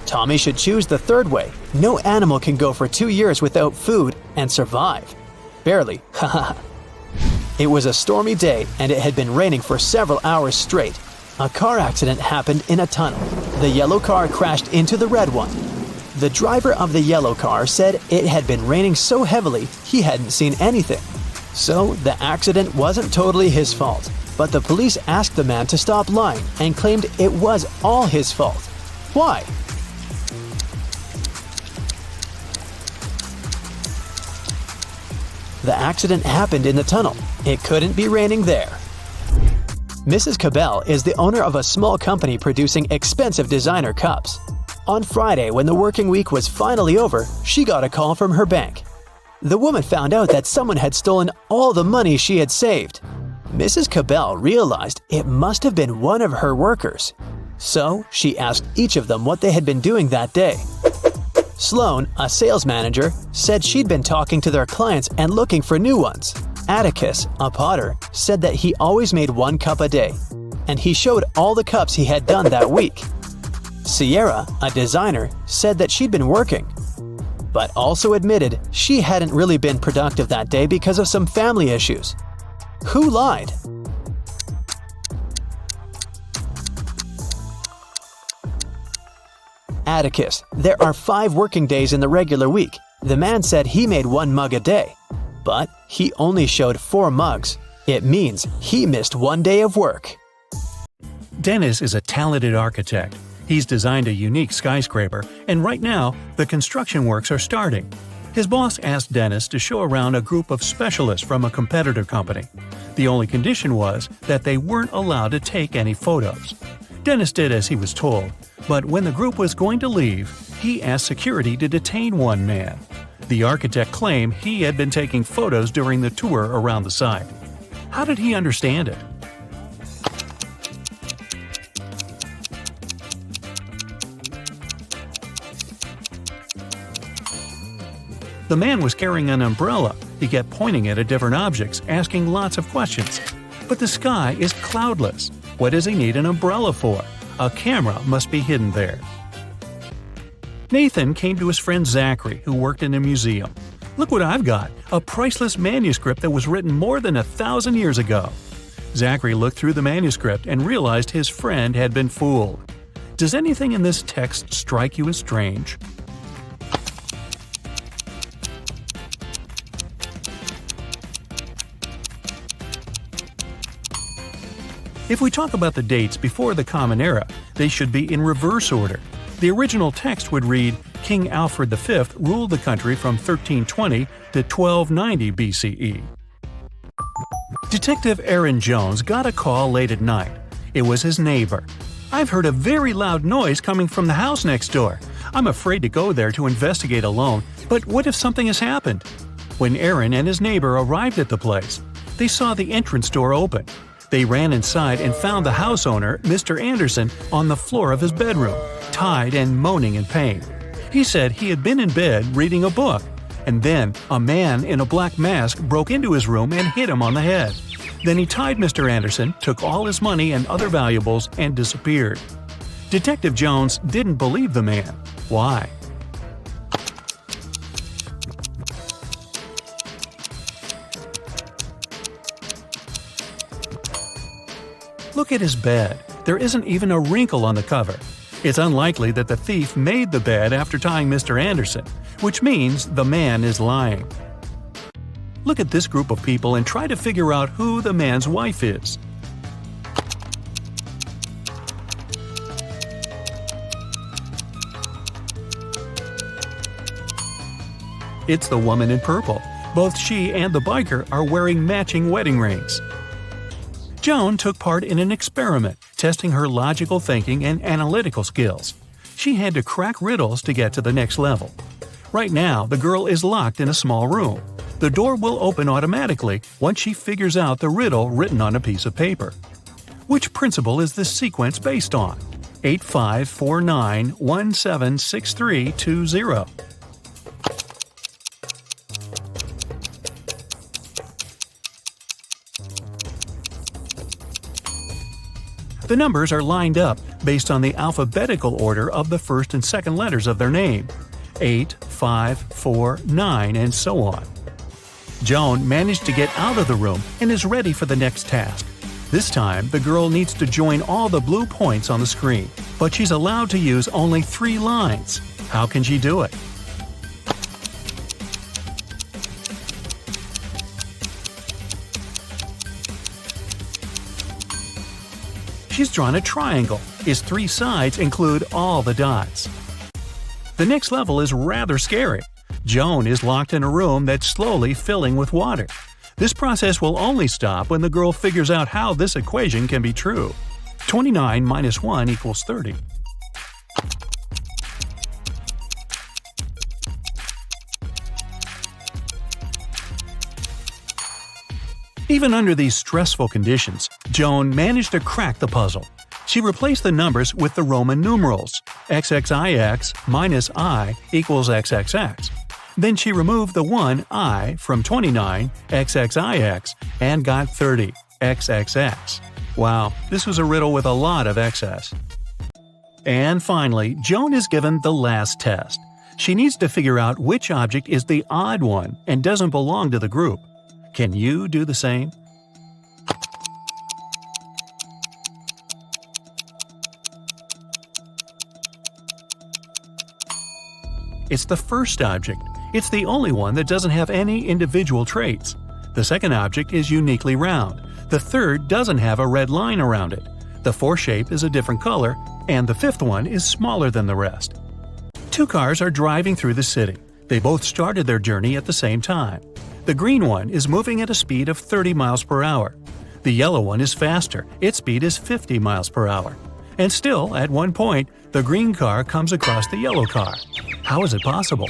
Tommy should choose the third way. No animal can go for 2 years without food and survive. Barely, haha. It was a stormy day and it had been raining for several hours straight. A car accident happened in a tunnel. The yellow car crashed into the red one. The driver of the yellow car said it had been raining so heavily he hadn't seen anything. So the accident wasn't totally his fault, but the police asked the man to stop lying and claimed it was all his fault. Why? The accident happened in the tunnel. It couldn't be raining there. Mrs. Cabell is the owner of a small company producing expensive designer cups. On Friday, when the working week was finally over, she got a call from her bank. The woman found out that someone had stolen all the money she had saved. Mrs. Cabell realized it must have been one of her workers. So she asked each of them what they had been doing that day. Sloan, a sales manager, said she'd been talking to their clients and looking for new ones. Atticus, a potter, said that he always made 1 cup a day, and he showed all the cups he had done that week. Sierra, a designer, said that she'd been working, but also admitted she hadn't really been productive that day because of some family issues. Who lied? Atticus, there are 5 working days in the regular week. The man said he made 1 mug a day, but he only showed 4 mugs. It means he missed 1 day of work. Dennis is a talented architect. He's designed a unique skyscraper, and right now, the construction works are starting. His boss asked Dennis to show around a group of specialists from a competitor company. The only condition was that they weren't allowed to take any photos. Dennis did as he was told, but when the group was going to leave, he asked security to detain one man. The architect claimed he had been taking photos during the tour around the site. How did he understand it? The man was carrying an umbrella. He kept pointing it at different objects, asking lots of questions. But the sky is cloudless. What does he need an umbrella for? A camera must be hidden there. Nathan came to his friend Zachary, who worked in a museum. Look what I've got, a priceless manuscript that was written more than 1,000 years ago. Zachary looked through the manuscript and realized his friend had been fooled. Does anything in this text strike you as strange? If we talk about the dates before the Common Era, they should be in reverse order. The original text would read, King Alfred V ruled the country from 1320 to 1290 BCE. Detective Aaron Jones got a call late at night. It was his neighbor. "I've heard a very loud noise coming from the house next door. I'm afraid to go there to investigate alone, but what if something has happened?" When Aaron and his neighbor arrived at the place, they saw the entrance door open. They ran inside and found the house owner, Mr. Anderson, on the floor of his bedroom, tied and moaning in pain. He said he had been in bed reading a book, and then a man in a black mask broke into his room and hit him on the head. Then he tied Mr. Anderson, took all his money and other valuables, and disappeared. Detective Jones didn't believe the man. Why? Look at his bed. There isn't even a wrinkle on the cover. It's unlikely that the thief made the bed after tying Mr. Anderson, which means the man is lying. Look at this group of people and try to figure out who the man's wife is. It's the woman in purple. Both she and the biker are wearing matching wedding rings. Joan took part in an experiment, testing her logical thinking and analytical skills. She had to crack riddles to get to the next level. Right now, the girl is locked in a small room. The door will open automatically once she figures out the riddle written on a piece of paper. Which principle is this sequence based on? 8549176320. The numbers are lined up based on the alphabetical order of the first and second letters of their name. 8, 5, 4, 9, and so on. Joan managed to get out of the room and is ready for the next task. This time, the girl needs to join all the blue points on the screen, but she's allowed to use only 3 lines. How can she do it? She's drawn a triangle. Its 3 sides include all the dots. The next level is rather scary. Joan is locked in a room that's slowly filling with water. This process will only stop when the girl figures out how this equation can be true. 29 minus 1 equals 30. Even under these stressful conditions, Joan managed to crack the puzzle. She replaced the numbers with the Roman numerals, XXIX minus I equals XXX. Then she removed the 1 I from 29 XXIX and got 30 XXX. Wow, this was a riddle with a lot of excess. And finally, Joan is given the last test. She needs to figure out which object is the odd one and doesn't belong to the group. Can you do the same? It's the first object. It's the only one that doesn't have any individual traits. The second object is uniquely round. The third doesn't have a red line around it. The fourth shape is a different color, and the fifth one is smaller than the rest. 2 cars are driving through the city. They both started their journey at the same time. The green one is moving at a speed of 30 miles per hour. The yellow one is faster. Its speed is 50 miles per hour. And still, at one point, the green car comes across the yellow car. How is it possible?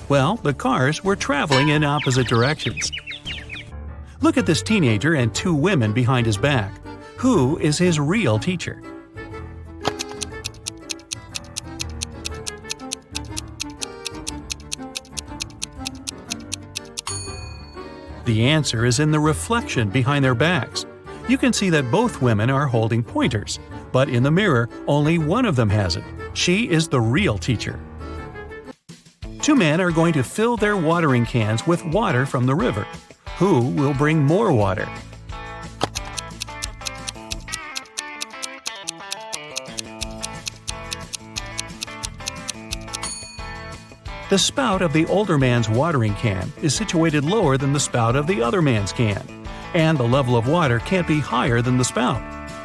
Well, the cars were traveling in opposite directions. Look at this teenager and 2 women behind his back. Who is his real teacher? The answer is in the reflection behind their backs. You can see that both women are holding pointers, but in the mirror, only one of them has it. She is the real teacher. Two men are going to fill their watering cans with water from the river. Who will bring more water? The spout of the older man's watering can is situated lower than the spout of the other man's can, and the level of water can't be higher than the spout.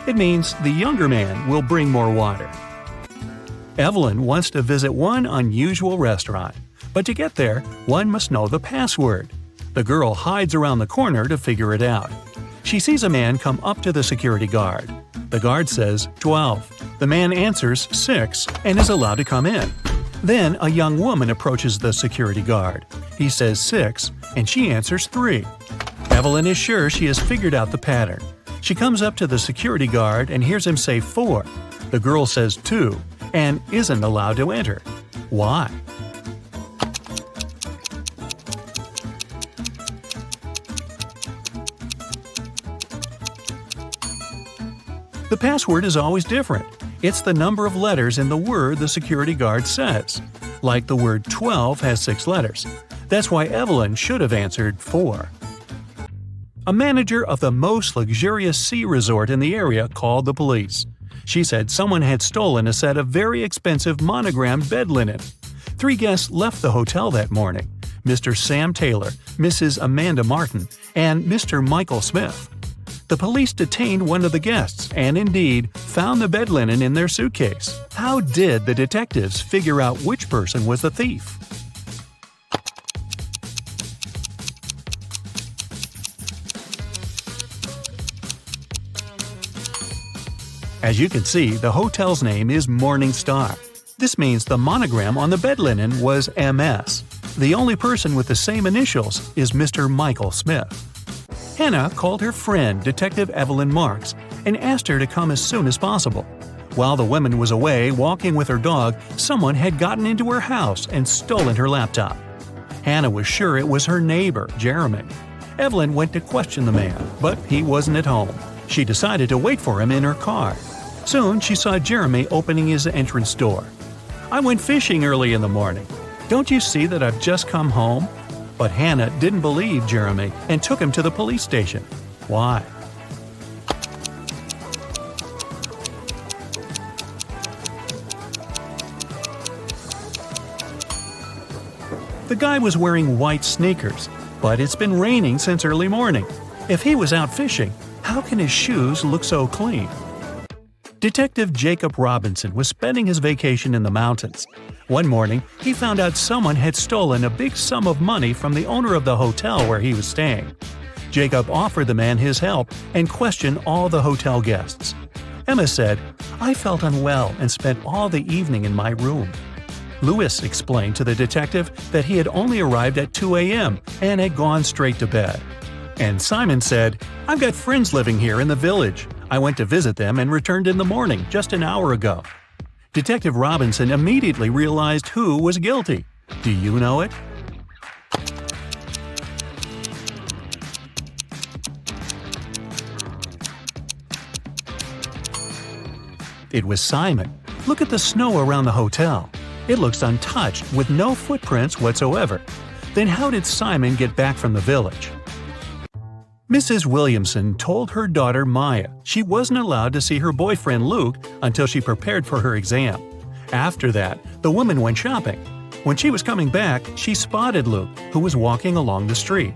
It means the younger man will bring more water. Evelyn wants to visit one unusual restaurant, but to get there, one must know the password. The girl hides around the corner to figure it out. She sees a man come up to the security guard. The guard says 12. The man answers 6 and is allowed to come in. Then a young woman approaches the security guard. He says 6 and she answers 3. Evelyn is sure she has figured out the pattern. She comes up to the security guard and hears him say 4. The girl says 2 and isn't allowed to enter. Why? The password is always different. It's the number of letters in the word the security guard says. Like the word 12 has 6 letters. That's why Evelyn should have answered 4. A manager of the most luxurious sea resort in the area called the police. She said someone had stolen a set of very expensive monogrammed bed linen. 3 guests left the hotel that morning: Mr. Sam Taylor, Mrs. Amanda Martin, and Mr. Michael Smith. The police detained one of the guests and indeed found the bed linen in their suitcase. How did the detectives figure out which person was the thief? As you can see, the hotel's name is Morning Star. This means the monogram on the bed linen was MS. The only person with the same initials is Mr. Michael Smith. Hannah called her friend, Detective Evelyn Marks, and asked her to come as soon as possible. While the woman was away walking with her dog, someone had gotten into her house and stolen her laptop. Hannah was sure it was her neighbor, Jeremy. Evelyn went to question the man, but he wasn't at home. She decided to wait for him in her car. Soon she saw Jeremy opening his entrance door. "I went fishing early in the morning. Don't you see that I've just come home?" But Hannah didn't believe Jeremy and took him to the police station. Why? The guy was wearing white sneakers, but it's been raining since early morning. If he was out fishing, how can his shoes look so clean? Detective Jacob Robinson was spending his vacation in the mountains. One morning, he found out someone had stolen a big sum of money from the owner of the hotel where he was staying. Jacob offered the man his help and questioned all the hotel guests. Emma said, "I felt unwell and spent all the evening in my room." Lewis explained to the detective that he had only arrived at 2 a.m. and had gone straight to bed. And Simon said, "I've got friends living here in the village. I went to visit them and returned in the morning, just an hour ago." Detective Robinson immediately realized who was guilty. Do you know it? It was Simon. Look at the snow around the hotel. It looks untouched, with no footprints whatsoever. Then how did Simon get back from the village? Mrs. Williamson told her daughter Maya she wasn't allowed to see her boyfriend Luke until she prepared for her exam. After that, the woman went shopping. When she was coming back, she spotted Luke, who was walking along the street.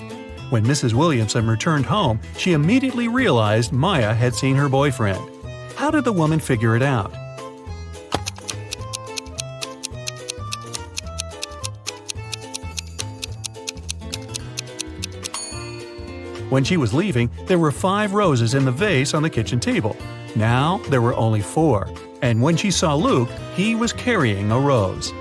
When Mrs. Williamson returned home, she immediately realized Maya had seen her boyfriend. How did the woman figure it out? When she was leaving, there were 5 roses in the vase on the kitchen table. Now there were only 4. And when she saw Luke, he was carrying a rose.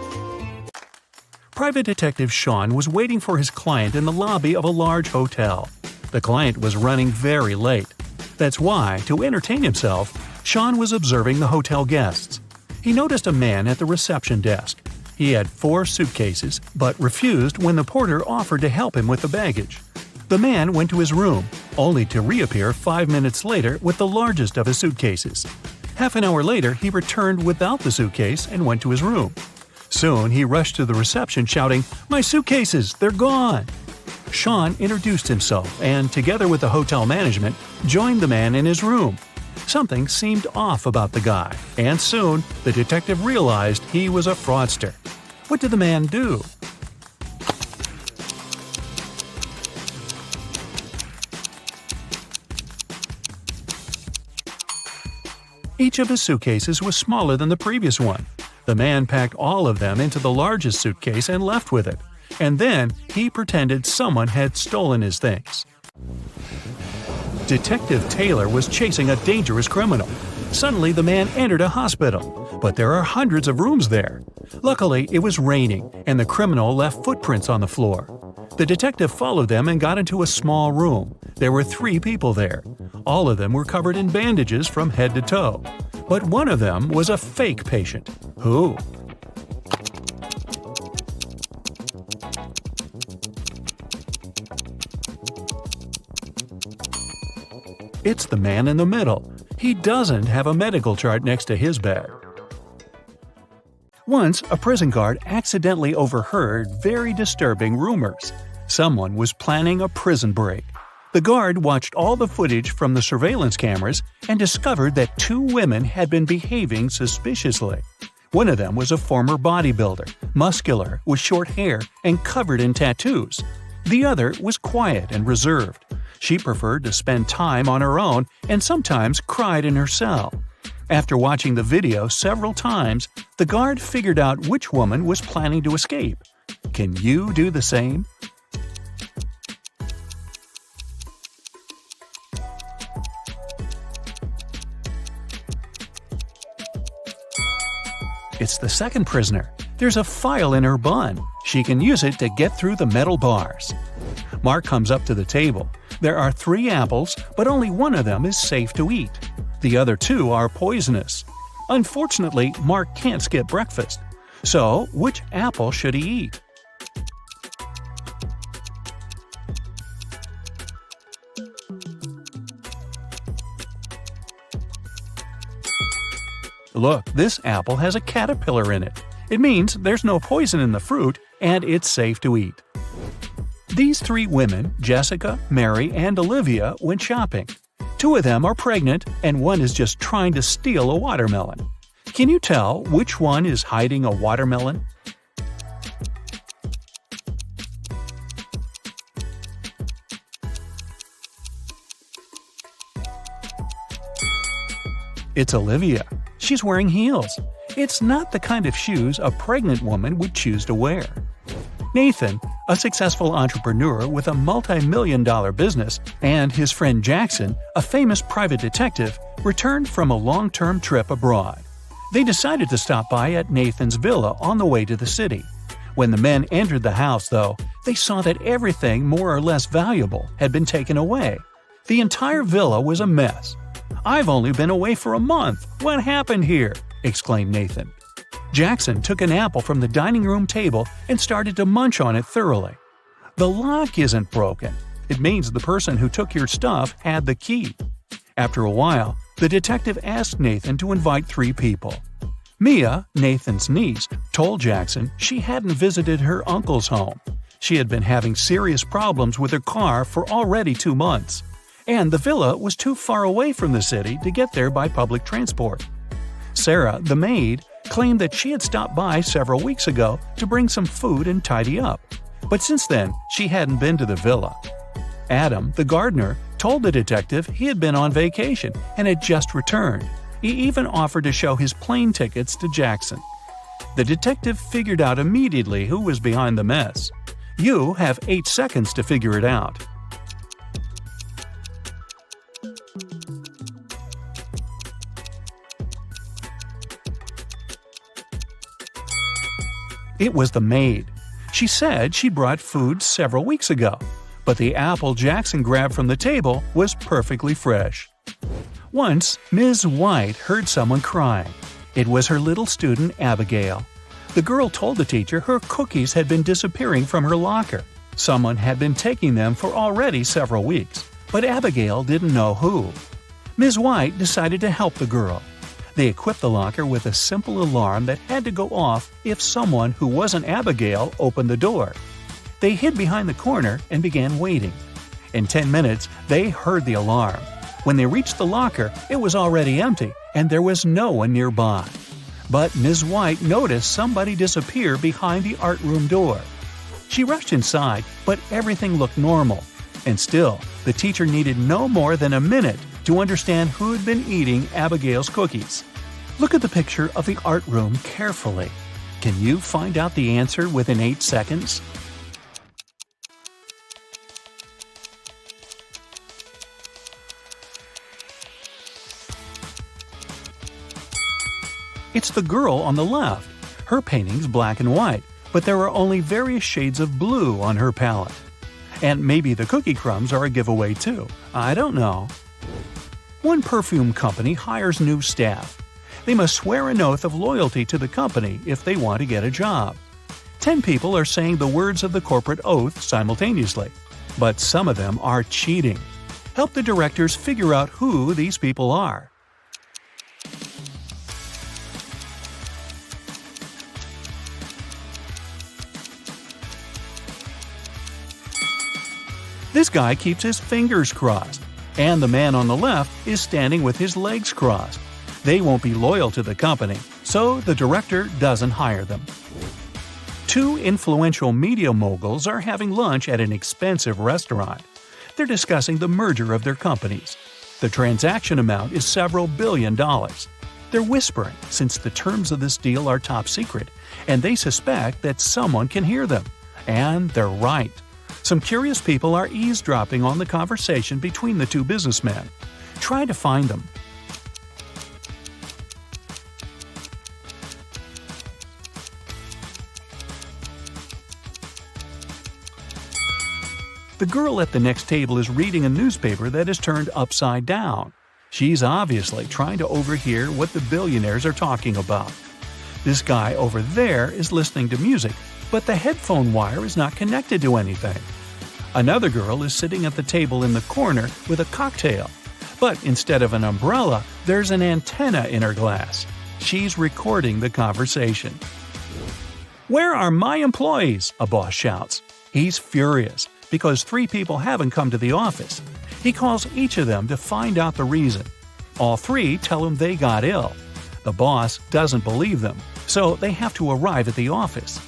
Private Detective Sean was waiting for his client in the lobby of a large hotel. The client was running very late. That's why, to entertain himself, Sean was observing the hotel guests. He noticed a man at the reception desk. He had 4 suitcases, but refused when the porter offered to help him with the baggage. The man went to his room, only to reappear 5 minutes later with the largest of his suitcases. Half an hour later, he returned without the suitcase and went to his room. Soon, he rushed to the reception shouting, "My suitcases, they're gone!" Sean introduced himself and, together with the hotel management, joined the man in his room. Something seemed off about the guy, and soon the detective realized he was a fraudster. What did the man do? Each of his suitcases was smaller than the previous one. The man packed all of them into the largest suitcase and left with it. And then he pretended someone had stolen his things. Detective Taylor was chasing a dangerous criminal. Suddenly, the man entered a hospital, but there are hundreds of rooms there. Luckily, it was raining, and the criminal left footprints on the floor. The detective followed them and got into a small room. There were 3 people there. All of them were covered in bandages from head to toe. But one of them was a fake patient. Who? It's the man in the middle. He doesn't have a medical chart next to his bed. Once, a prison guard accidentally overheard very disturbing rumors. Someone was planning a prison break. The guard watched all the footage from the surveillance cameras and discovered that 2 women had been behaving suspiciously. One of them was a former bodybuilder, muscular, with short hair, and covered in tattoos. The other was quiet and reserved. She preferred to spend time on her own and sometimes cried in her cell. After watching the video several times, the guard figured out which woman was planning to escape. Can you do the same? It's the second prisoner. There's a file in her bun. She can use it to get through the metal bars. Mark comes up to the table. There are 3 apples, but only one of them is safe to eat. The other 2 are poisonous. Unfortunately, Mark can't skip breakfast. So, which apple should he eat? Look, this apple has a caterpillar in it. It means there's no poison in the fruit and it's safe to eat. These 3 women, Jessica, Mary, and Olivia, went shopping. 2 of them are pregnant and one is just trying to steal a watermelon. Can you tell which one is hiding a watermelon? It's Olivia. She's wearing heels. It's not the kind of shoes a pregnant woman would choose to wear. Nathan, a successful entrepreneur with a multi-million-dollar business, and his friend Jackson, a famous private detective, returned from a long-term trip abroad. They decided to stop by at Nathan's villa on the way to the city. When the men entered the house, though, they saw that everything more or less valuable had been taken away. The entire villa was a mess. "I've only been away for a month. What happened here?" exclaimed Nathan. Jackson took an apple from the dining room table and started to munch on it thoroughly. The lock isn't broken. It means the person who took your stuff had the key. After a while, the detective asked Nathan to invite 3 people. Mia, Nathan's niece, told Jackson she hadn't visited her uncle's home. She had been having serious problems with her car for already 2 months. And the villa was too far away from the city to get there by public transport. Sarah, the maid, claimed that she had stopped by several weeks ago to bring some food and tidy up. But since then, she hadn't been to the villa. Adam, the gardener, told the detective he had been on vacation and had just returned. He even offered to show his plane tickets to Jackson. The detective figured out immediately who was behind the mess. You have 8 seconds to figure it out. It was the maid. She said she brought food several weeks ago, but the apple Jackson grabbed from the table was perfectly fresh. Once, Ms. White heard someone crying. It was her little student, Abigail. The girl told the teacher her cookies had been disappearing from her locker. Someone had been taking them for already several weeks, but Abigail didn't know who. Ms. White decided to help the girl. They equipped the locker with a simple alarm that had to go off if someone who wasn't Abigail opened the door. They hid behind the corner and began waiting. In 10 minutes, they heard the alarm. When they reached the locker, it was already empty and there was no one nearby. But Ms. White noticed somebody disappear behind the art room door. She rushed inside, but everything looked normal. And still, the teacher needed no more than a minute to understand who had been eating Abigail's cookies. Look at the picture of the art room carefully. Can you find out the answer within 8 seconds? It's the girl on the left. Her painting's black and white, but there are only various shades of blue on her palette. And maybe the cookie crumbs are a giveaway too. I don't know. One perfume company hires new staff. They must swear an oath of loyalty to the company if they want to get a job. 10 people are saying the words of the corporate oath simultaneously, but some of them are cheating. Help the directors figure out who these people are. This guy keeps his fingers crossed, and the man on the left is standing with his legs crossed. They won't be loyal to the company, so the director doesn't hire them. 2 influential media moguls are having lunch at an expensive restaurant. They're discussing the merger of their companies. The transaction amount is several billion dollars. They're whispering since the terms of this deal are top secret, and they suspect that someone can hear them. And they're right. Some curious people are eavesdropping on the conversation between the 2 businessmen. Try to find them. The girl at the next table is reading a newspaper that is turned upside down. She's obviously trying to overhear what the billionaires are talking about. This guy over there is listening to music, but the headphone wire is not connected to anything. Another girl is sitting at the table in the corner with a cocktail, but instead of an umbrella, there's an antenna in her glass. She's recording the conversation. "Where are my employees?" a boss shouts. He's furious because 3 people haven't come to the office. He calls each of them to find out the reason. All 3 tell him they got ill. The boss doesn't believe them, so they have to arrive at the office.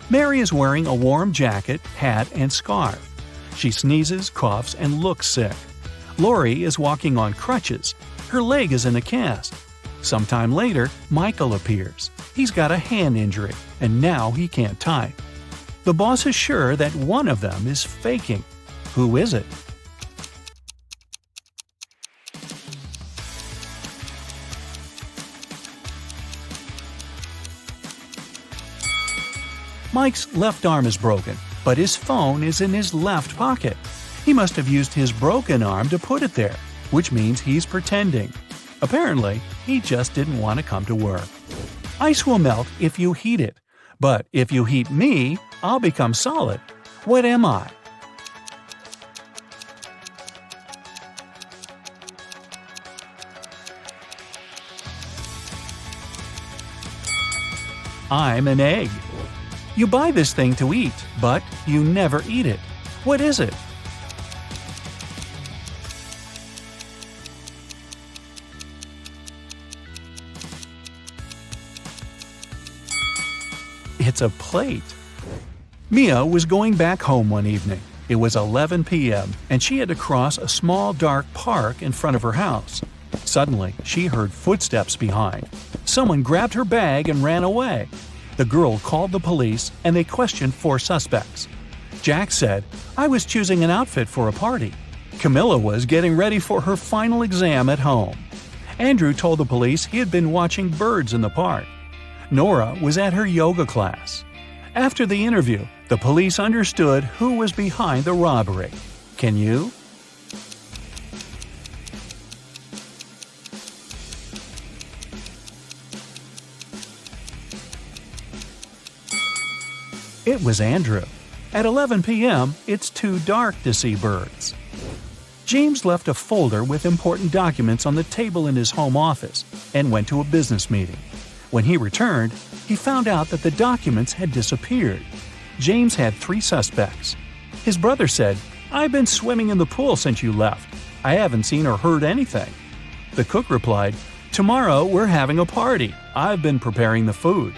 Mary is wearing a warm jacket, hat, and scarf. She sneezes, coughs, and looks sick. Lori is walking on crutches. Her leg is in a cast. Sometime later, Michael appears. He's got a hand injury, and now he can't type. The boss is sure that one of them is faking. Who is it? Mike's left arm is broken, but his phone is in his left pocket. He must have used his broken arm to put it there, which means he's pretending. Apparently, he just didn't want to come to work. Ice will melt if you heat it, but if you heat me, I'll become solid. What am I? I'm an egg. You buy this thing to eat, but you never eat it. What is it? It's a plate. Mia was going back home one evening. It was 11 p.m., and she had to cross a small dark park in front of her house. Suddenly, she heard footsteps behind. Someone grabbed her bag and ran away. The girl called the police, and they questioned 4 suspects. Jack said, "I was choosing an outfit for a party." Camilla was getting ready for her final exam at home. Andrew told the police he had been watching birds in the park. Nora was at her yoga class. After the interview, the police understood who was behind the robbery. Can you? It was Andrew. At 11 p.m., it's too dark to see birds. James left a folder with important documents on the table in his home office and went to a business meeting. When he returned, he found out that the documents had disappeared. James had 3 suspects. His brother said, "I've been swimming in the pool since you left. I haven't seen or heard anything." The cook replied, "Tomorrow we're having a party. I've been preparing the food."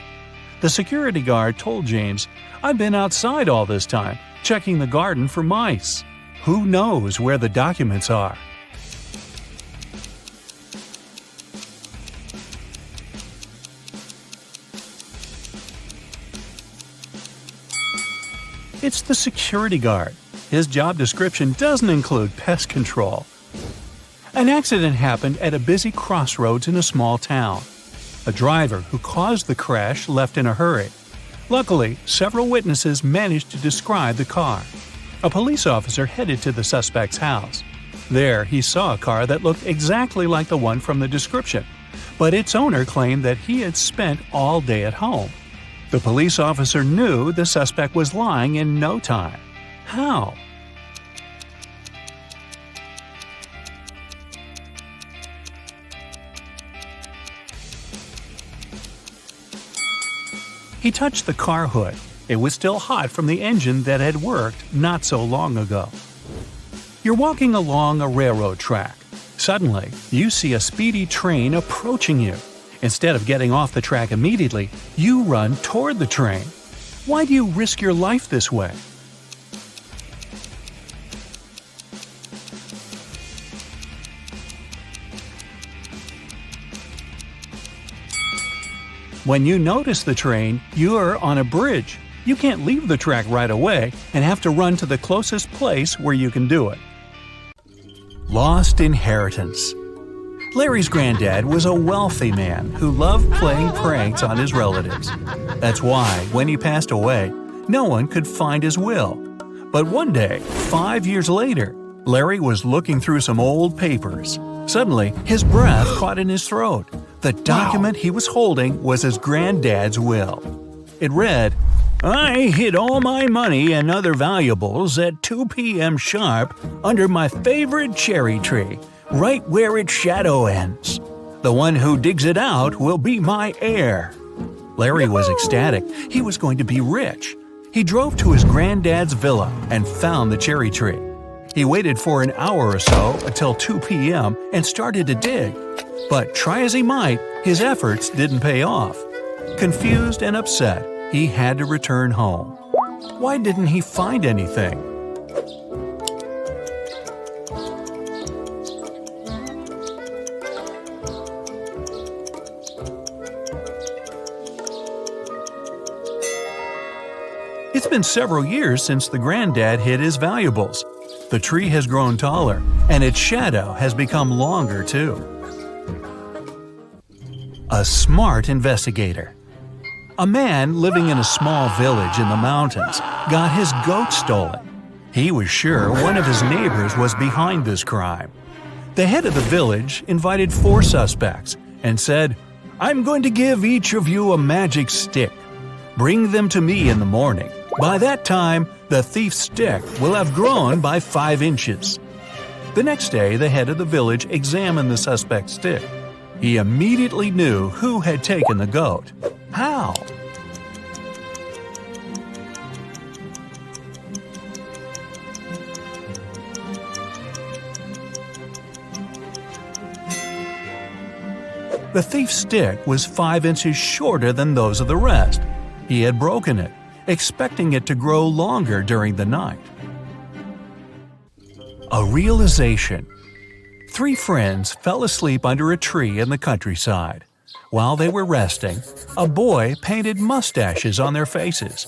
The security guard told James, "I've been outside all this time, checking the garden for mice." Who knows where the documents are? It's the security guard. His job description doesn't include pest control. An accident happened at a busy crossroads in a small town. A driver who caused the crash left in a hurry. Luckily, several witnesses managed to describe the car. A police officer headed to the suspect's house. There, he saw a car that looked exactly like the one from the description, but its owner claimed that he had spent all day at home. The police officer knew the suspect was lying in no time. How? He touched the car hood. It was still hot from the engine that had worked not so long ago. You're walking along a railroad track. Suddenly, you see a speedy train approaching you. Instead of getting off the track immediately, you run toward the train. Why do you risk your life this way? When you notice the train, you're on a bridge. You can't leave the track right away and have to run to the closest place where you can do it. Lost inheritance. Larry's granddad was a wealthy man who loved playing pranks on his relatives. That's why, when he passed away, no one could find his will. But one day, 5 years later, Larry was looking through some old papers. Suddenly, his breath caught in his throat. The document he was holding was his granddad's will. It read, "I hid all my money and other valuables at 2 p.m. sharp under my favorite cherry tree, right where its shadow ends. The one who digs it out will be my heir." Larry was ecstatic. He was going to be rich. He drove to his granddad's villa and found the cherry tree. He waited for an hour or so until 2 p.m. and started to dig. But try as he might, his efforts didn't pay off. Confused and upset, he had to return home. Why didn't he find anything? It's been several years since the granddad hid his valuables. The tree has grown taller, and its shadow has become longer too. A smart investigator. A man living in a small village in the mountains got his goat stolen. He was sure one of his neighbors was behind this crime. The head of the village invited 4 suspects and said, "I'm going to give each of you a magic stick. Bring them to me in the morning. By that time, the thief's stick will have grown by 5 inches." The next day, the head of the village examined the suspect's stick. He immediately knew who had taken the goat. How? The thief's stick was 5 inches shorter than those of the rest. He had broken it, expecting it to grow longer during the night. A realization. 3 friends fell asleep under a tree in the countryside. While they were resting, a boy painted mustaches on their faces.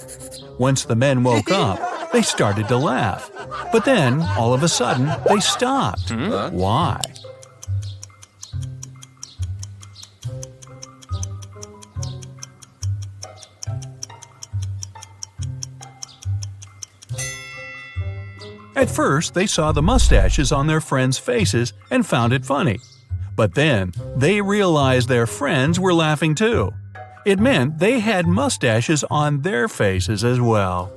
Once the men woke up, they started to laugh. But then, all of a sudden, they stopped. Why? At first, they saw the mustaches on their friends' faces and found it funny. But then, they realized their friends were laughing too. It meant they had mustaches on their faces as well.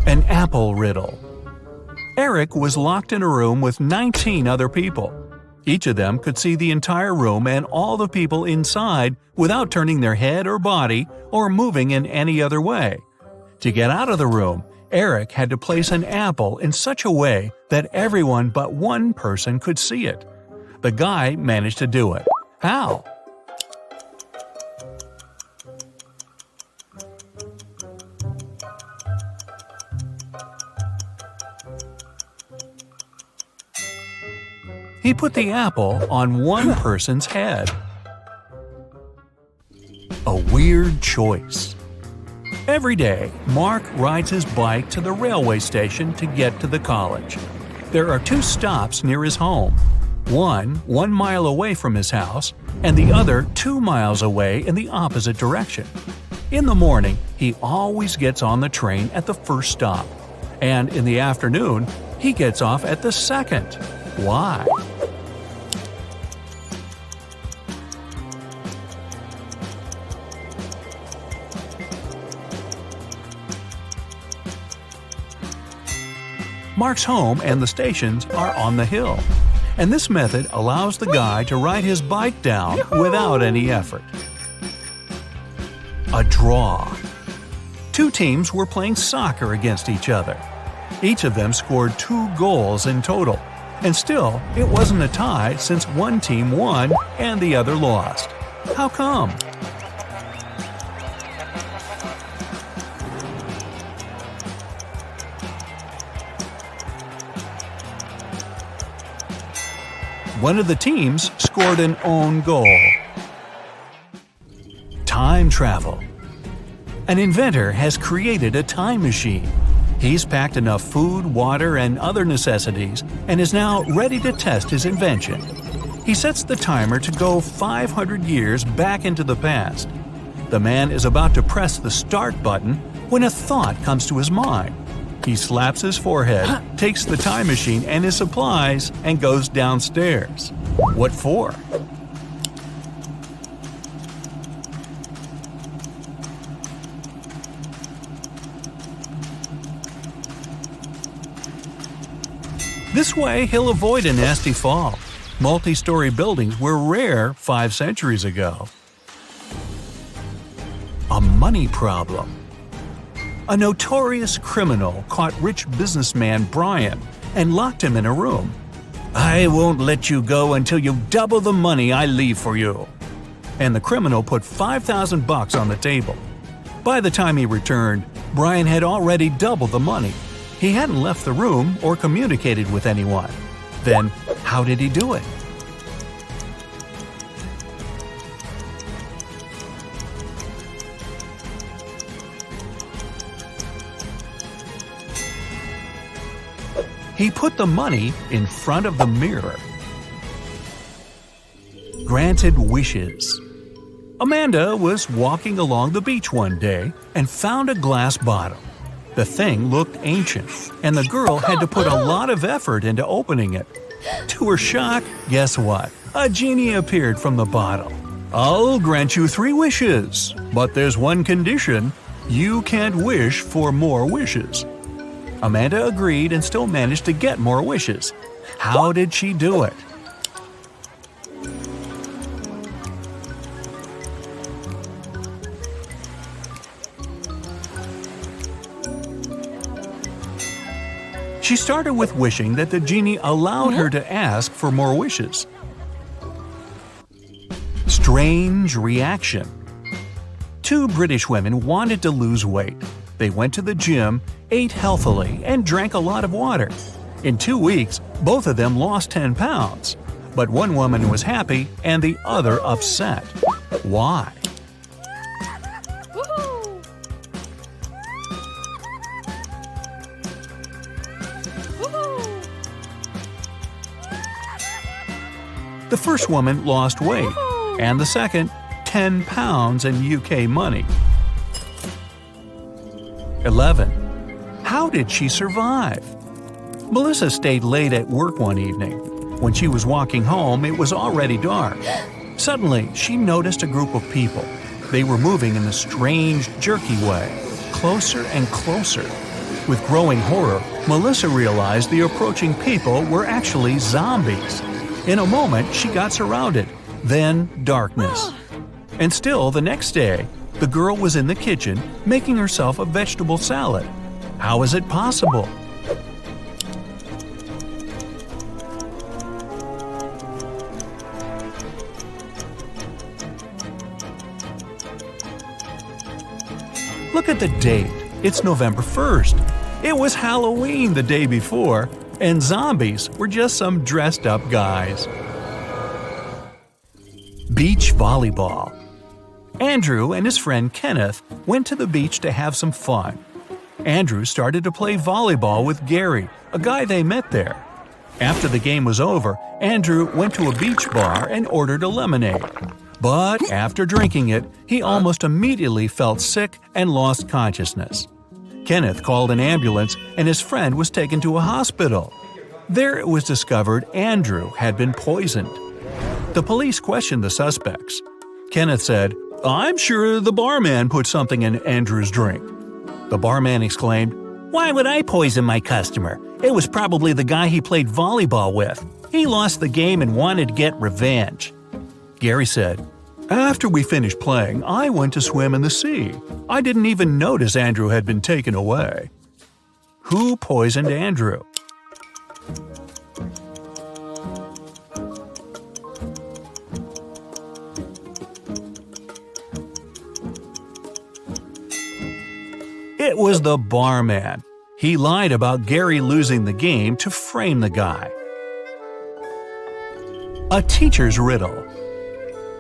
An apple riddle. Eric was locked in a room with 19 other people. Each of them could see the entire room and all the people inside without turning their head or body or moving in any other way. To get out of the room, Eric had to place an apple in such a way that everyone but one person could see it. The guy managed to do it. How? He put the apple on one person's head. A weird choice. Every day, Mark rides his bike to the railway station to get to the college. There are 2 stops near his home. One 1 mile away from his house, and the other 2 miles away in the opposite direction. In the morning, he always gets on the train at the first stop. And in the afternoon, he gets off at the second. Why? Mark's home and the stations are on the hill, and this method allows the guy to ride his bike down without any effort. A draw. 2 teams were playing soccer against each other. Each of them scored 2 goals in total, and still it wasn't a tie since one team won and the other lost. How come? One of the teams scored an own goal. Time travel. An inventor has created a time machine. He's packed enough food, water, and other necessities and is now ready to test his invention. He sets the timer to go 500 years back into the past. The man is about to press the start button when a thought comes to his mind. He slaps his forehead, takes the time machine and his supplies, and goes downstairs. What for? This way, he'll avoid a nasty fall. Multi-story buildings were rare 5 centuries ago. A money problem. A notorious criminal caught rich businessman Brian and locked him in a room. "I won't let you go until you double the money I leave for you." And the criminal put $5,000 on the table. By the time he returned, Brian had already doubled the money. He hadn't left the room or communicated with anyone. Then, how did he do it? He put the money in front of the mirror. Granted wishes. Amanda was walking along the beach one day and found a glass bottle. The thing looked ancient, and the girl had to put a lot of effort into opening it. To her shock, guess what? A genie appeared from the bottle. "I'll grant you 3 wishes, but there's one condition. You can't wish for more wishes." Amanda agreed and still managed to get more wishes. How did she do it? She started with wishing that the genie allowed her to ask for more wishes. Strange reaction. 2 British women wanted to lose weight. They went to the gym, ate healthily, and drank a lot of water. In 2 weeks, both of them lost 10 pounds. But one woman was happy and the other upset. Why? The first woman lost weight, and the second, 10 pounds in UK money. 11. How did she survive? Melissa stayed late at work one evening. When she was walking home, it was already dark. Suddenly, she noticed a group of people. They were moving in a strange, jerky way, closer and closer. With growing horror, Melissa realized the approaching people were actually zombies. In a moment, she got surrounded. Then, darkness. And still, the next day, the girl was in the kitchen making herself a vegetable salad. How is it possible? Look at the date. It's November 1st. It was Halloween the day before, and zombies were just some dressed-up guys. Beach volleyball. Andrew and his friend Kenneth went to the beach to have some fun. Andrew started to play volleyball with Gary, a guy they met there. After the game was over, Andrew went to a beach bar and ordered a lemonade. But after drinking it, he almost immediately felt sick and lost consciousness. Kenneth called an ambulance and his friend was taken to a hospital. There it was discovered Andrew had been poisoned. The police questioned the suspects. Kenneth said, "I'm sure the barman put something in Andrew's drink." The barman exclaimed, "Why would I poison my customer? It was probably the guy he played volleyball with. He lost the game and wanted to get revenge." Gary said, "After we finished playing, I went to swim in the sea. I didn't even notice Andrew had been taken away." Who poisoned Andrew? It was the barman. He lied about Gary losing the game to frame the guy. A teacher's riddle.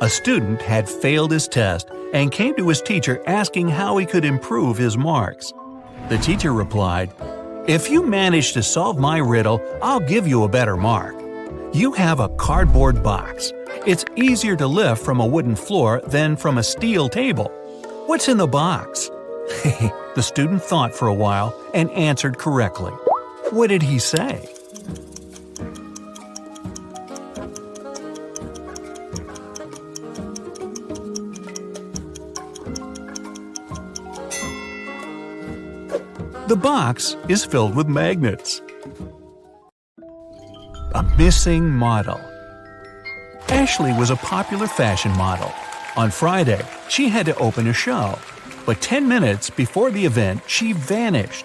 A student had failed his test and came to his teacher asking how he could improve his marks. The teacher replied, "If you manage to solve my riddle, I'll give you a better mark. You have a cardboard box. It's easier to lift from a wooden floor than from a steel table. What's in the box?" The student thought for a while and answered correctly. What did he say? The box is filled with magnets. A missing model. Ashley was a popular fashion model. On Friday, she had to open a show. But 10 minutes before the event, she vanished.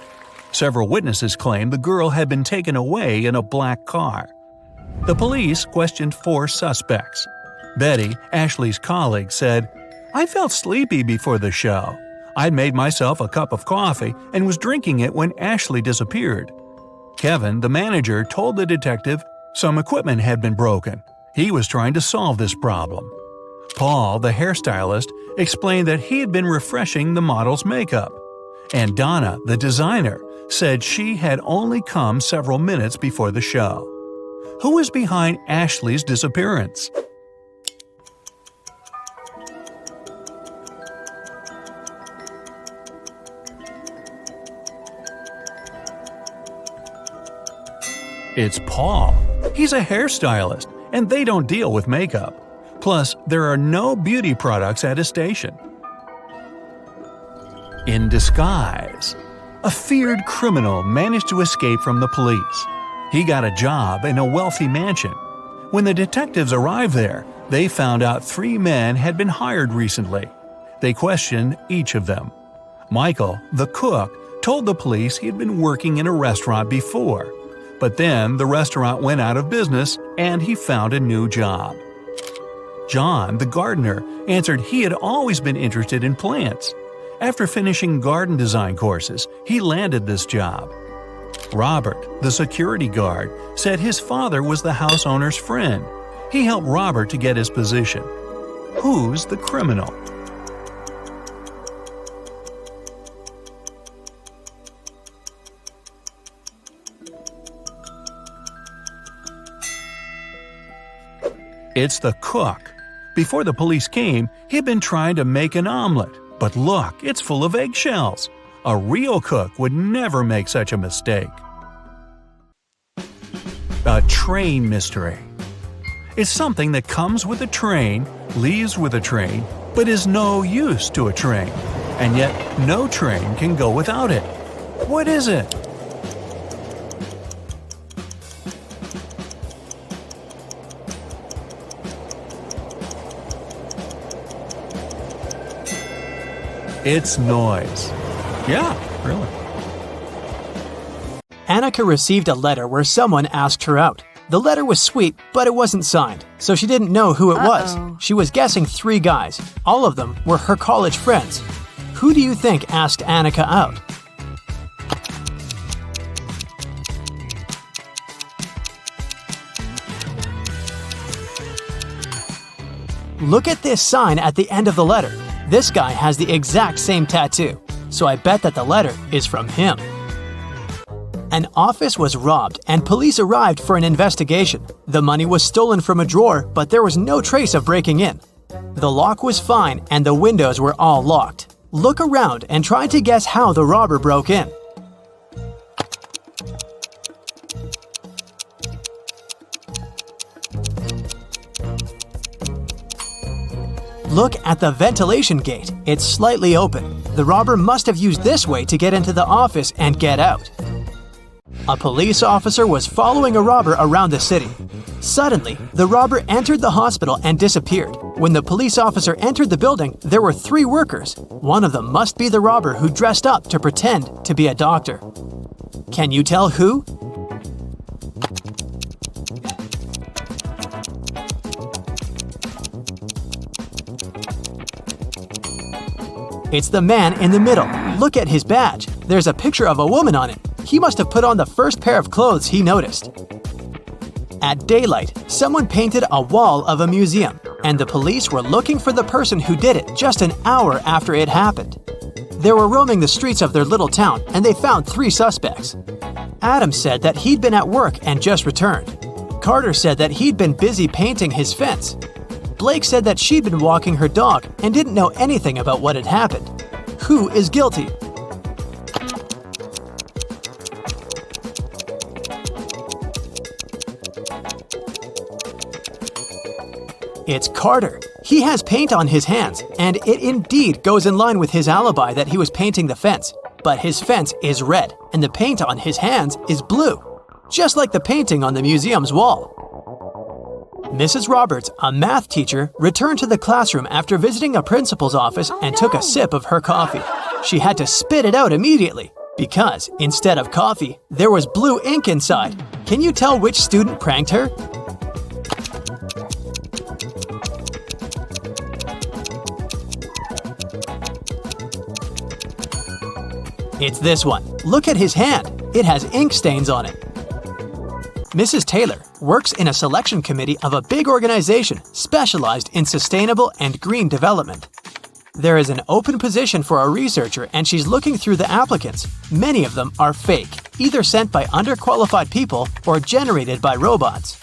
Several witnesses claimed the girl had been taken away in a black car. The police questioned 4 suspects. Betty, Ashley's colleague, said, "I felt sleepy before the show. I'd made myself a cup of coffee and was drinking it when Ashley disappeared." Kevin, the manager, told the detective some equipment had been broken. He was trying to solve this problem. Paul, the hairstylist, explained that he had been refreshing the model's makeup. And Donna, the designer, said she had only come several minutes before the show. Who is behind Ashley's disappearance? It's Paul. He's a hairstylist, and they don't deal with makeup. Plus, there are no beauty products at his station. In disguise. A feared criminal managed to escape from the police. He got a job in a wealthy mansion. When the detectives arrived there, they found out 3 men had been hired recently. They questioned each of them. Michael, the cook, told the police he had been working in a restaurant before. But then the restaurant went out of business and he found a new job. John, the gardener, answered he had always been interested in plants. After finishing garden design courses, he landed this job. Robert, the security guard, said his father was the house owner's friend. He helped Robert to get his position. Who's the criminal? It's the cook. Before the police came, he'd been trying to make an omelet. But look, it's full of eggshells. A real cook would never make such a mistake. A train mystery. It's something that comes with a train, leaves with a train, but is no use to a train. And yet, no train can go without it. What is it? It's noise. Yeah, really. Annika received a letter where someone asked her out. The letter was sweet, but it wasn't signed, so she didn't know who it was. She was guessing 3 guys. All of them were her college friends. Who do you think asked Annika out? Look at this sign at the end of the letter. This guy has the exact same tattoo, so I bet that the letter is from him. An office was robbed and police arrived for an investigation. The money was stolen from a drawer, but there was no trace of breaking in. The lock was fine and the windows were all locked. Look around and try to guess how the robber broke in. Look at the ventilation gate. It's slightly open. The robber must have used this way to get into the office and get out. A police officer was following a robber around the city. Suddenly, the robber entered the hospital and disappeared. When the police officer entered the building, there were 3 workers. One of them must be the robber who dressed up to pretend to be a doctor. Can you tell who? It's the man in the middle. Look at his badge. There's a picture of a woman on it. He must have put on the first pair of clothes he noticed. At daylight, someone painted a wall of a museum, and the police were looking for the person who did it just an hour after it happened. They were roaming the streets of their little town, and they found 3 suspects. Adam said that he'd been at work and just returned. Carter said that he'd been busy painting his fence. Blake said that she'd been walking her dog and didn't know anything about what had happened. Who is guilty? It's Carter. He has paint on his hands, and it indeed goes in line with his alibi that he was painting the fence. But his fence is red, and the paint on his hands is blue, just like the painting on the museum's wall. Mrs. Roberts, a math teacher, returned to the classroom after visiting a principal's office and took a sip of her coffee. She had to spit it out immediately because, instead of coffee, there was blue ink inside. Can you tell which student pranked her? It's this one. Look at his hand. It has ink stains on it. Mrs. Taylor works in a selection committee of a big organization specialized in sustainable and green development. There is an open position for a researcher and she's looking through the applicants. Many of them are fake, either sent by underqualified people or generated by robots.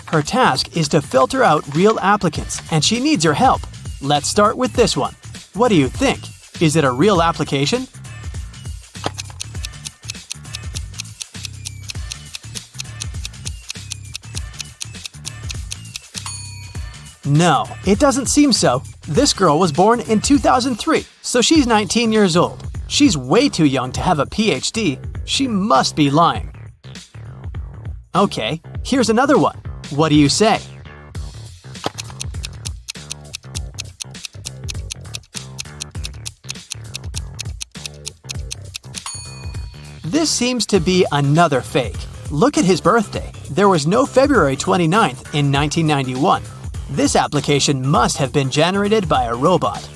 Her task is to filter out real applicants and she needs your help. Let's start with this one. What do you think? Is it a real application? No, it doesn't seem so. This girl was born in 2003, so she's 19 years old. She's way too young to have a PhD. She must be lying. Okay, here's another one. What do you say? This seems to be another fake. Look at his birthday. There was no February 29th in 1991. This application must have been generated by a robot.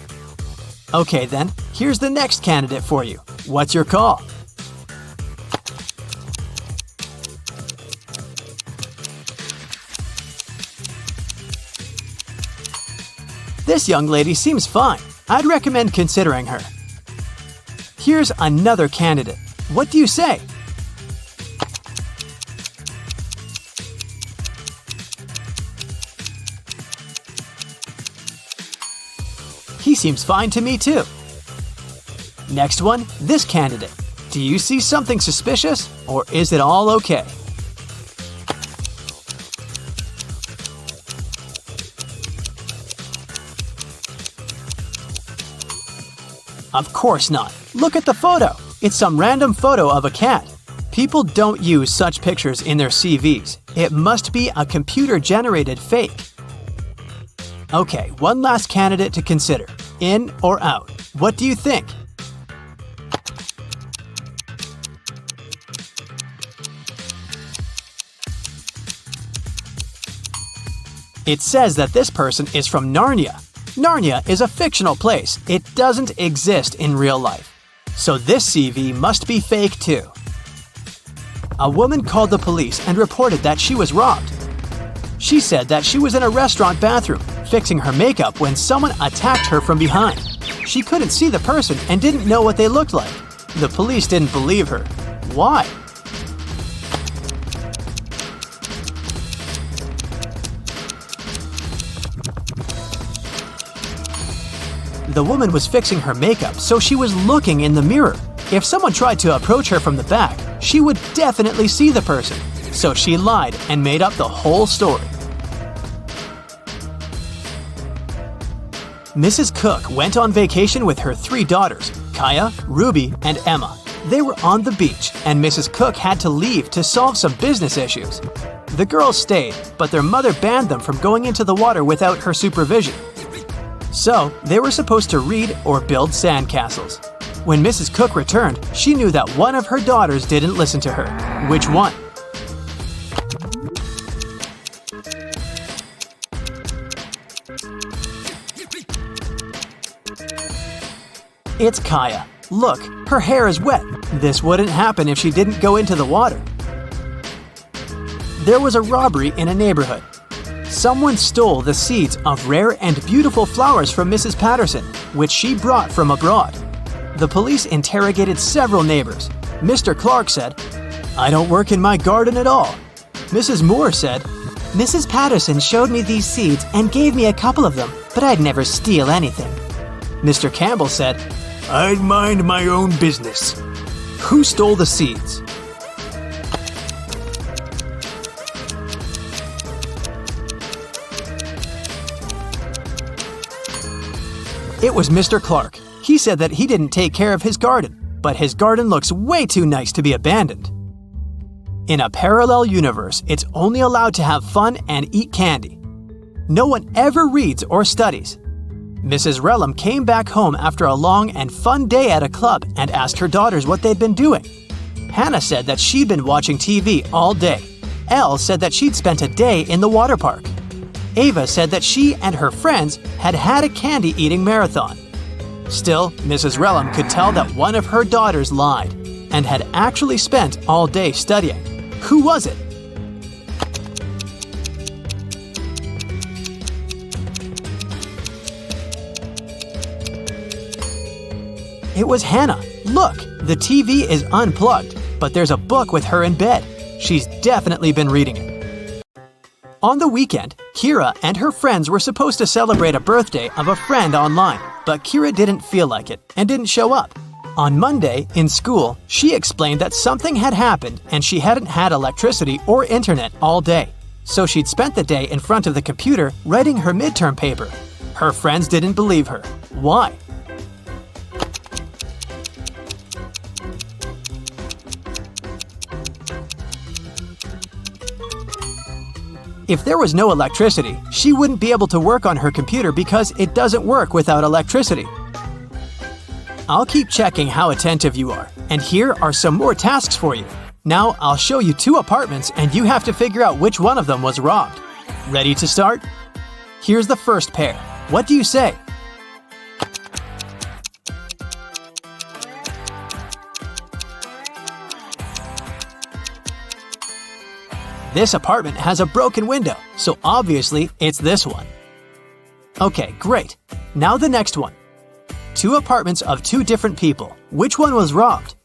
Okay then, here's the next candidate for you. What's your call? This young lady seems fine. I'd recommend considering her. Here's another candidate. What do you say? He seems fine to me too. Next one, this candidate. Do you see something suspicious, or is it all okay? Of course not. Look at the photo. It's some random photo of a cat. People don't use such pictures in their CVs. It must be a computer-generated fake. Okay, one last candidate to consider. In or out? What do you think? It says that this person is from Narnia. Narnia is a fictional place. It doesn't exist in real life. So this CV must be fake too. A woman called the police and reported that she was robbed. She said that she was in a restaurant bathroom, fixing her makeup when someone attacked her from behind. She couldn't see the person and didn't know what they looked like. The police didn't believe her. Why? The woman was fixing her makeup, so she was looking in the mirror. If someone tried to approach her from the back, she would definitely see the person. So she lied and made up the whole story. Mrs. Cook went on vacation with her 3 daughters, Kaya, Ruby, and Emma. They were on the beach, and Mrs. Cook had to leave to solve some business issues. The girls stayed, but their mother banned them from going into the water without her supervision. So, they were supposed to read or build sandcastles. When Mrs. Cook returned, she knew that one of her daughters didn't listen to her. Which one? It's Kaya. Look, her hair is wet. This wouldn't happen if she didn't go into the water. There was a robbery in a neighborhood. Someone stole the seeds of rare and beautiful flowers from Mrs. Patterson, which she brought from abroad. The police interrogated several neighbors. Mr. Clark said, "I don't work in my garden at all." Mrs. Moore said, "Mrs. Patterson showed me these seeds and gave me a couple of them, but I'd never steal anything." Mr. Campbell said, "I'd mind my own business." Who stole the seeds? It was Mr. Clark. He said that he didn't take care of his garden, but his garden looks way too nice to be abandoned. In a parallel universe, it's only allowed to have fun and eat candy. No one ever reads or studies. Mrs. Relham came back home after a long and fun day at a club and asked her daughters what they'd been doing. Hannah said that she'd been watching TV all day. Elle said that she'd spent a day in the water park. Ava said that she and her friends had had a candy-eating marathon. Still, Mrs. Relham could tell that one of her daughters lied and had actually spent all day studying. Who was it? It was Hannah. Look, the TV is unplugged, but there's a book with her in bed. She's definitely been reading it. On the weekend, Kira and her friends were supposed to celebrate a birthday of a friend online, but Kira didn't feel like it and didn't show up. On Monday, in school, she explained that something had happened and she hadn't had electricity or internet all day. So she'd spent the day in front of the computer writing her midterm paper. Her friends didn't believe her. Why? If there was no electricity, she wouldn't be able to work on her computer because it doesn't work without electricity. I'll keep checking how attentive you are, and here are some more tasks for you. Now I'll show you 2 apartments and you have to figure out which one of them was robbed. Ready to start? Here's the first pair. What do you say? This apartment has a broken window, so obviously it's this one. Okay, great. Now the next one. 2 apartments of 2 different people. Which one was robbed?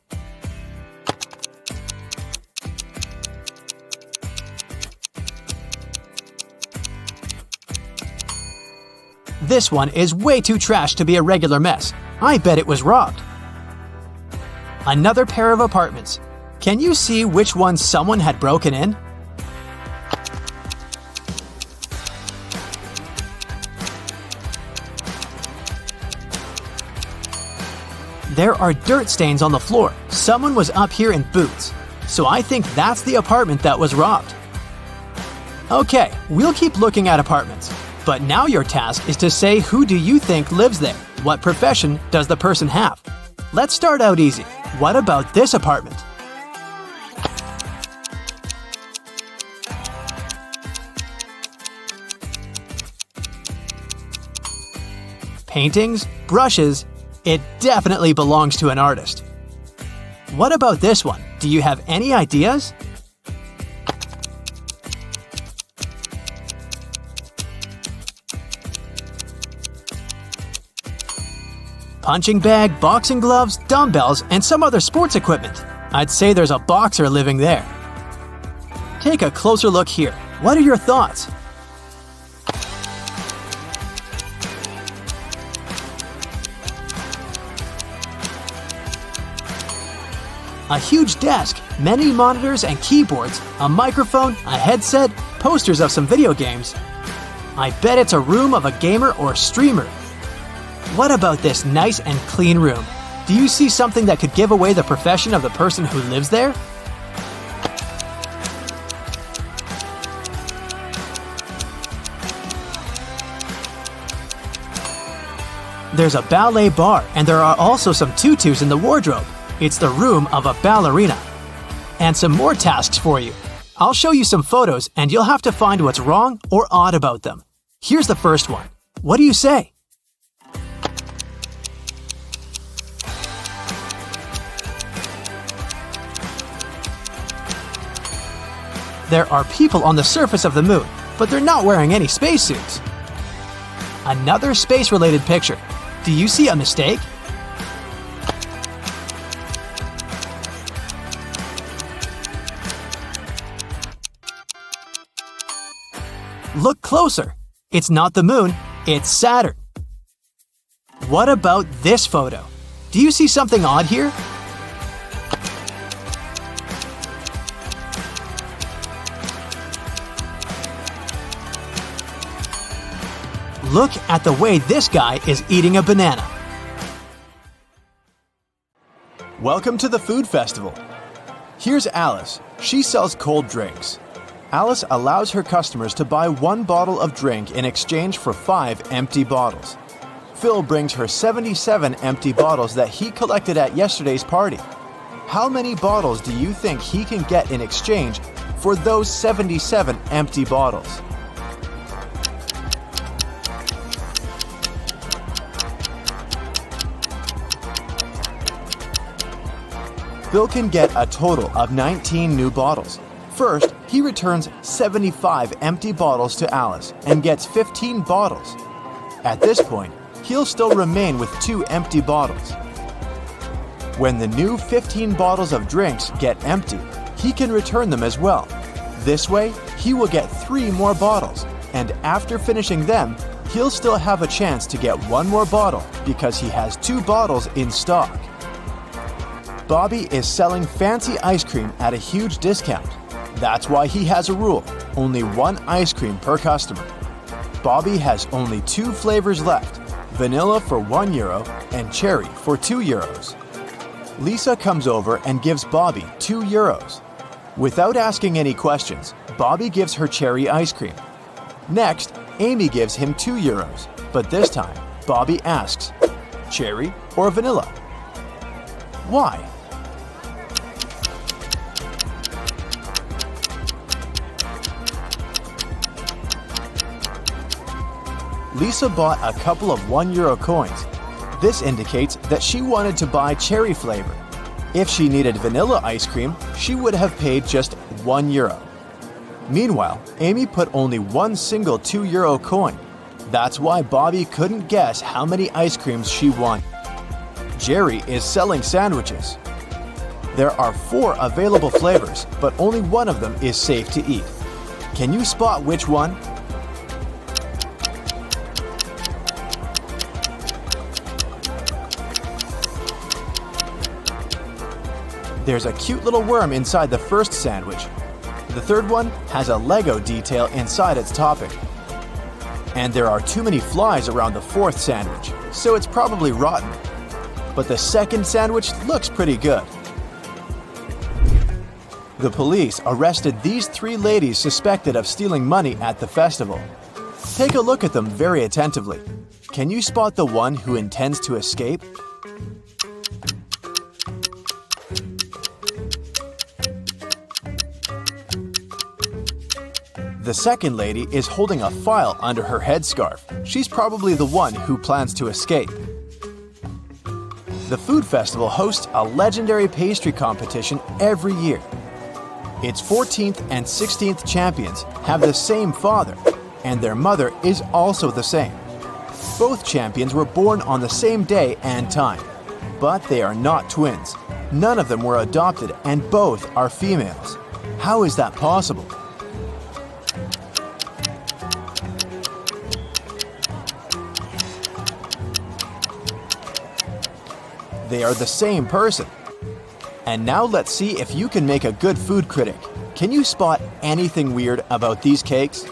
This one is way too trash to be a regular mess. I bet it was robbed. Another pair of apartments. Can you see which one someone had broken in? There are dirt stains on the floor. Someone was up here in boots. So I think that's the apartment that was robbed. Okay, we'll keep looking at apartments. But now your task is to say who do you think lives there? What profession does the person have? Let's start out easy. What about this apartment? Paintings, brushes, it definitely belongs to an artist. What about this one? Do you have any ideas? Punching bag, boxing gloves, dumbbells, and some other sports equipment. I'd say there's a boxer living there. Take a closer look here. What are your thoughts? A huge desk, many monitors and keyboards, a microphone, a headset, posters of some video games. I bet it's a room of a gamer or streamer. What about this nice and clean room? Do you see something that could give away the profession of the person who lives there? There's a ballet bar, and there are also some tutus in the wardrobe. It's the room of a ballerina. And some more tasks for you. I'll show you some photos, and you'll have to find what's wrong or odd about them. Here's the first one. What do you say? There are people on the surface of the moon, but they're not wearing any spacesuits. Another space-related picture. Do you see a mistake? Look closer. It's not the moon, it's Saturn. What about this photo? Do you see something odd here? Look at the way this guy is eating a banana. Welcome to the food festival. Here's Alice. She sells cold drinks. Alice allows her customers to buy 1 bottle of drink in exchange for 5 empty bottles. Phil brings her 77 empty bottles that he collected at yesterday's party. How many bottles do you think he can get in exchange for those 77 empty bottles? Phil can get a total of 19 new bottles. First, he returns 75 empty bottles to Alice and gets 15 bottles. At this point, he'll still remain with 2 empty bottles. When the new 15 bottles of drinks get empty, he can return them as well. This way, he will get 3 more bottles, and after finishing them, he'll still have a chance to get 1 more bottle because he has 2 bottles in stock. Bobby is selling fancy ice cream at a huge discount. That's why he has a rule, only 1 ice cream per customer. Bobby has only 2 flavors left, vanilla for €1 and cherry for €2. Lisa comes over and gives Bobby €2. Without asking any questions, Bobby gives her cherry ice cream. Next, Amy gives him €2, but this time, Bobby asks, cherry or vanilla? Why? Lisa bought a couple of €1 coins. This indicates that she wanted to buy cherry flavor. If she needed vanilla ice cream, she would have paid just €1. Meanwhile, Amy put only 1 single €2 coin. That's why Bobby couldn't guess how many ice creams she wanted. Jerry is selling sandwiches. There are 4 available flavors, but only one of them is safe to eat. Can you spot which one? There's a cute little worm inside the first sandwich. The third one has a Lego detail inside its topping. And there are too many flies around the 4th sandwich, so it's probably rotten. but the second sandwich looks pretty good. The police arrested these 3 ladies suspected of stealing money at the festival. Take a look at them very attentively. Can you spot the one who intends to escape? The second lady is holding a file under her headscarf. She's probably the one who plans to escape. The food festival hosts a legendary pastry competition every year. Its 14th and 16th champions have the same father, and their mother is also the same. Both champions were born on the same day and time, but they are not twins. None of them were adopted, and both are females. How is that possible? They are the same person. And now let's see if you can make a good food critic. Can you spot anything weird about these cakes?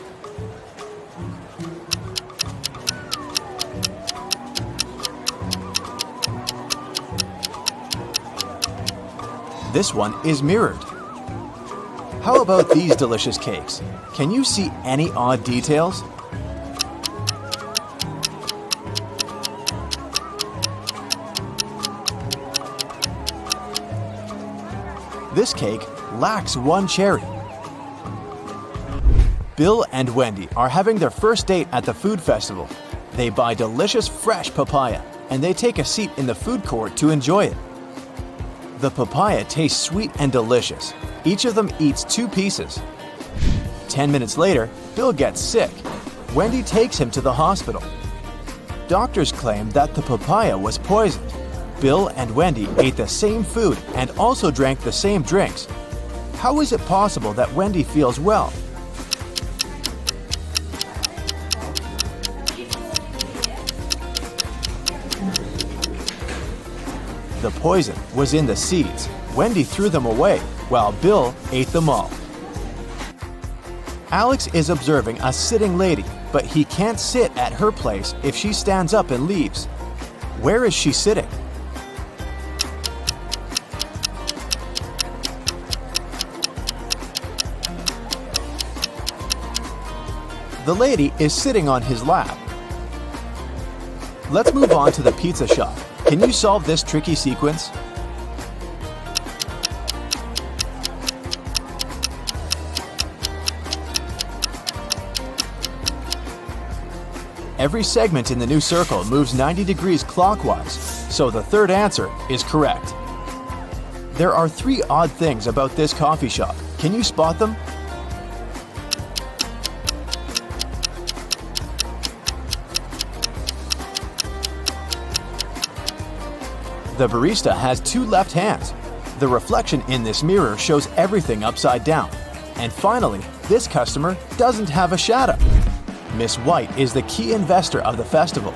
This one is mirrored. How about these delicious cakes? Can you see any odd details? This cake lacks one cherry. Bill and Wendy are having their first date at the food festival. They buy delicious fresh papaya, and they take a seat in the food court to enjoy it. The papaya tastes sweet and delicious. Each of them eats 2 pieces. 10 minutes later, Bill gets sick. Wendy takes him to the hospital. Doctors claim that the papaya was poisoned. Bill and Wendy ate the same food and also drank the same drinks. How is it possible that Wendy feels well? The poison was in the seeds. Wendy threw them away, while Bill ate them all. Alex is observing a sitting lady, but he can't sit at her place if she stands up and leaves. Where is she sitting? The lady is sitting on his lap. Let's move on to the pizza shop. Can you solve this tricky sequence? Every segment in the new circle moves 90 degrees clockwise, so the third answer is correct. There are 3 odd things about this coffee shop. Can you spot them? The barista has 2 left hands. The reflection in this mirror shows everything upside down. And finally, this customer doesn't have a shadow. Miss White is the key investor of the festival.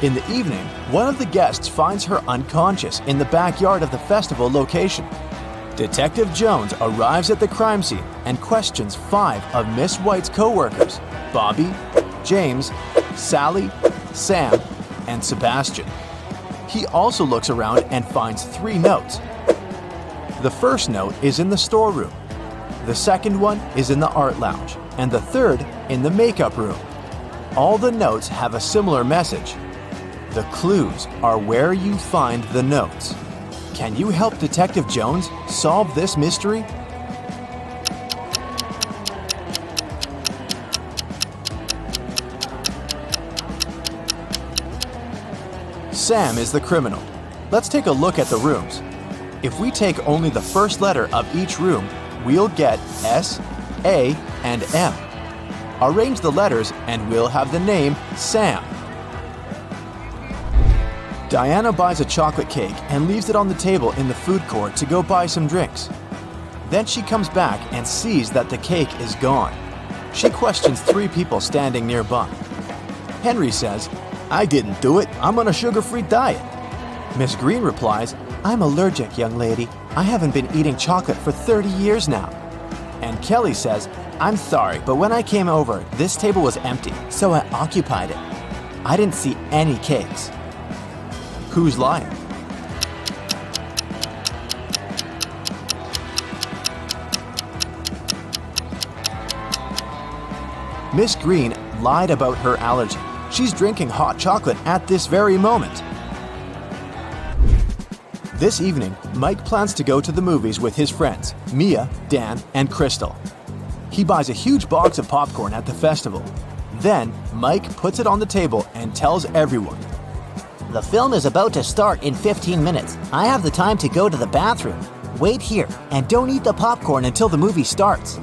In the evening, one of the guests finds her unconscious in the backyard of the festival location. Detective Jones arrives at the crime scene and questions 5 of Miss White's co-workers: Bobby, James, Sally, Sam, and Sebastian. He also looks around and finds 3 notes. The first note is in the storeroom. The second one is in the art lounge, and the third in the makeup room. All the notes have a similar message. The clues are where you find the notes. Can you help Detective Jones solve this mystery? Sam is the criminal. Let's take a look at the rooms. If we take only the first letter of each room, we'll get S, A, and M. Arrange the letters and we'll have the name Sam. Diana buys a chocolate cake and leaves it on the table in the food court to go buy some drinks. Then she comes back and sees that the cake is gone. She questions 3 people standing nearby. Henry says, "I didn't do it. I'm on a sugar-free diet." Miss Green replies, "I'm allergic, young lady. I haven't been eating chocolate for 30 years now." And Kelly says, "I'm sorry, but when I came over, this table was empty, so I occupied it. I didn't see any cakes." Who's lying? Miss Green lied about her allergy. She's drinking hot chocolate at this very moment. This evening, Mike plans to go to the movies with his friends, Mia, Dan, and Crystal. He buys a huge box of popcorn at the festival. Then, Mike puts it on the table and tells everyone. The film is about to start in 15 minutes. I have the time to go to the bathroom. Wait here and don't eat the popcorn until the movie starts.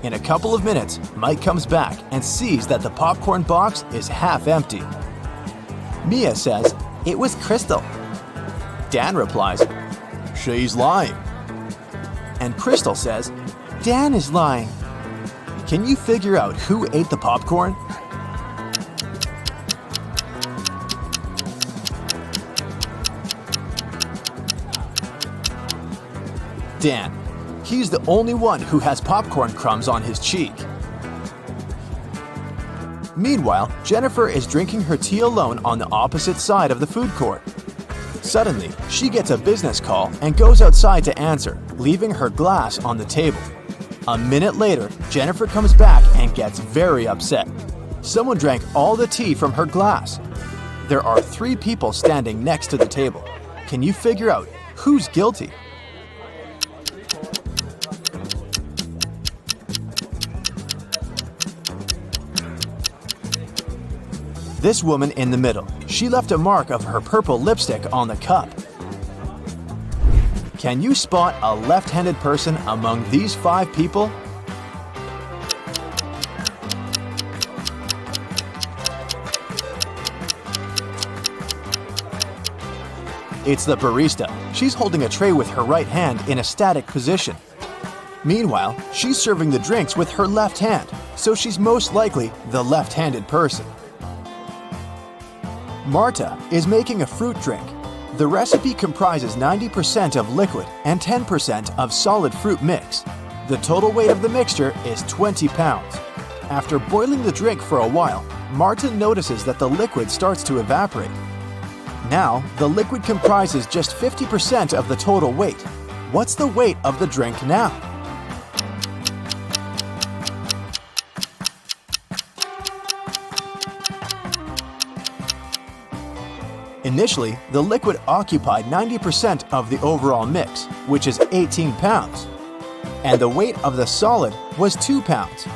In a couple of minutes, Mike comes back and sees that the popcorn box is half empty. Mia says, It was Crystal. Dan replies, she's lying. And Crystal says, Dan is lying. Can you figure out who ate the popcorn? Dan. He's the only one who has popcorn crumbs on his cheek. Meanwhile, Jennifer is drinking her tea alone on the opposite side of the food court. Suddenly, she gets a business call and goes outside to answer, leaving her glass on the table. A minute later, Jennifer comes back and gets very upset. Someone drank all the tea from her glass. There are 3 people standing next to the table. Can you figure out who's guilty? This woman in the middle, she left a mark of her purple lipstick on the cup. Can you spot a left-handed person among these 5 people? It's the barista. She's holding a tray with her right hand in a static position. Meanwhile, she's serving the drinks with her left hand, so she's most likely the left-handed person. Marta is making a fruit drink. The recipe comprises 90% of liquid and 10% of solid fruit mix. The total weight of the mixture is 20 pounds. After boiling the drink for a while, Marta notices that the liquid starts to evaporate. Now, the liquid comprises just 50% of the total weight. What's the weight of the drink now? Initially, the liquid occupied 90% of the overall mix, which is 18 pounds. And the weight of the solid was 2 pounds.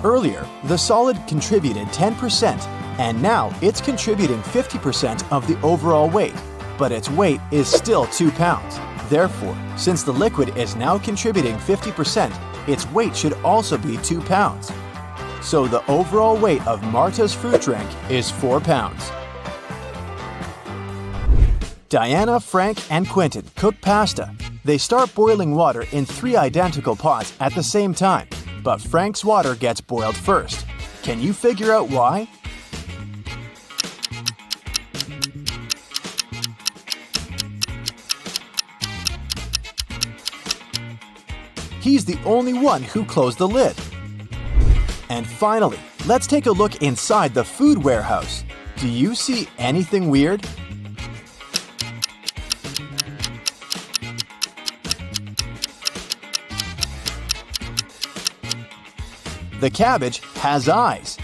Earlier, the solid contributed 10%, and now it's contributing 50% of the overall weight, but its weight is still 2 pounds. Therefore, since the liquid is now contributing 50%, its weight should also be 2 pounds. So the overall weight of Marta's fruit drink is 4 pounds. Diana, Frank, and Quentin cook pasta. They start boiling water in 3 identical pots at the same time, but Frank's water gets boiled first. Can you figure out why? He's the only one who closed the lid. And finally, let's take a look inside the food warehouse. Do you see anything weird? The cabbage has eyes.